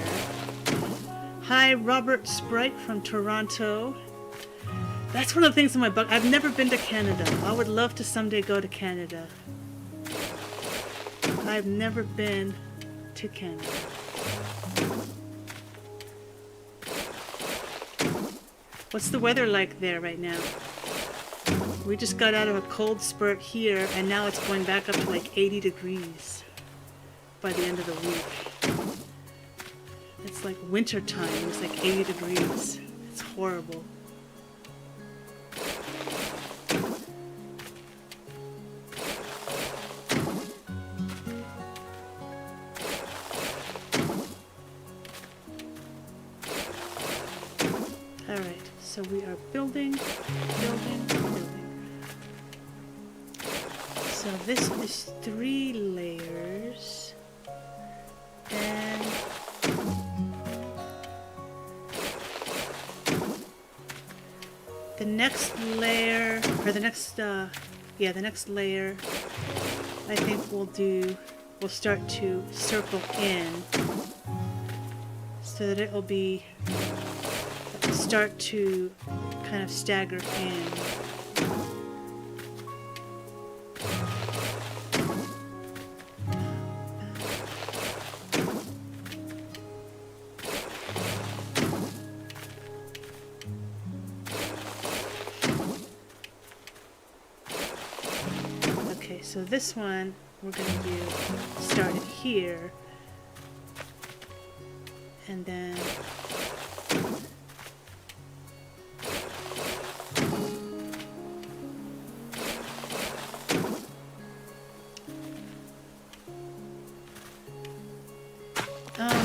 Hi, Robert Sprite from Toronto. That's one of the things in my book. I've never been to Canada. I would love to someday go to Canada. I've never been to Canada. What's the weather like there right now? We just got out of a cold spurt here, and now it's going back up to like 80 degrees by the end of the week. It's like winter time. It's like 80 degrees. It's horrible. Alright, so we are building. So this is 3 layers. And the next layer, or the next layer, I think we'll start to circle in so that it will be, start to kind of stagger in. So this one, we're going to do, start it here, and then oh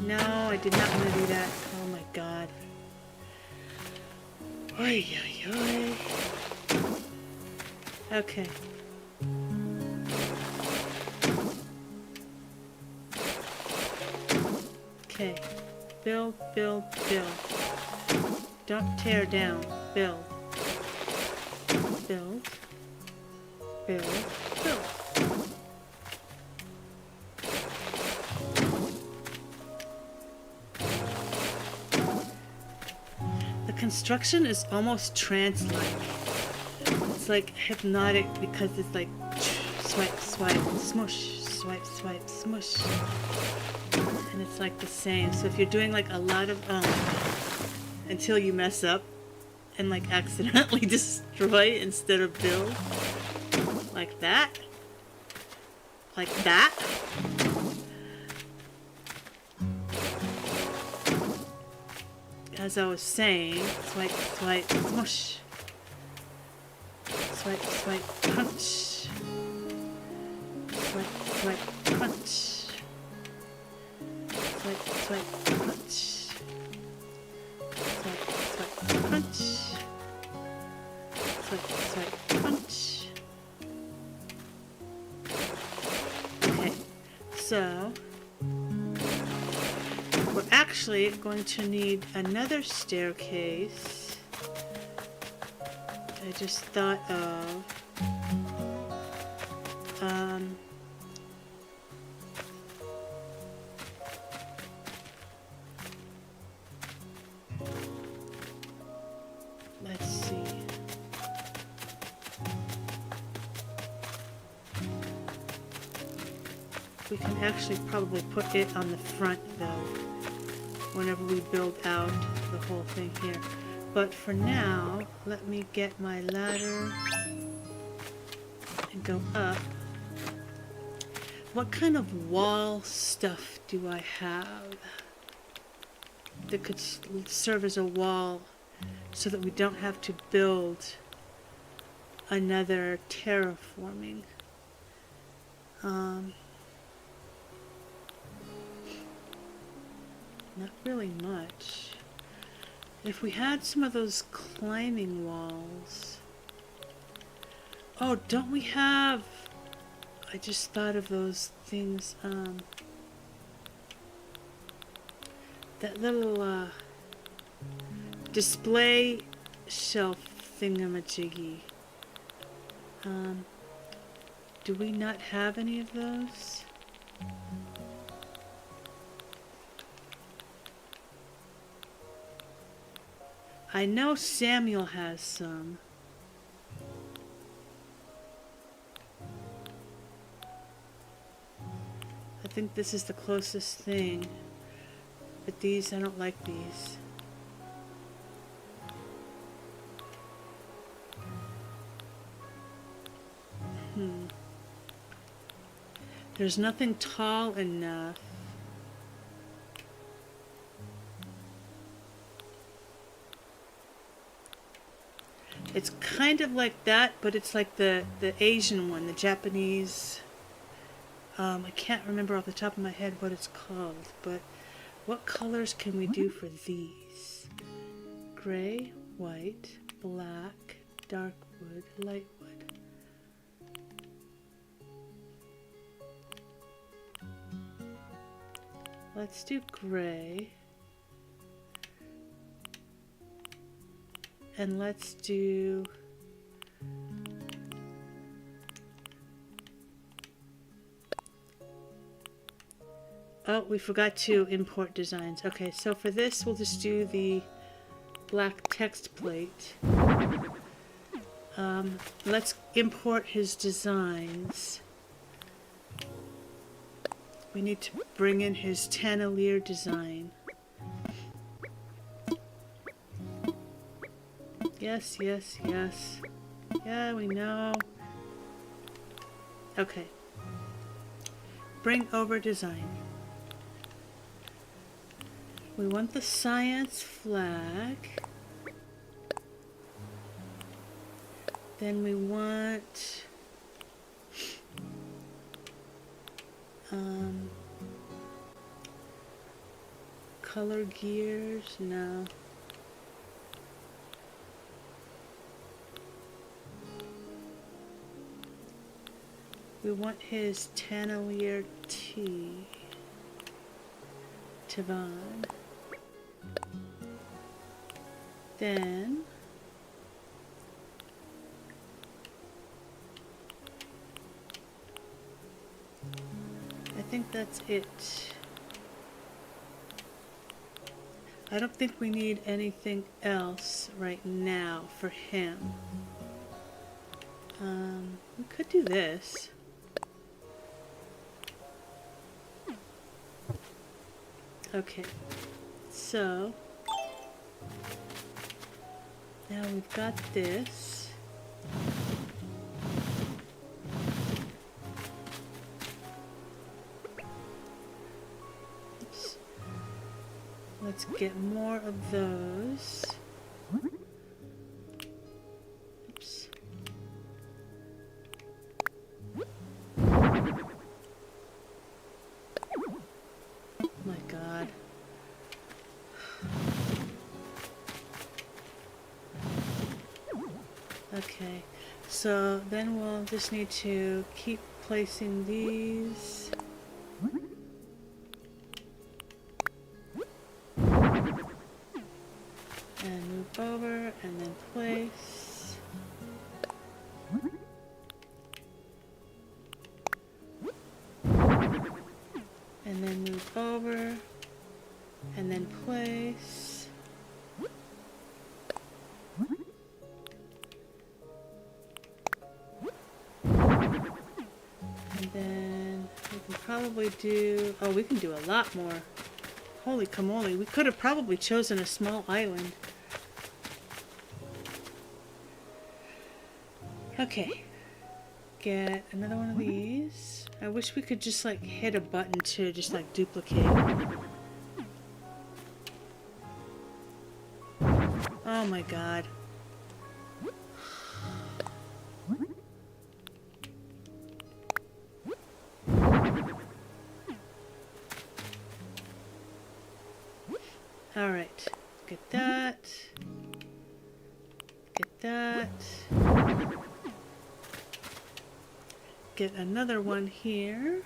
no, I did not want to do that. Oh my god. Oy, oy, oy. Okay. Okay, build. Don't tear down. Build. The construction is almost trance-like. It's like hypnotic because it's like swipe, smush, swipe, smush. And it's like the same. So if you're doing like a lot of until you mess up and like accidentally destroy instead of build, like that, as I was saying, swipe, smush, swipe, punch, swipe, punch. Swipe, punch. Swipe, punch. Swipe, punch. Okay, so we're actually going to need another staircase. I just thought of We can actually probably put it on the front though, whenever we build out the whole thing here. But for now, let me get my ladder and go up. What kind of wall stuff do I have that could serve as a wall so that we don't have to build another terraforming? Not really much. If we had some of those climbing walls. Oh, don't we have... I just thought of those things, that little, display shelf thingamajiggy. Do we not have any of those? I know Samuel has some. I think this is the closest thing. But these, I don't like these. There's nothing tall enough. It's kind of like that, but it's like the Asian one, the Japanese. I can't remember off the top of my head what it's called, but what colors can we do for these? Gray, white, black, dark wood, light wood. Let's do gray. And let's do... Oh, we forgot to import designs. Okay, so for this, we'll just do the black text plate. Let's import his designs. We need to bring in his Tannelier design. Yes, yes, yes. Yeah, we know. Okay. Bring over design. We want the science flag. Then we want color gears. No. We want his Tannelier tea. Tavon. Then I think that's it. I don't think we need anything else right now for him. We could do this. Okay, so now we've got this. Oops. Let's get more of those. Oops. My God. Okay, so then we'll just need to keep placing these. And move over and then place. And then move over and then place. And then we can probably do... Oh, we can do a lot more. Holy camole. We could have probably chosen a small island. Okay. Get another one of these. I wish we could just like hit a button to just like duplicate. Oh my god. Alright. Get that. Get that. Get another one here.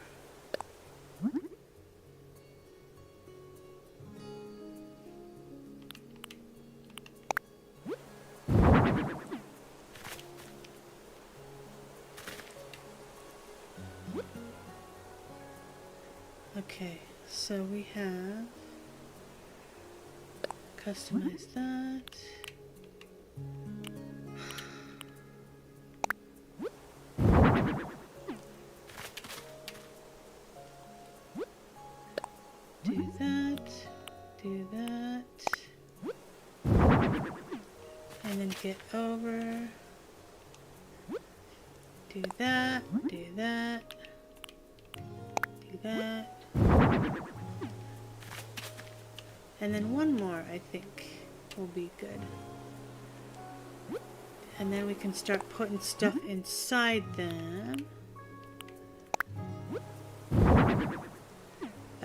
Okay, so we have customize that. Do that, do that, and then get over, do that, do that, do that, and then one more I think will be good. And then we can start putting stuff inside them.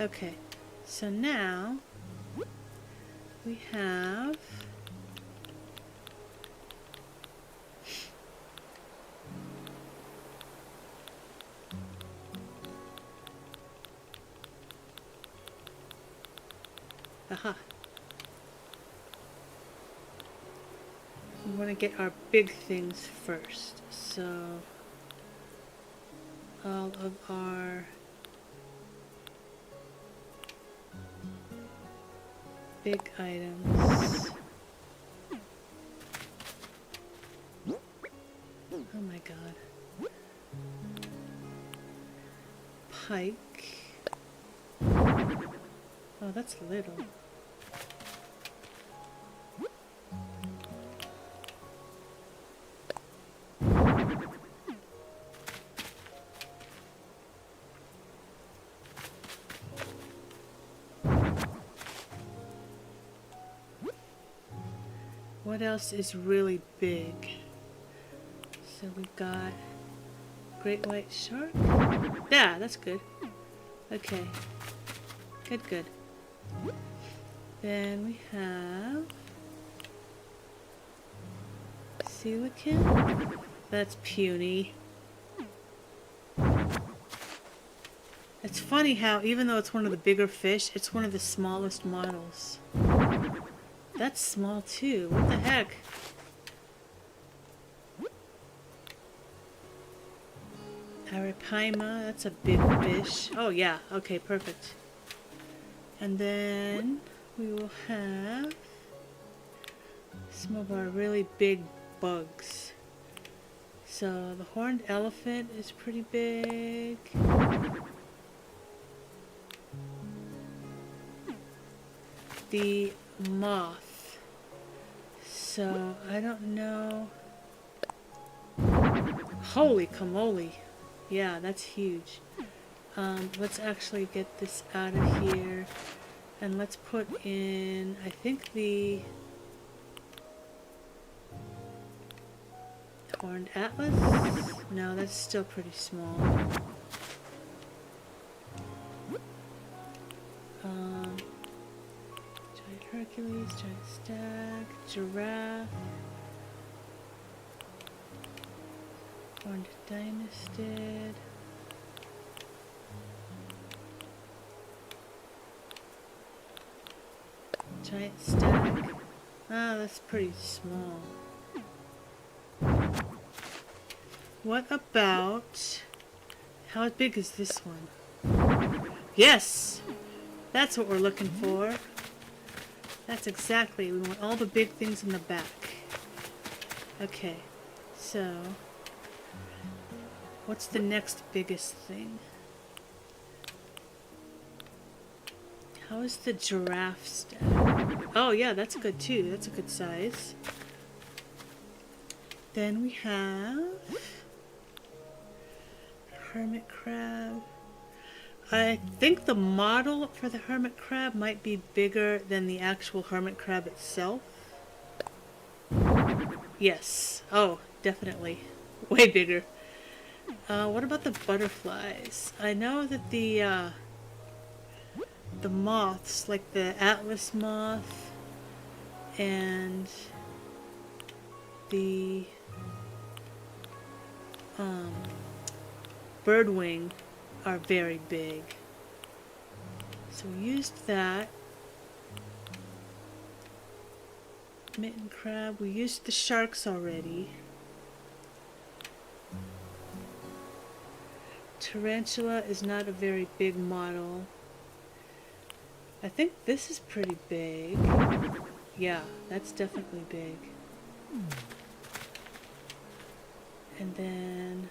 Okay. So now we have aha. We want to get our big things first. So all of our big items. Oh my god. Pike. Oh, that's little. What else is really big? So we've got great white shark. Yeah, that's good. Okay. Good, good. Then we have coelacanth. That's puny. It's funny how even though it's one of the bigger fish, it's one of the smallest models. That's small too. What the heck? Arapaima, that's a big fish. Oh yeah, okay, perfect. And then we will have some of our really big bugs. So the horned elephant is pretty big. The moth. So I don't know. Holy camole. Yeah, that's huge. Let's actually get this out of here. And let's put in, I think, the horned atlas? No, that's still pretty small. Giant Hercules, giant stag, giraffe, horned dynastid. Giant stag. Ah, that's pretty small. What about... How big is this one? Yes! That's what we're looking for. That's exactly. We want all the big things in the back. Okay. So... What's the next biggest thing? How is the giraffe stack? Oh yeah, that's good too. That's a good size. Then we have hermit crab. I think the model for the hermit crab might be bigger than the actual hermit crab itself. Yes. Oh, definitely. Way bigger. What about the butterflies? I know that the moths, like the Atlas moth and the birdwing, are very big. So we used that. Mitten crab, we used the sharks already. Tarantula is not a very big model. I think this is pretty big. Yeah, that's definitely big. And then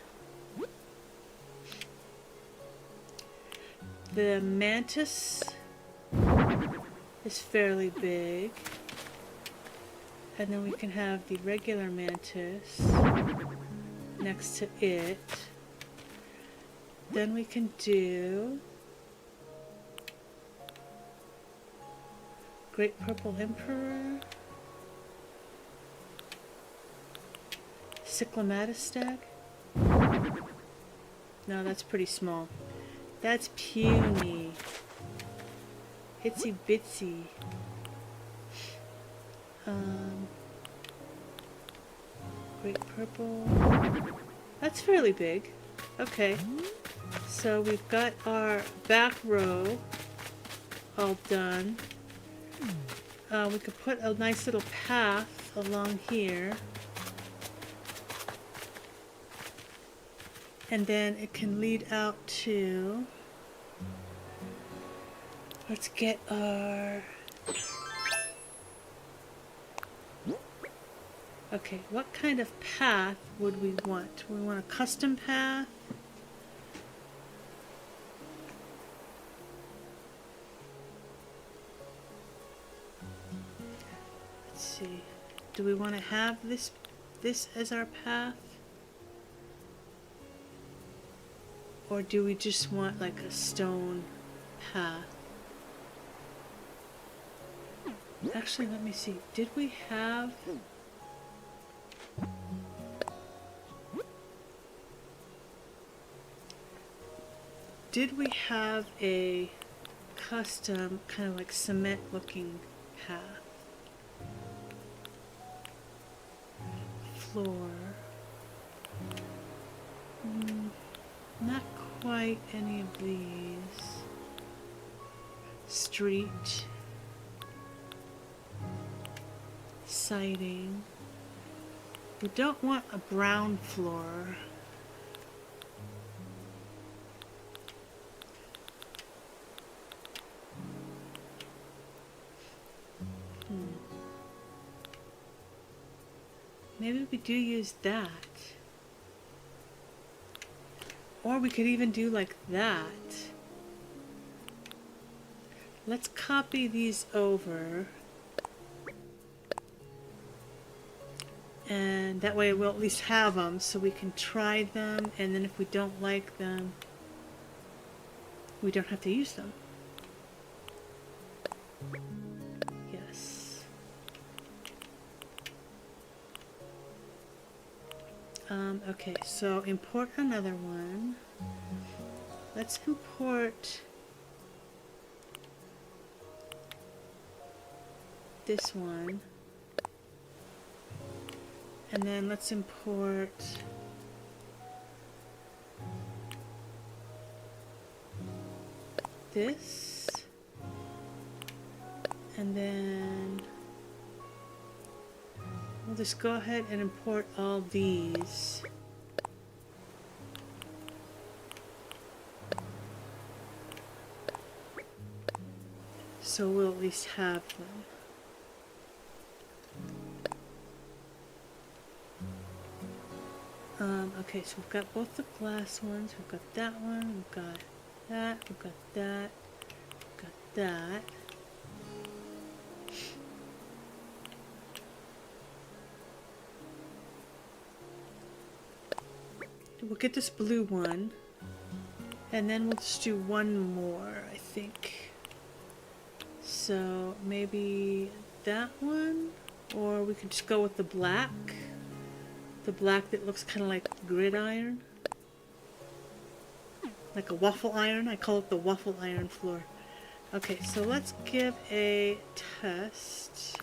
the mantis is fairly big. And then we can have the regular mantis next to it. Then we can do Great Purple Emperor, Cyclamatus stag. No, that's pretty small. That's puny. Itsy bitsy. Great Purple. That's fairly big. Okay. So we've got our back row all done. We could put a nice little path along here. And then it can lead out to... Let's get our... Okay, what kind of path would we want? We want a custom path? Let's see. Do we want to have this as our path? Or do we just want like a stone path? Actually, let me see. Did we have... Did we have a custom kind of like cement looking path? Floor. Not quite any of these. Street. Siding. We don't want a brown floor. Maybe we do use that. Or we could even do like that. Let's copy these over. And that way we'll at least have them so we can try them, and then if we don't like them, we don't have to use them. Yes. Okay, so import another one. Let's import this one. And then let's import this. And then we'll just go ahead and import all these. So we'll at least have them. Okay, so we've got both the glass ones, we've got that one, we've got that, we've got that, we've got that. We'll get this blue one, and then we'll just do one more, I think. So maybe that one, or we could just go with the black. The black that looks kind of like gridiron. Like a waffle iron. I call it the waffle iron floor. Okay, so let's give a test.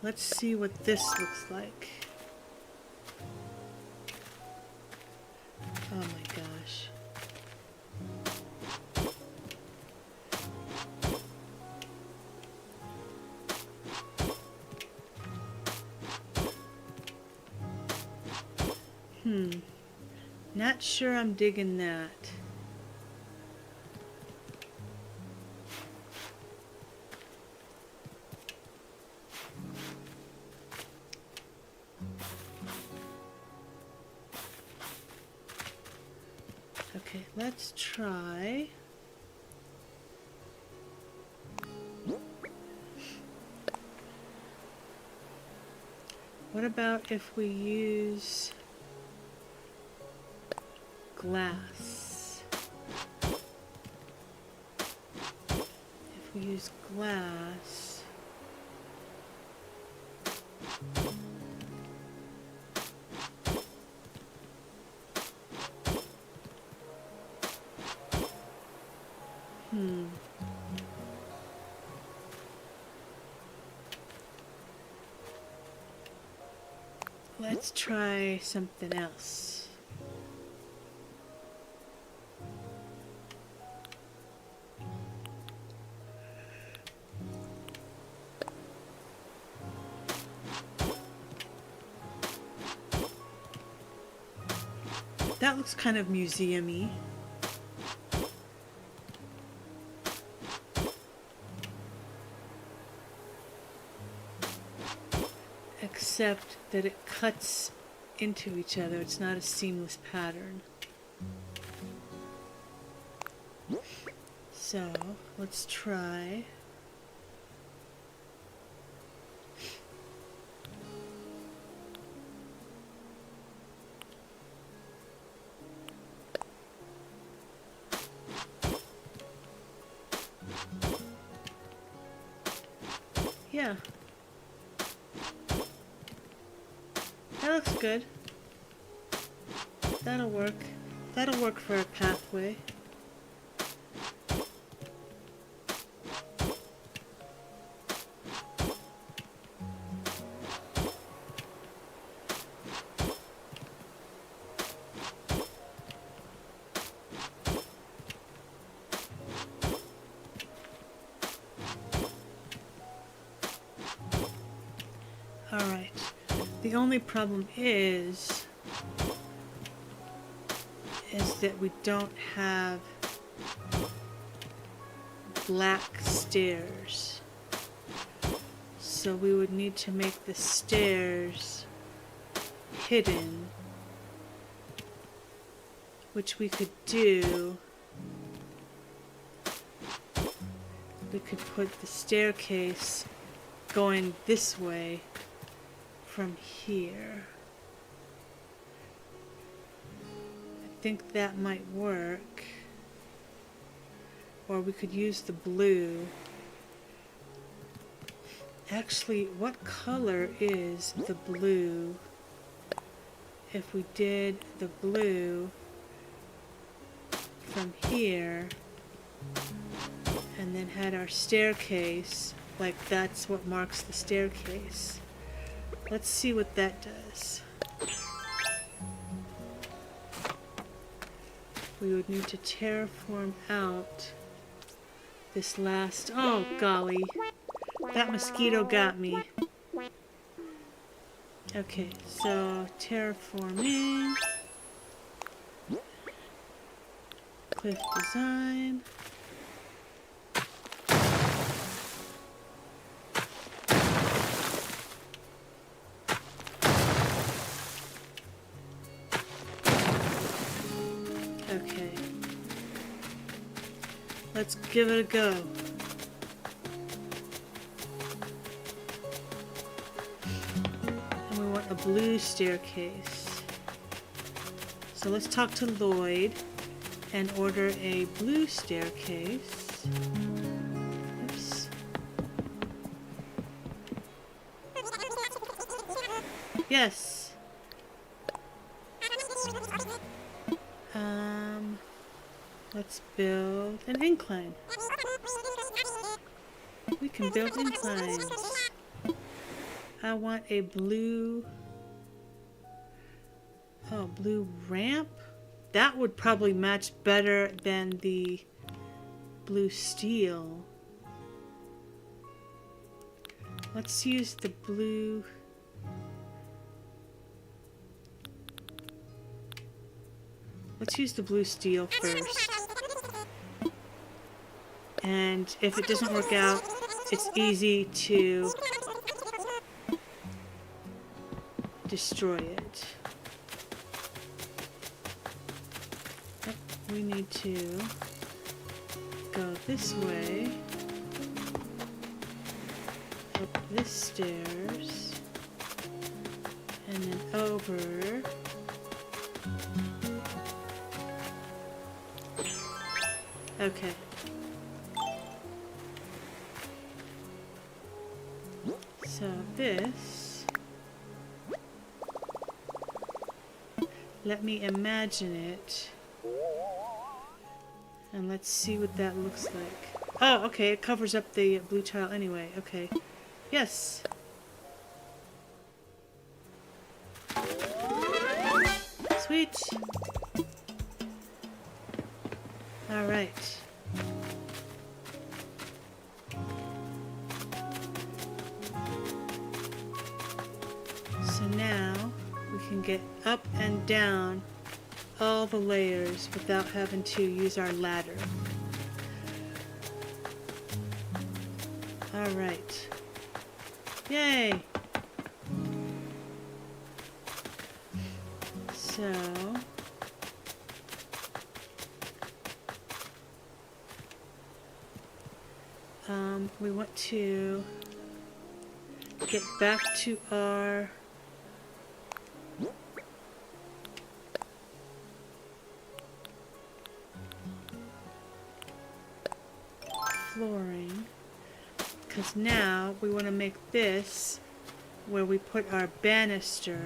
Let's see what this looks like. Oh my gosh. Not sure I'm digging that. Okay, let's try. What about if we use glass? If we use glass, let's try something else. That looks kind of museum-y. Except that it cuts into each other. It's not a seamless pattern. So, let's try. Yeah. That looks good. That'll work. That'll work for a pathway. Alright. The only problem is that we don't have black stairs. So we would need to make the stairs hidden, which we could do. We could put the staircase going this way from here. I think that might work. Or we could use the blue. Actually, what color is the blue? If we did the blue from here and then had our staircase, like that's what marks the staircase. Let's see what that does. We would need to terraform out this last... Oh, golly. That mosquito got me. Okay, so terraforming. Cliff design. Let's give it a go. And we want a blue staircase. So let's talk to Lloyd and order a blue staircase. Oops. Yes. Let's build an incline. We can build inclines. I want a blue... Oh, blue ramp? That would probably match better than the blue steel. Let's use the blue... Let's use the blue steel first. And if it doesn't work out, it's easy to destroy it. We need to go this way, up this stairs, and then over. Okay. So this, let me imagine it, and let's see what that looks like. Oh, okay, it covers up the blue tile anyway. Okay, yes. Sweet. All right. So now we can get up and down all the layers without having to use our ladder. All right. Yay! So we want to get back to our flooring, because now we want to make this where we put our banister.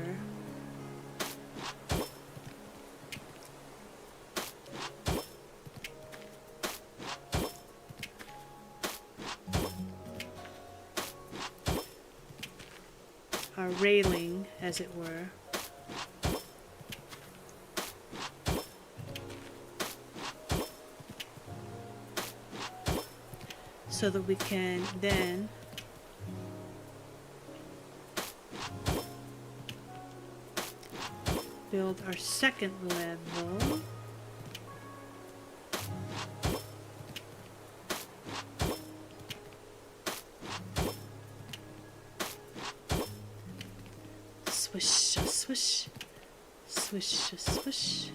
Our railing, as it were. So that we can then build our second level. Swish, swish, swish, swish.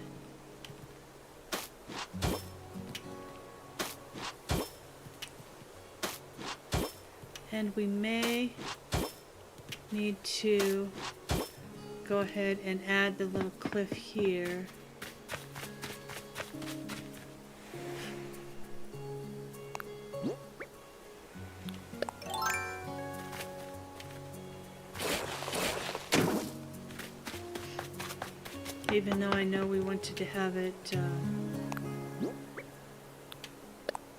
And we may need to go ahead and add the little cliff here. Even though I know we wanted to have it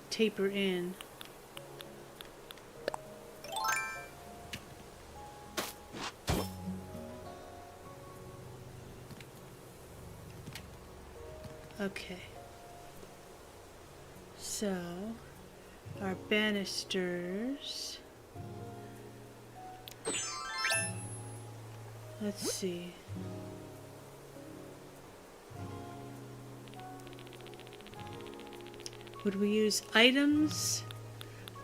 taper in. Okay, so our banisters, let's see, would we use items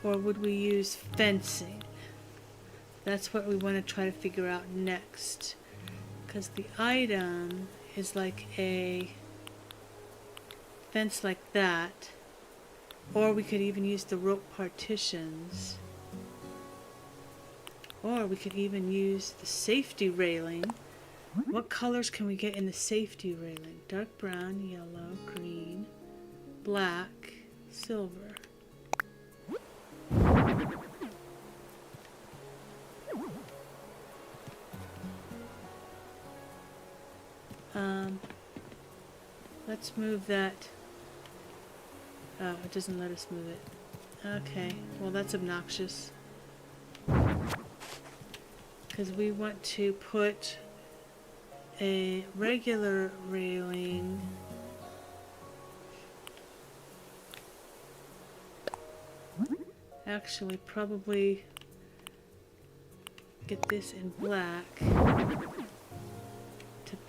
or would we use fencing? That's what we want to try to figure out next, because the item is like a fence like that, Or we could even use the rope partitions. Or we could even use the safety railing. What colors can we get in the safety railing? Dark brown, yellow, green, black, silver. Let's move that. Oh, it doesn't let us move it. Okay, well that's obnoxious. Because we want to put a regular railing actually probably get this in black to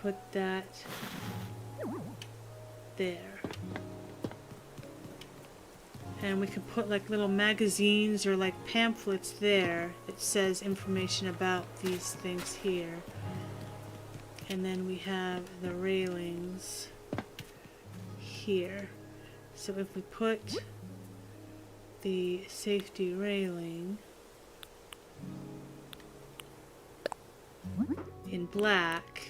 put that there. And we could put like little magazines or like pamphlets there that says information about these things here. And then we have the railings here. So if we put the safety railing in black,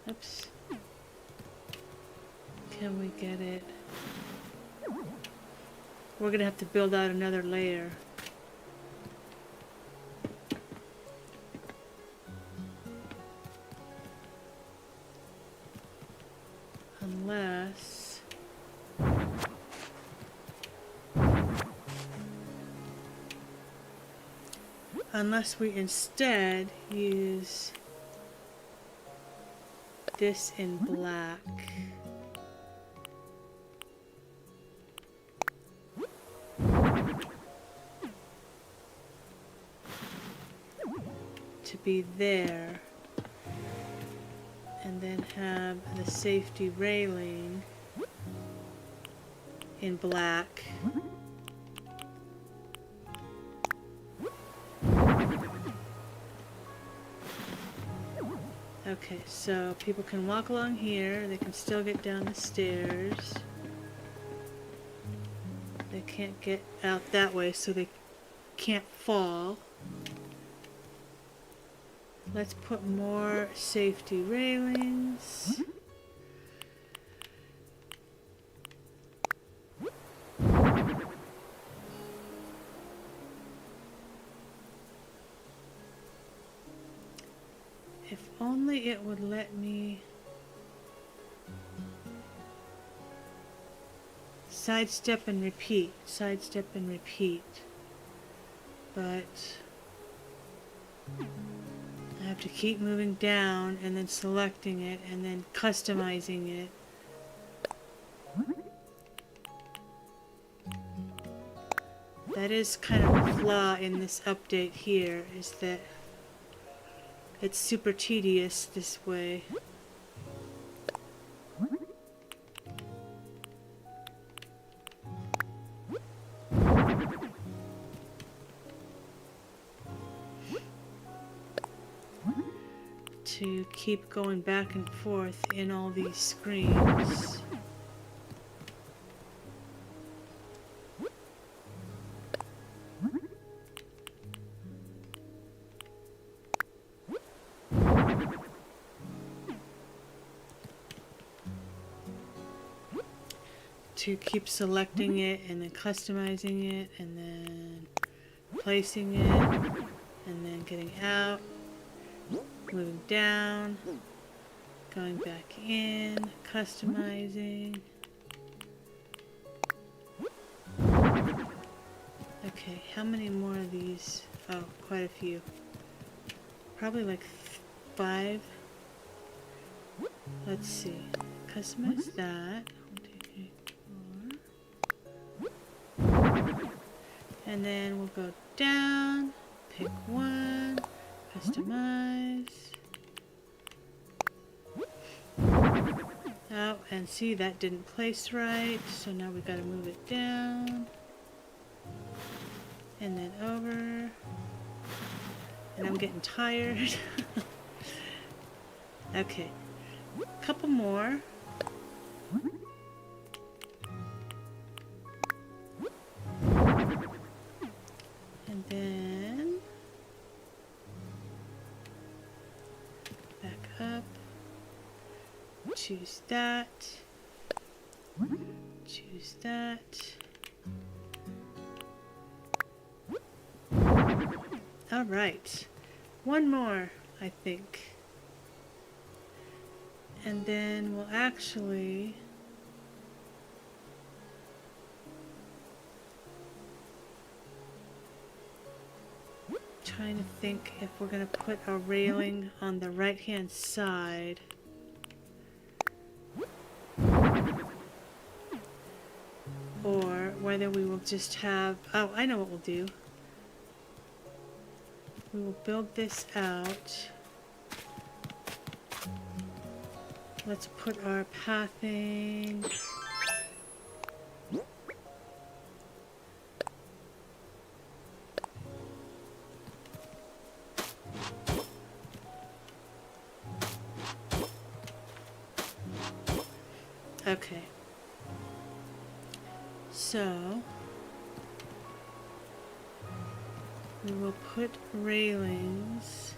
oops, can we get it? We're gonna have to build out another layer. Unless we instead use this in black. To be there. And then have the safety railing in black. Okay, so people can walk along here, they can still get down the stairs. They can't get out that way, so they can't fall. Let's put more safety railings. If only it would let me sidestep and repeat, sidestep and repeat. But I have to keep moving down and then selecting it and then customizing it. That is kind of a flaw in this update here, is that it's super tedious this way. To keep going back and forth in all these screens. To keep selecting it and then customizing it and then placing it and then getting out, moving down, going back in, customizing. Okay, how many more of these? Oh, quite a few. Probably like 5. Let's see. Customize that. 1, 2, 3, 4. And then we'll go down, pick one, customize. Oh, and see, that didn't place right, so now we gotta move it down. And then over. And I'm getting tired. Okay, A couple more. And then back up. Choose that. Choose that. All right. One more, I think. And then we'll actually trying to think if we're going to put a railing on the right hand side. Or whether we will just have, oh, I know what we'll do. We will build this out. Let's put our pathing. Okay. So we will put railings.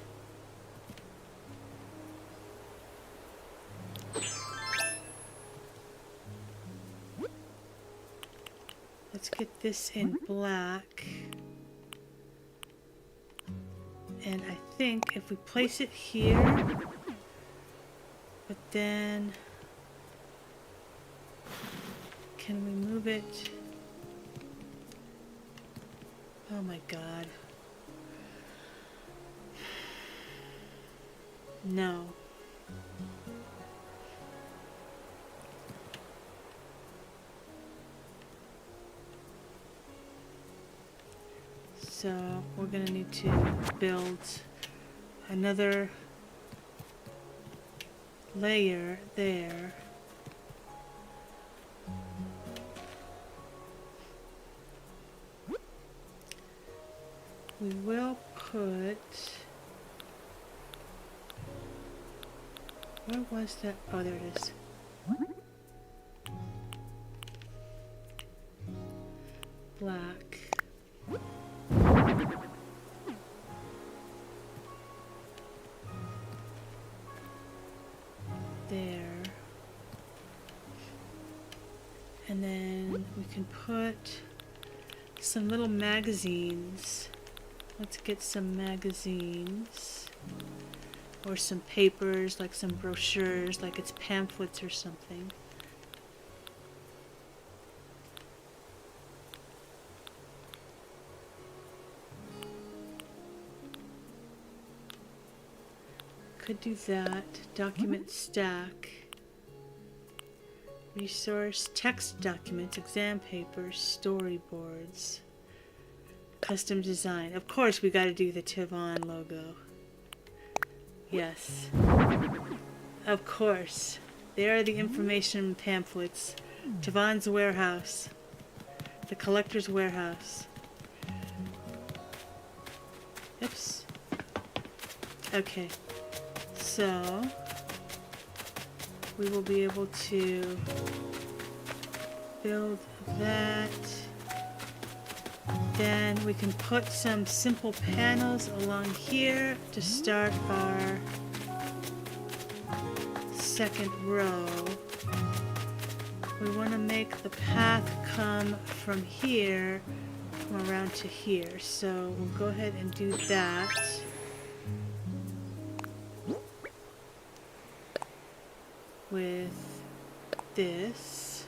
Let's get this in black. And I think if we place it here, but then can we move it? Oh my God. No. So we're going to need to build another layer there. We will put, where was that? Oh, there it is. Black. There. And then we can put some little magazines. Let's get some magazines. Or some papers, like some brochures, like it's pamphlets or something. Could do that. Document stack. Resource, text documents, exam papers, storyboards. Custom design. Of course we gotta do the Tevon logo. Yes. Of course. There are the information pamphlets. Tevon's warehouse. The collector's warehouse. Oops. Okay. So we will be able to build that. Then we can put some simple panels along here to start our second row. We want to make the path come from here, come around to here. So we'll go ahead and do that. With this.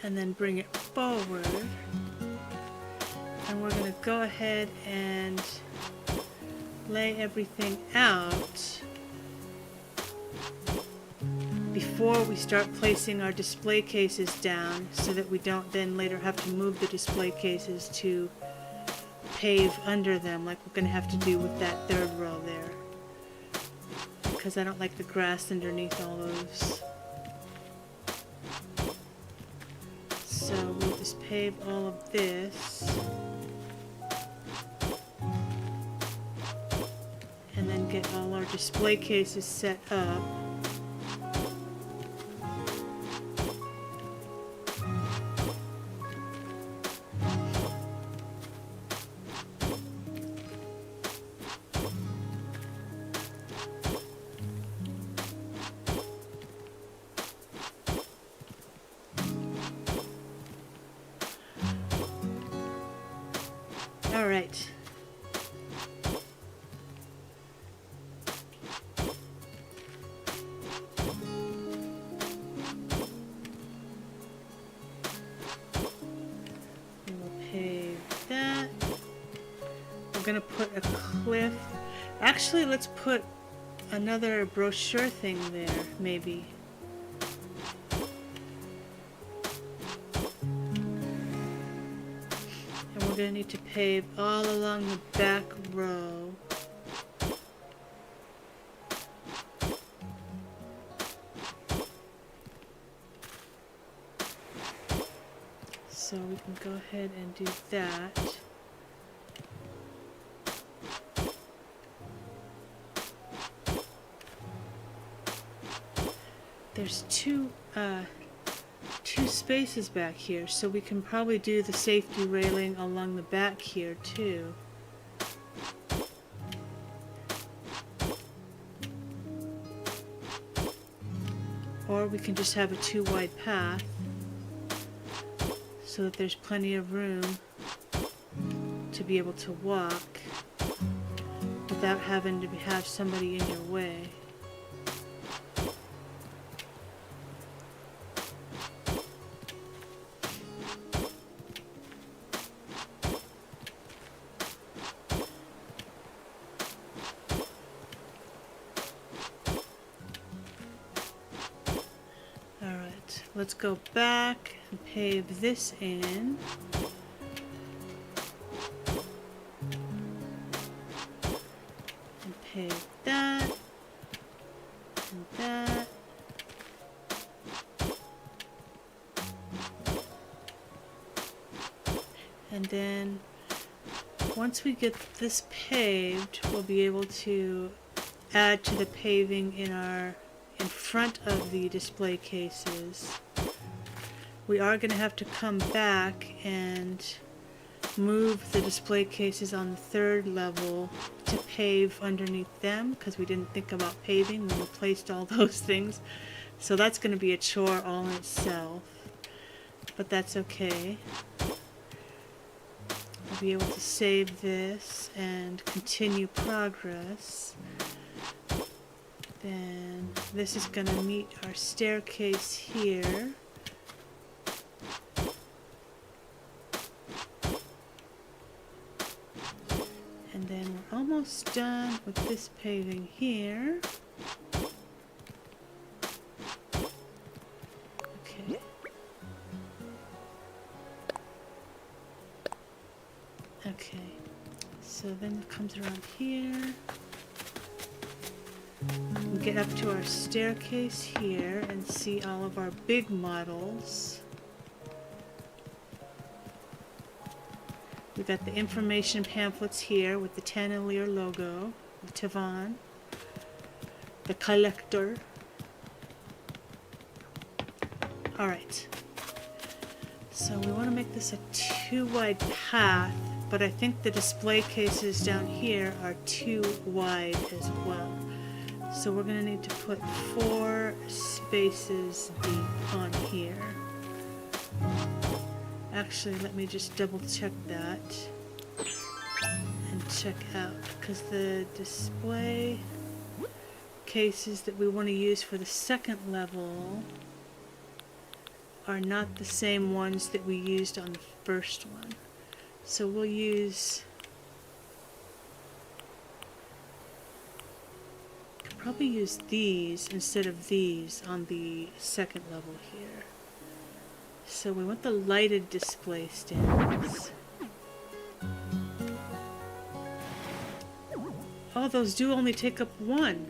And then bring it forward. And we're going to go ahead and lay everything out before we start placing our display cases down, so that we don't then later have to move the display cases to pave under them like we're going to have to do with that third row there. because I don't like the grass underneath all those. So we'll just pave all of this. And then get all our display cases set up. All right. We will pave that. We're gonna put a cliff. Actually, let's put another brochure thing there, maybe. And we're gonna need to pave all along the back row. So we can go ahead and do that. There's two spaces back here, so we can probably do the safety railing along the back here too. Or we can just have a 2-wide path so that there's plenty of room to be able to walk without having to have somebody in your way. Alright, let's go back and pave this in. And pave that. And that. And then once we get this paved, we'll be able to add to the paving in front of the display cases. We are going to have to come back and move the display cases on the 3rd level to pave underneath them, because we didn't think about paving when we placed all those things. So that's going to be a chore all in itself, but that's okay. We'll be able to save this and continue progress. Then this is going to meet our staircase here. And then we're almost done with this paving here. Okay. Okay. So then it comes around here. We get up to our staircase here and see all of our big models. We've got the information pamphlets here with the Tanalier logo, the Tavan, the collector. Alright, so we want to make this a 2-wide path, but I think the display cases down here are 2 wide as well. So we're going to need to put 4 spaces deep on here. Actually, let me just double check that and check out, because the display cases that we want to use for the 2nd level are not the same ones that we used on the 1st one. So we'll use, could probably use these instead of these on the 2nd level here. So we want the lighted display stands. Oh, those do only take up 1.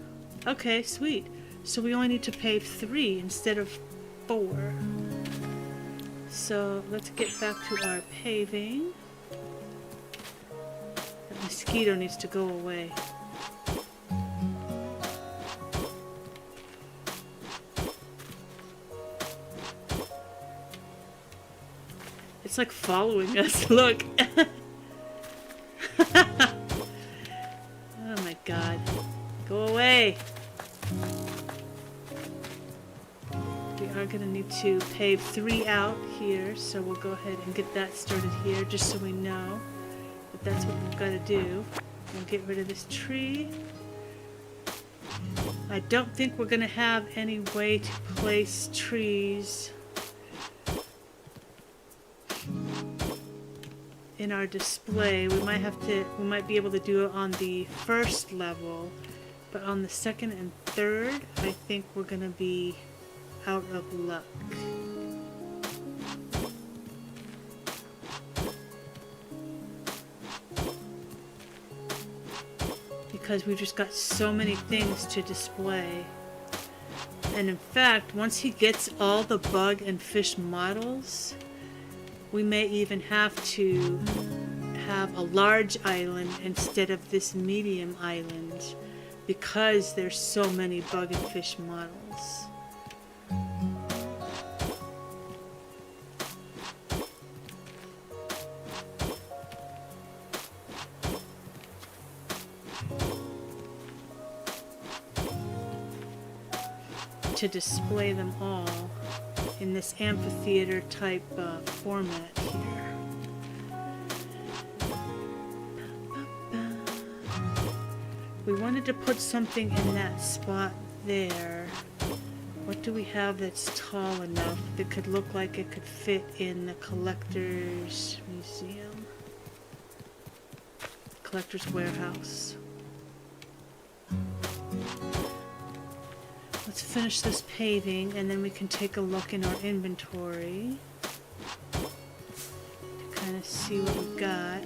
Okay, sweet. So we only need to pave 3 instead of 4. So let's get back to our paving. That mosquito needs to go away. It's like following us, look. Oh my god. Go away. We are going to need to pave 3 out here, so we'll go ahead and get that started here, just so we know that that's what we've got to do. We'll get rid of this tree. I don't think we're going to have any way to place trees in our display. We might be able to do it on the first level, but on the second and third, I think we're going to be out of luck. Because we've just got so many things to display. And in fact, once he gets all the bug and fish models, we may even have to have a large island instead of this medium island, because there's so many bug and fish models. To display them all in this amphitheater type format here. We wanted to put something in that spot there. What do we have that's tall enough that could look like it could fit in the collector's museum? Collector's warehouse. Let's finish this paving and then we can take a look in our inventory to kind of see what we've got.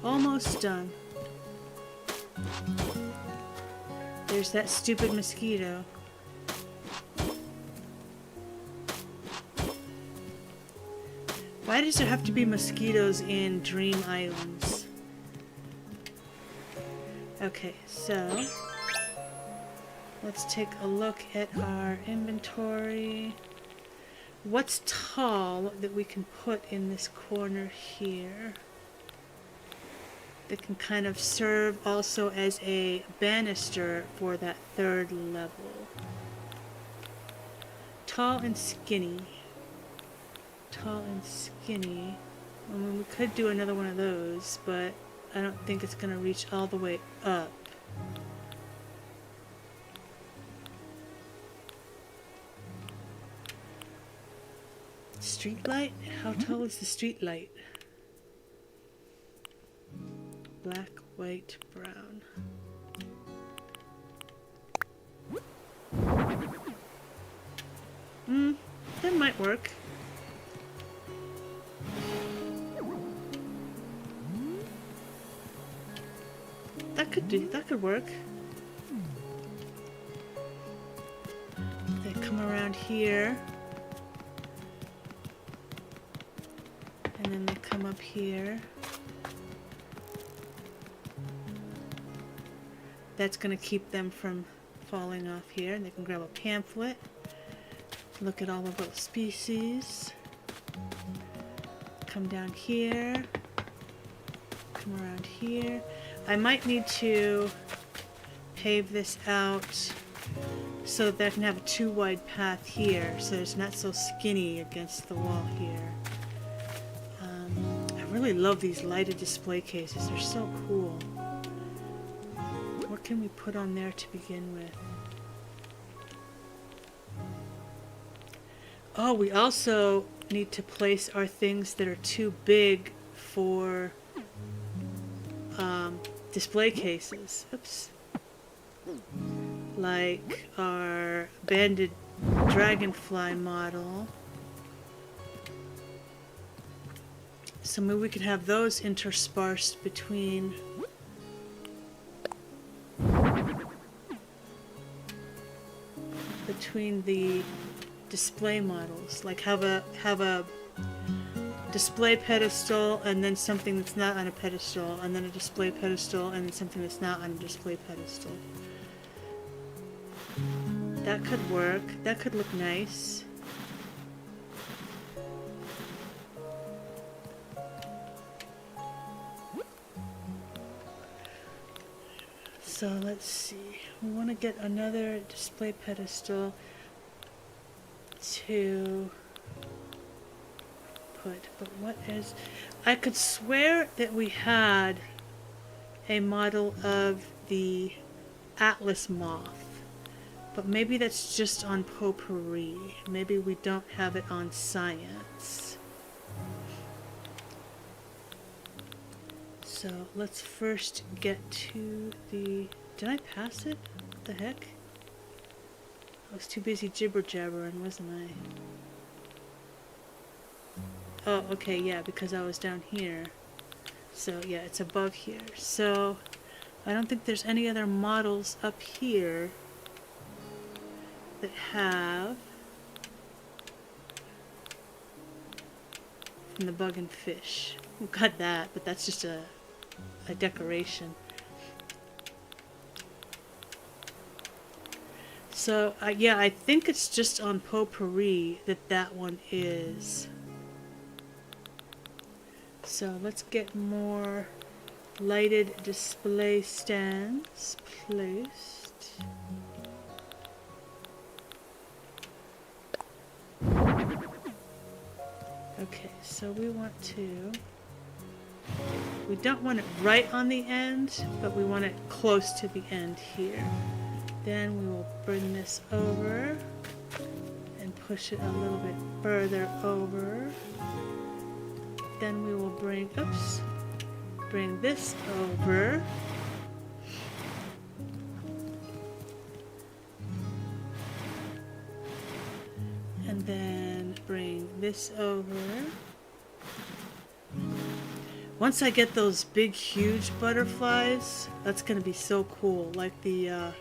Almost done. There's that stupid mosquito. Why does there have to be mosquitoes in Dream Islands? Okay, so let's take a look at our inventory. What's tall that we can put in this corner here that can kind of serve also as a banister for that third level? Tall and skinny. Tall and skinny. I mean, we could do another one of those, but I don't think it's going to reach all the way up. Street light? How tall is the street light? Black, white, brown. That might work. That could work. They come around here. And then they come up here. That's going to keep them from falling off here. And they can grab a pamphlet. Look at all the little species. Come down here. Come around here. I might need to pave this out so that I can have a 2-wide path here, so it's not so skinny against the wall here. I really love these lighted display cases. They're so cool. What can we put on there to begin with? Oh, we also need to place our things that are too big for display cases. Oops. Like our banded dragonfly model. So maybe we could have those interspersed between the display models. Like have a display pedestal and then something that's not on a pedestal, and then a display pedestal and then something that's not on a display pedestal. That could work. That could look nice. So let's see. We want to get another display pedestal to put, but what is... I could swear that we had a model of the Atlas moth, but maybe that's just on Potpourri. Maybe we don't have it on Science. So let's first get to the... Did I pass it? What the heck? I was too busy jibber-jabbering, wasn't I? Oh, okay, yeah, because I was down here. So, yeah, it's above here. So, I don't think there's any other models up here that have... From the bug and fish. We've got that, but that's just a decoration. So, yeah, I think it's just on Potpourri that one is. So, let's get more lighted display stands placed. Okay, so we want to... We don't want it right on the end, but we want it close to the end here. Then we will bring this over and push it a little bit further over. Then we will bring this over. And then bring this over. Once I get those big, huge butterflies, that's gonna be so cool. Like the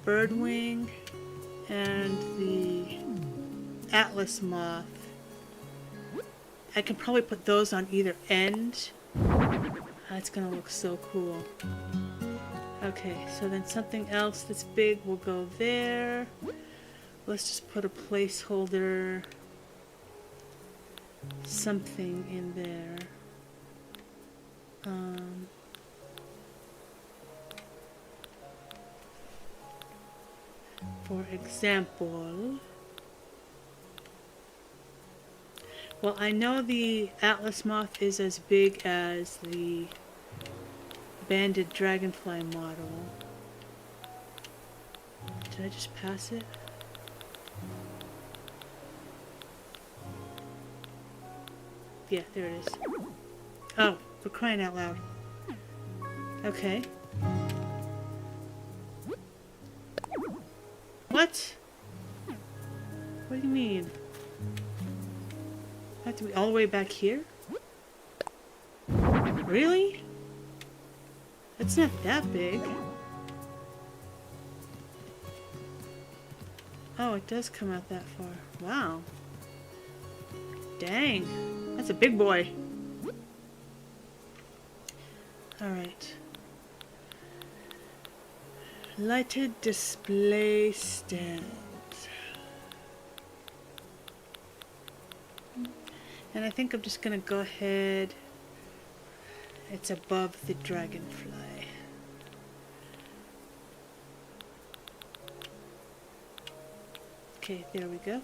birdwing and the Atlas moth. I can probably put those on either end. That's gonna look so cool. Okay, so then something else that's big will go there. Let's just put a placeholder, something in there. For example, well, I know the Atlas moth is as big as the banded dragonfly model. Did I just pass it? Yeah, there it is. Oh, for crying out loud. Okay. What? What do you mean? I have to be all the way back here? Really? It's not that big. Oh, it does come out that far. Wow. Dang. That's a big boy. Alright. Lighted display stand. And I think I'm just gonna go ahead. It's above the dragonfly. Okay, there we go.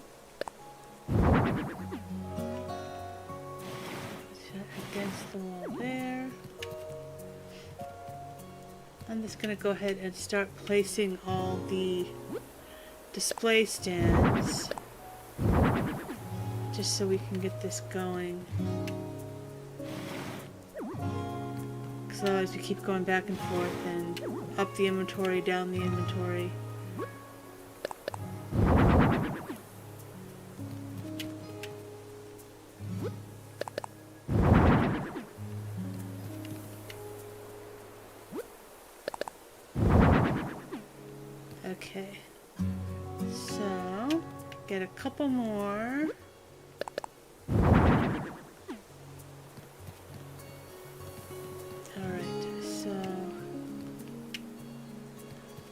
Against the wall there. I'm just gonna go ahead and start placing all the display stands just so we can get this going, because otherwise we keep going back and forth and up the inventory, down the inventory. Okay. So, get a couple more. Alright, so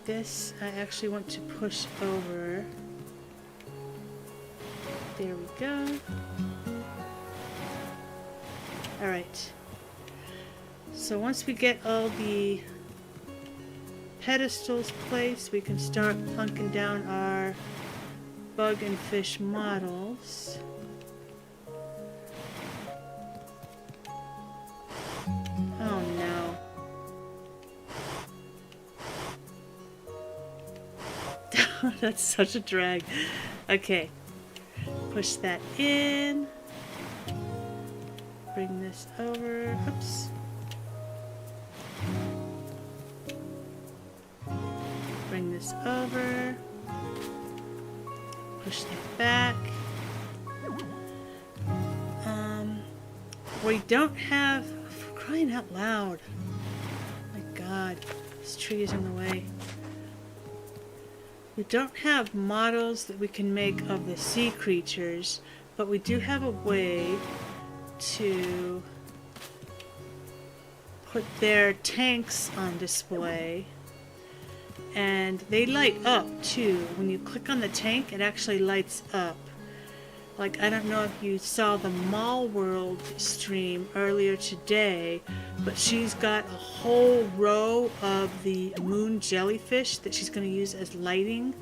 this I actually want to push over. There we go. Alright. So once we get all the pedestals placed, we can start plunking down our bug and fish models. Oh no. That's such a drag. Okay. Push that in. Bring this over. Oops. Bring this over. Push that back. We don't have... For crying out loud. My God. This tree is in the way. We don't have models that we can make of the sea creatures, but we do have a way to put their tanks on display. And they light up too. When you click on the tank, it actually lights up. Like, I don't know if you saw the Mall World stream earlier today, but she's got a whole row of the moon jellyfish that she's going to use as lighting,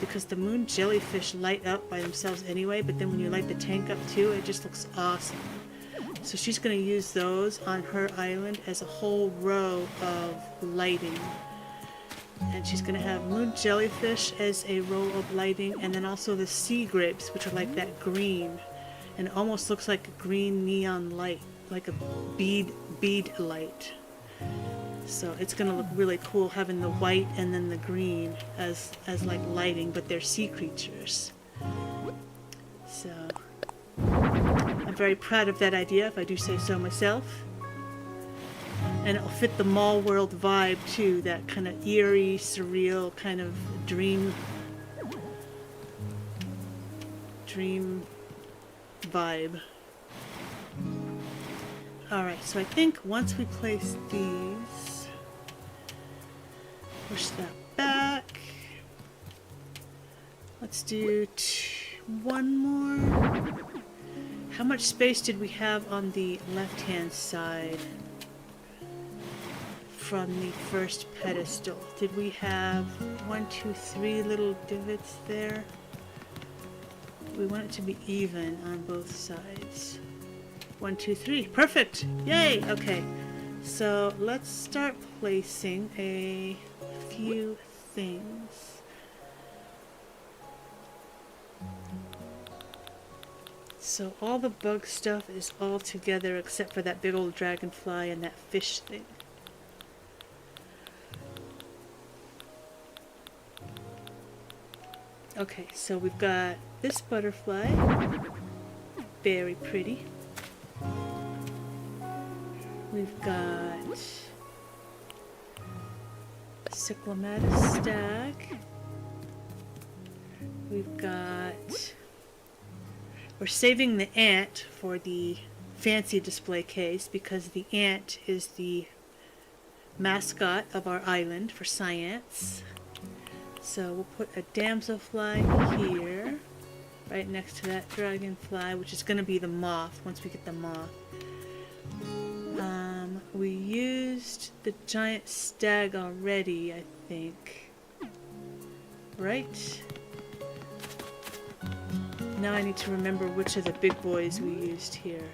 because the moon jellyfish light up by themselves anyway, but then when you light the tank up too, it just looks awesome. So she's going to use those on her island as a whole row of lighting. And she's going to have moon jellyfish as a row of lighting, and then also the sea grapes, which are like that green. And it almost looks like a green neon light, like a bead light. So it's going to look really cool having the white and then the green as like lighting, but they're sea creatures. So I'm very proud of that idea, if I do say so myself. And it'll fit the Mall World vibe too, that kind of eerie, surreal kind of dream vibe. Alright, so I think once we place these, push that back. Let's do one more. How much space did we have on the left-hand side from the first pedestal? Did we have 1, 2, 3 little divots there? We want it to be even on both sides. 1, 2, 3. Perfect! Yay! Okay. So let's start placing a few things. So all the bug stuff is all together except for that big old dragonfly and that fish thing. Okay, so we've got this butterfly, very pretty. We've got Cyclamatus stag. We've got... We're saving the ant for the fancy display case because the ant is the mascot of our island for science. So we'll put a damselfly here, right next to that dragonfly, which is going to be the moth once we get the moth. We used the giant stag already, I think. Right? Now I need to remember which of the big boys we used here.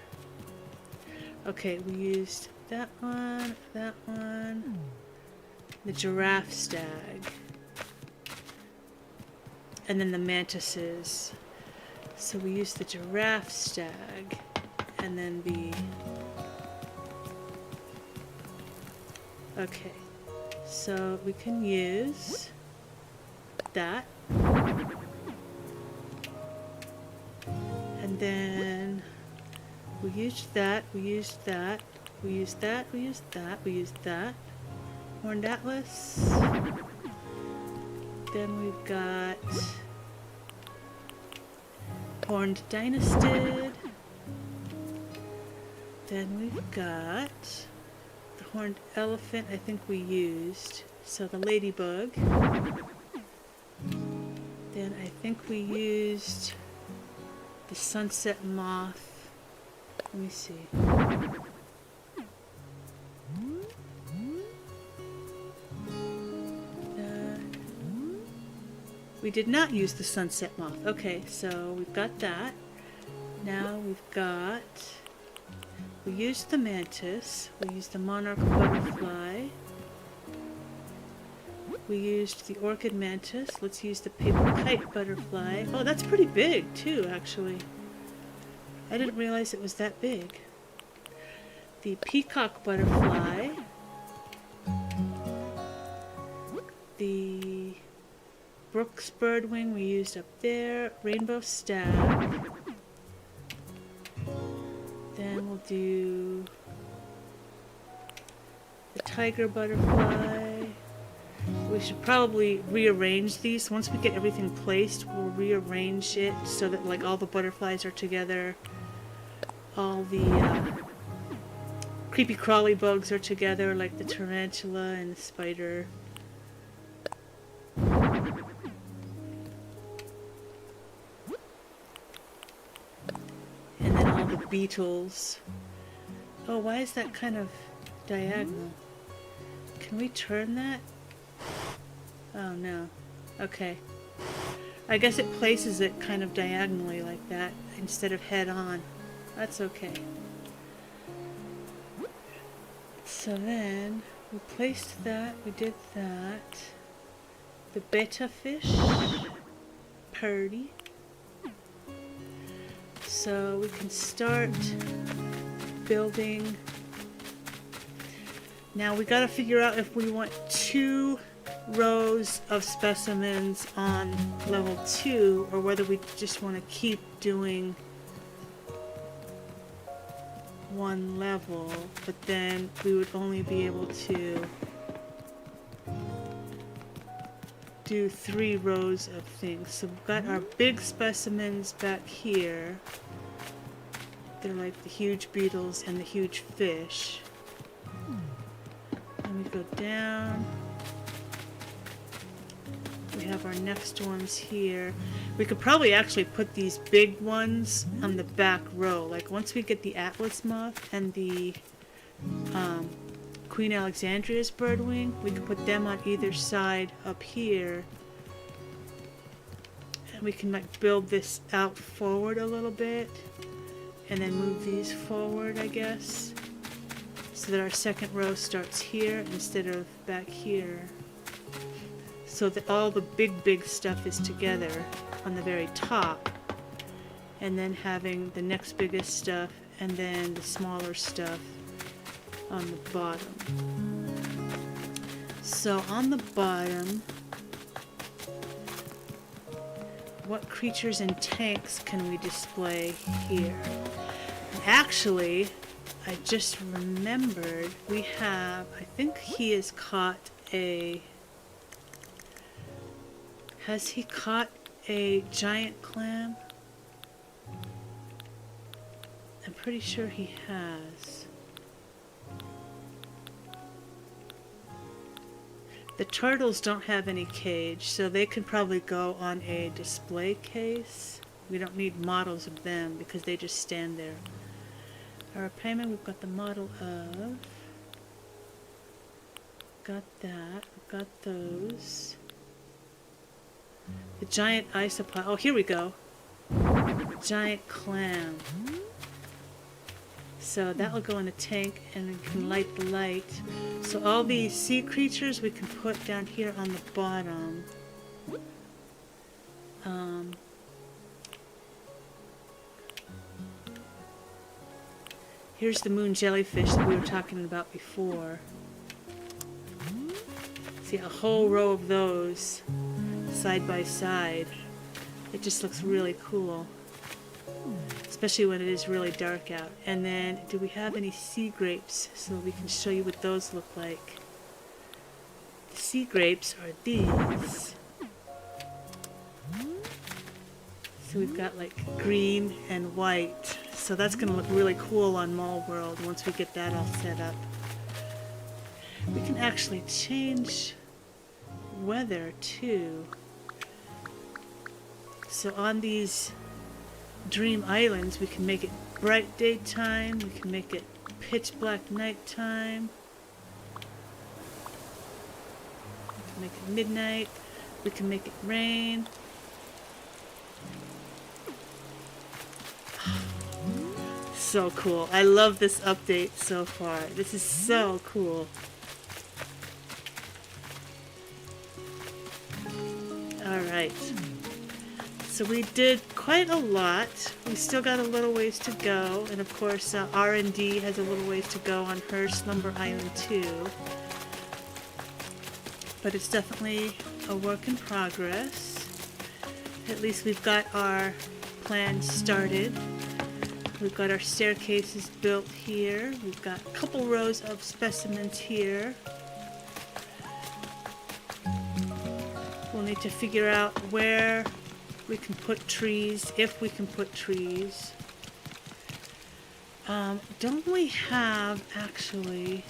Okay, we used that one, the giraffe stag, and then the mantises. So we used the giraffe stag, and then the... Okay, so we can use that. And then we used that, we used that, we used that, we used that, we used that. Horned Atlas. Then we've got Horned Dynastid. Then we've got the Horned Elephant, I think we used. So the Ladybug. Then I think we used the Sunset Moth. Let me see. We did not use the Sunset Moth. Okay, so we've got that. Now we've got... We used the Mantis. We used the Monarch Butterfly. We used the Orchid Mantis. Let's use the Paper Kite Butterfly. Oh, that's pretty big, too, actually. I didn't realize it was that big. The Peacock Butterfly. The Brooks Birdwing we used up there. Rainbow Stag. Then we'll do the Tiger Butterfly. We should probably rearrange these. Once we get everything placed, we'll rearrange it so that like all the butterflies are together. All the creepy crawly bugs are together, like the tarantula and the spider. And then all the beetles. Oh, why is that kind of diagonal? Can we turn that? Oh no. Okay. I guess it places it kind of diagonally like that instead of head on. That's okay. So then we placed that, we did that. The betta fish. Purdy. So we can start building. Now we gotta figure out if we want 2 rows of specimens on level 2 or whether we just want to keep doing 1 level, but then we would only be able to do 3 rows of things. So we've got our big specimens back here. They're like the huge beetles and the huge fish. And we go down. We have our next ones here. We could probably actually put these big ones on the back row. Like once we get the Atlas Moth and the Queen Alexandria's birdwing, we could put them on either side up here. And we can like build this out forward a little bit. And then move these forward, I guess. So that our second row starts here instead of back here. So that all the big stuff is together on the very top. And then having the next biggest stuff and then the smaller stuff on the bottom. So on the bottom, what creatures and tanks can we display here? Actually, I just remembered we have, I think he has caught a... Has he caught a giant clam? I'm pretty sure he has. The turtles don't have any cage, so they can probably go on a display case. We don't need models of them because they just stand there. Our payment, we've got the model of. Got that. We've got those. The giant isopod. Oh, here we go. Giant clam. So that will go in a tank and we can light the light. So all these sea creatures we can put down here on the bottom. Here's the moon jellyfish that we were talking about before. See, a whole row of those side by side. It just looks really cool. Especially when it is really dark out. And then, do we have any sea grapes so we can show you what those look like? The sea grapes are these. So we've got like green and white. So that's going to look really cool on Mall World once we get that all set up. We can actually change weather too. So on these dream islands, we can make it bright daytime, we can make it pitch black nighttime, we can make it midnight, we can make it rain. So cool. I love this update so far. This is so cool. Alright. So we did quite a lot. We still got a little ways to go. And of course, R&D has a little ways to go on her Slumber Island too. But it's definitely a work in progress. At least we've got our plan started. We've got our staircases built here. We've got a couple rows of specimens here. We'll need to figure out where we can put trees, if we can put trees. Don't we have, actually,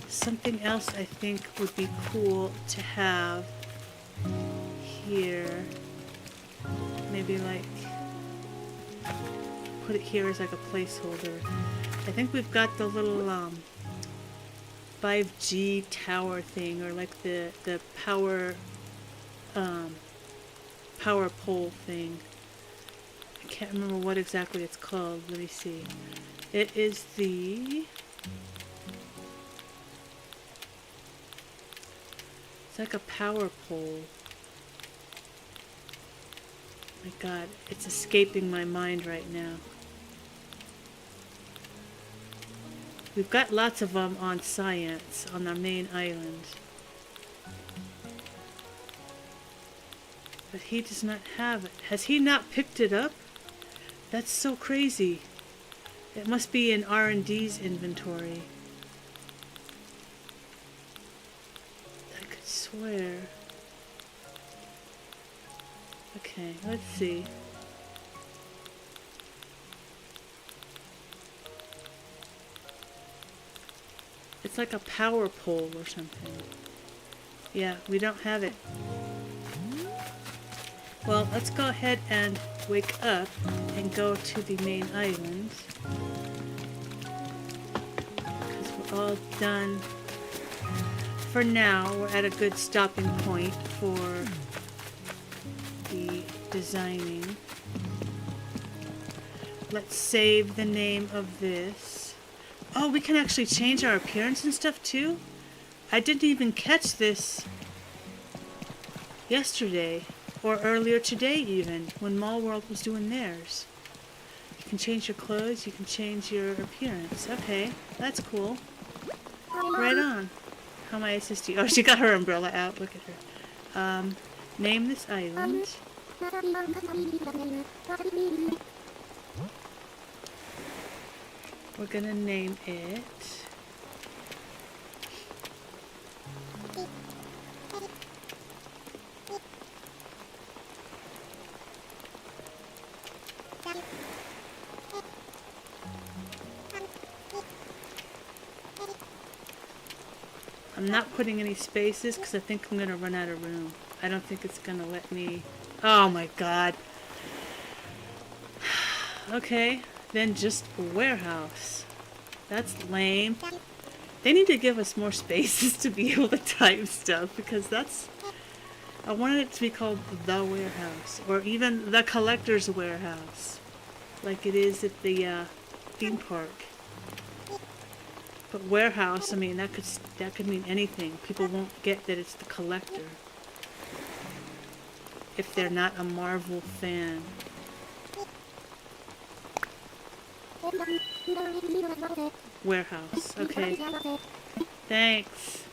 something else I think would be cool to have here? Maybe like put it here as like a placeholder. I think we've got the little 5G tower thing, or like the power power pole thing. I can't remember what exactly it's called. Let me see. It is the... It's like a power pole. My God, it's escaping my mind right now. We've got lots of them on Science, on our main island. But he does not have it. Has he not picked it up? That's so crazy. It must be in R&D's inventory. I could swear. Okay, let's see. It's like a power pole or something. Yeah, we don't have it. Well, let's go ahead and wake up and go to the main island. Because we're all done. For now, we're at a good stopping point for the designing. Let's save the name of this. Oh, we can actually change our appearance and stuff too? I didn't even catch this yesterday, or earlier today even, when Mall World was doing theirs. You can change your clothes, you can change your appearance. Okay, that's cool. Right on. How may I assist you? Oh, she got her umbrella out. Look at her. Name this island. We're gonna name it... I'm not putting any spaces because I think I'm gonna run out of room. I don't think it's gonna let me... Oh my God. Okay. Then just a warehouse. That's lame. They need to give us more spaces to be able to type stuff, because that's... I wanted it to be called the warehouse, or even the collector's warehouse, like it is at the theme park. But warehouse, I mean, that could mean anything. People won't get that it's the collector if they're not a Marvel fan. Warehouse. Okay. Thanks.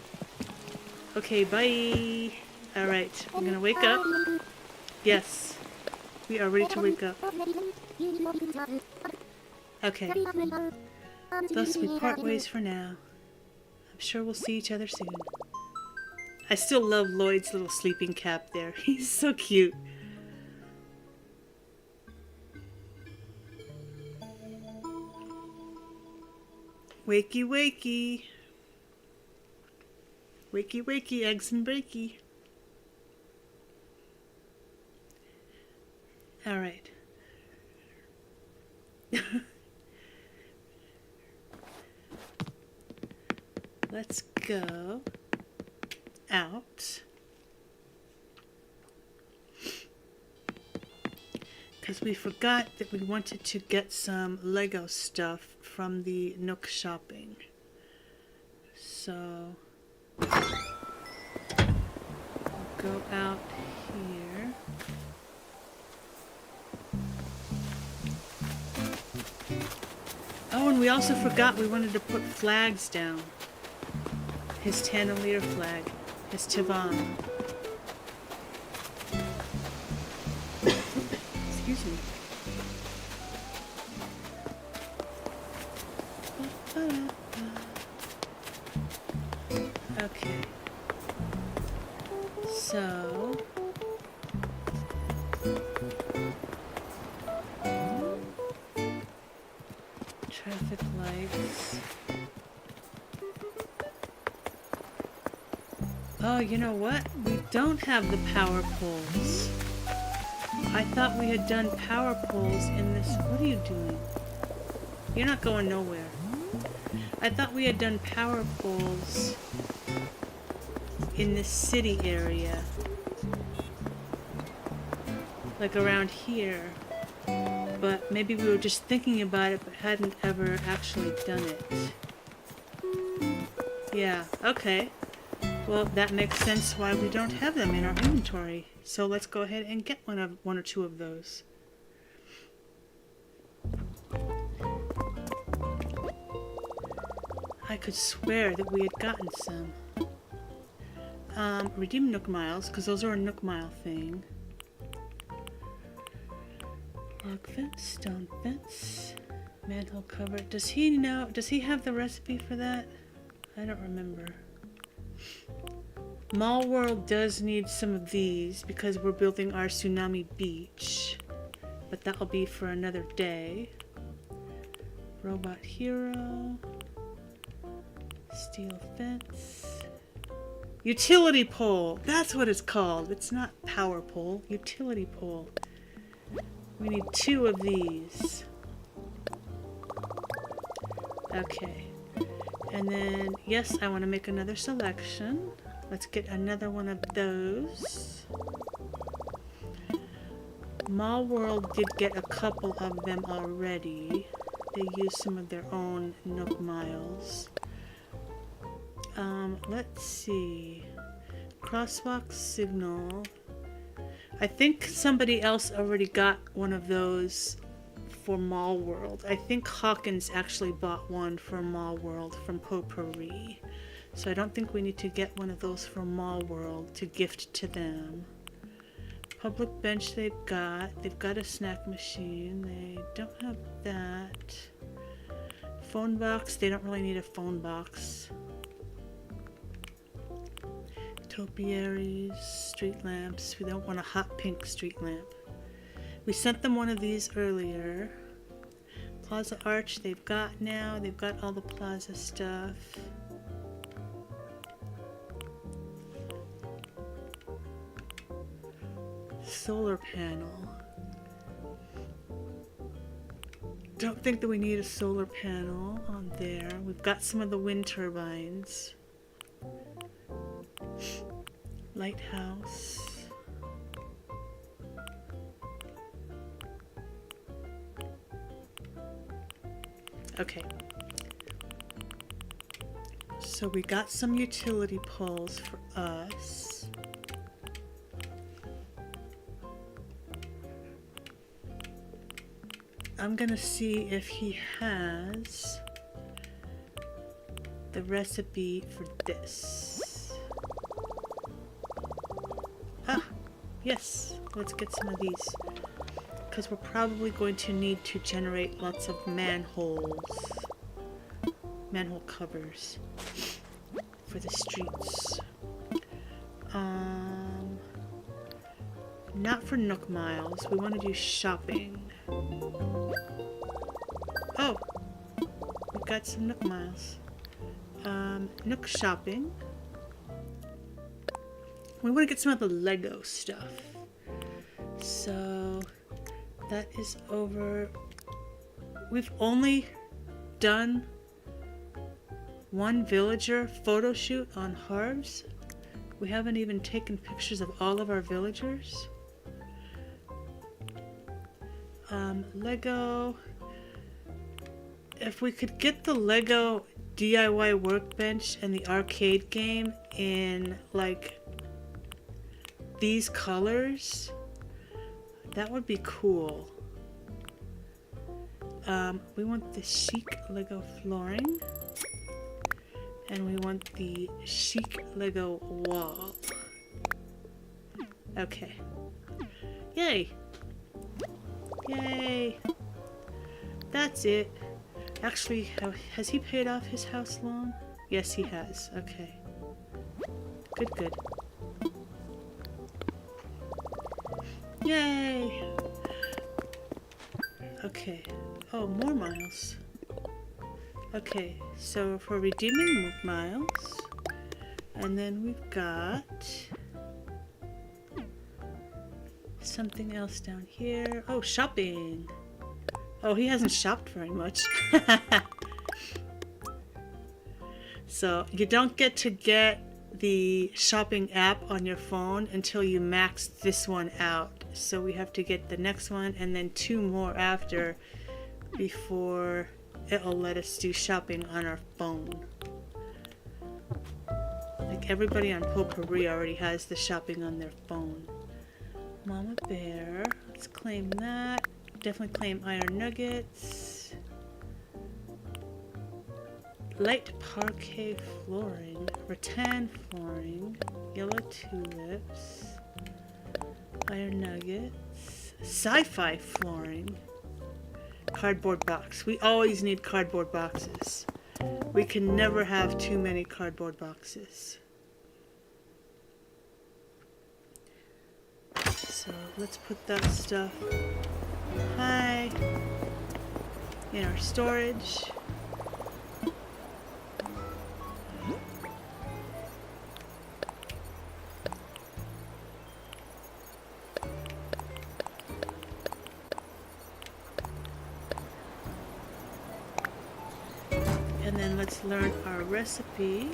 Okay, bye. Alright, we're gonna wake up. Yes. We are ready to wake up. Okay. Thus we part ways for now. I'm sure we'll see each other soon. I still love Lloyd's little sleeping cap there. He's so cute. Wakey, wakey. Wakey, wakey, eggs and breaky. All right. Let's go out. Because we forgot that we wanted to get some Lego stuff from the Nook shopping. So, we'll go out here. Oh, and we also forgot we wanted to put flags down. His Tanaleer flag. His Tivan. Excuse me. Okay. So... traffic lights. Oh, you know what? We don't have the power poles. I thought we had done power poles in this. What are you doing? You're not going nowhere. I thought we had done power poles in this city area. Like around here. But maybe we were just thinking about it but hadn't ever actually done it. Yeah, okay. Well, that makes sense why we don't have them in our inventory. So let's go ahead and get one or two of those. I could swear that we had gotten some. Redeem Nook Miles, because those are a Nook Mile thing. Log fence, stone fence, manhole cover. Does he know? Does he have the recipe for that? I don't remember. Mall World does need some of these because we're building our Tsunami Beach. But that'll be for another day. Robot Hero. Steel fence. Utility pole! That's what it's called. It's not power pole. Utility pole. We need 2 of these. Okay. And then, yes, I want to make another selection. Let's get another one of those. Mall World did get a couple of them already. They used some of their own Nook Miles. Let's see. Crosswalk signal. I think somebody else already got one of those for Mall World. I think Hawkins actually bought one for Mall World from Potpourri. So I don't think we need to get one of those for Mall World to gift to them. Public bench they've got a snack machine. They don't have that. Phone box, they don't really need a phone box. Topiaries, street lamps. We don't want a hot pink street lamp. We sent them one of these earlier. Plaza Arch they've got now. They've got all the plaza stuff. Solar panel. Don't think that we need a solar panel on there. We've got some of the wind turbines. Lighthouse. Okay. So we got some utility poles for us. I'm gonna see if he has the recipe for this. Ah, yes, let's get some of these. Because we're probably going to need to generate lots of manhole covers for the streets. Not for Nook Miles. We want to do shopping. Oh, we got some Nook miles. Nook shopping. We want to get some of the Lego stuff. So that is over. We've only done one villager photo shoot on Harv's. We haven't even taken pictures of all of our villagers. Lego. If we could get the Lego DIY workbench and the arcade game in like these colors, that would be cool. We want the chic Lego flooring, and we want the chic Lego wall. Okay. Yay! Yay! That's it. Actually, has he paid off his house loan? Yes, he has. Okay. Good, good. Yay! Okay. Oh, more miles. Okay, so for redeeming miles, and then we've got something else down here. Oh, shopping. Oh, he hasn't shopped very much. So you don't get to get the shopping app on your phone until you max this one out. So we have to get the next one and then 2 more after before it'll let us do shopping on our phone. Like everybody on Potpourri already has the shopping on their phone. Mama Bear, let's claim that. Definitely claim iron nuggets. Light parquet flooring, rattan flooring, yellow tulips, iron nuggets, sci-fi flooring, cardboard box. We always need cardboard boxes. We can never have too many cardboard boxes. So let's put that stuff high in our storage. And then let's learn our recipe.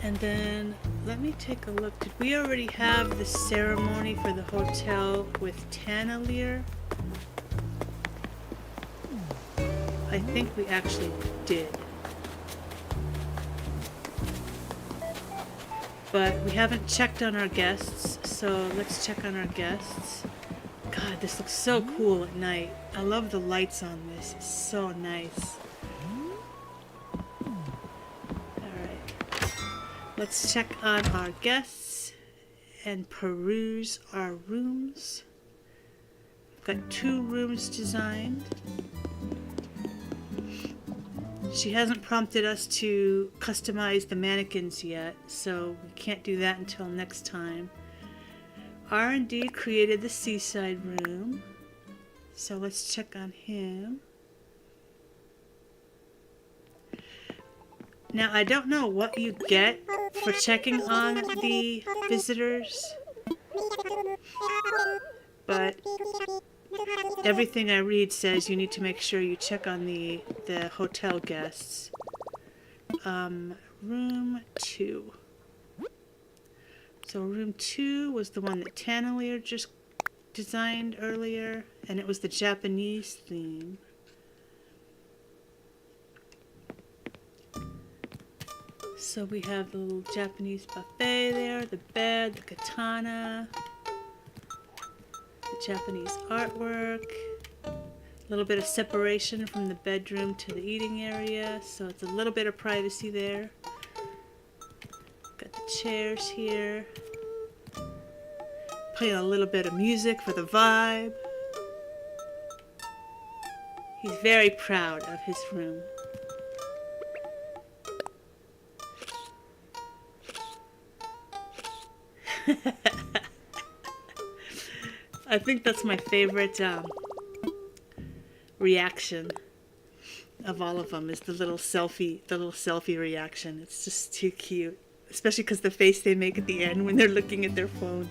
And then let me take a look. Did we already have the ceremony for the hotel with Taneleer? I think we actually did. But we haven't checked on our guests, so let's check on our guests. God, this looks so cool at night. I love the lights on this. It's so nice. Let's check on our guests and peruse our rooms. We've got 2 rooms designed. She hasn't prompted us to customize the mannequins yet, so we can't do that until next time. R&D created the seaside room, so let's check on him. Now, I don't know what you get for checking on the visitors, but everything I read says you need to make sure you check on the hotel guests. Room 2. So room 2 was the one that Taneleer just designed earlier, and it was the Japanese theme. So we have the little Japanese buffet there, the bed, the katana, the Japanese artwork, a little bit of separation from the bedroom to the eating area, so it's a little bit of privacy there. Got the chairs here. Playing a little bit of music for the vibe. He's very proud of his room. I think that's my favorite reaction of all of them is the little selfie reaction. It's just too cute, especially because the face they make at the end when they're looking at their phone.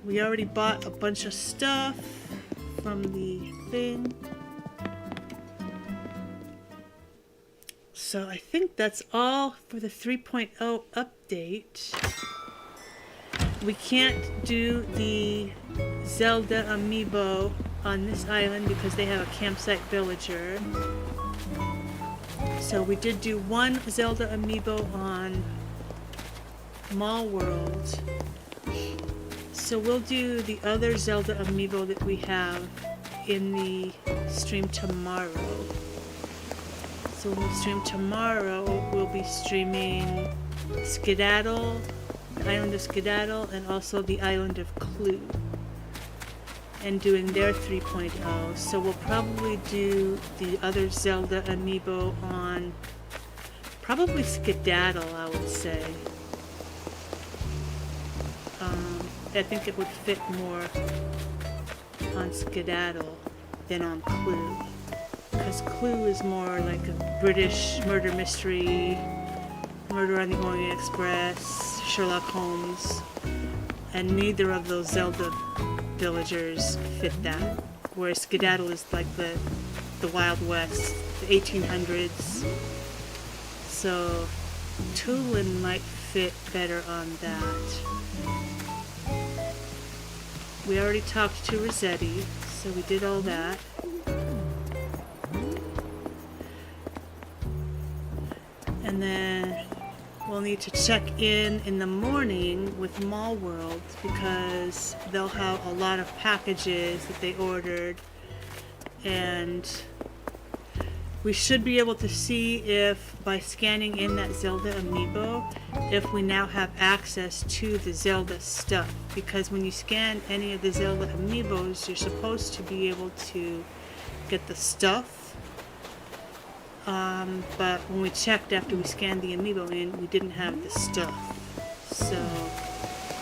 We already bought a bunch of stuff from the thing. So I think that's all for the 3.0 update. We can't do the Zelda amiibo on this island because they have a campsite villager. So we did do one Zelda amiibo on Mall World. So we'll do the other Zelda amiibo that we have in the stream tomorrow. So when we stream tomorrow, we'll be streaming Skedaddle, the island of Skedaddle, and also the island of Clue, and doing their 3.0. So we'll probably do the other Zelda amiibo on probably Skedaddle, I would say. I think it would fit more on Skedaddle than on Clue, because Clue is more like a British murder mystery, Murder on the Orient Express, Sherlock Holmes, and neither of those Zelda villagers fit that, whereas Skedaddle is like the Wild West, the 1800s. So Tulin might fit better on that. We already talked to Rossetti, so we did all that. And then we'll need to check in the morning with Mall World because they'll have a lot of packages that they ordered, and we should be able to see if by scanning in that Zelda amiibo if we now have access to the Zelda stuff, because when you scan any of the Zelda amiibos you're supposed to be able to get the stuff. But when we checked after we scanned the amiibo in, we didn't have the stuff. So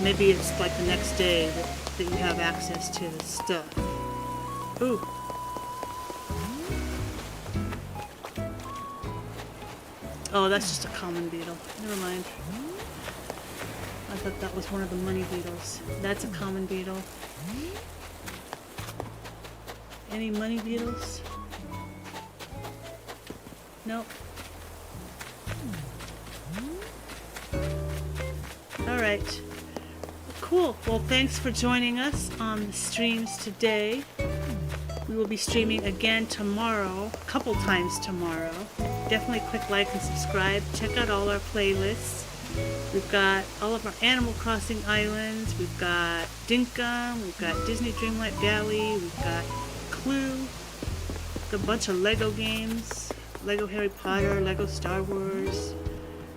maybe it's like the next day that you have access to the stuff. Ooh. Oh, that's just a common beetle. Never mind. I thought that was one of the money beetles. That's a common beetle. Any money beetles? Nope. Alright. Cool. Well, thanks for joining us on the streams today. We will be streaming again tomorrow, a couple times tomorrow. Definitely click like and subscribe. Check out all our playlists. We've got all of our Animal Crossing islands. We've got Dinkum. We've got Disney Dreamlight Valley. We've got Clue. We've got a bunch of Lego games. Lego Harry Potter, Lego Star Wars.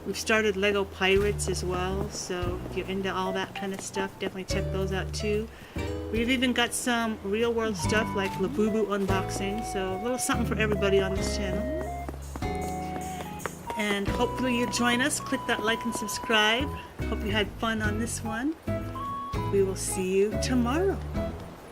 We've started Lego Pirates as well, so if you're into all that kind of stuff, definitely check those out too. We've even got some real world stuff like Labubu unboxing, so a little something for everybody on this channel. And hopefully you'll join us. Click that like and subscribe. Hope you had fun on this one. We will see you tomorrow.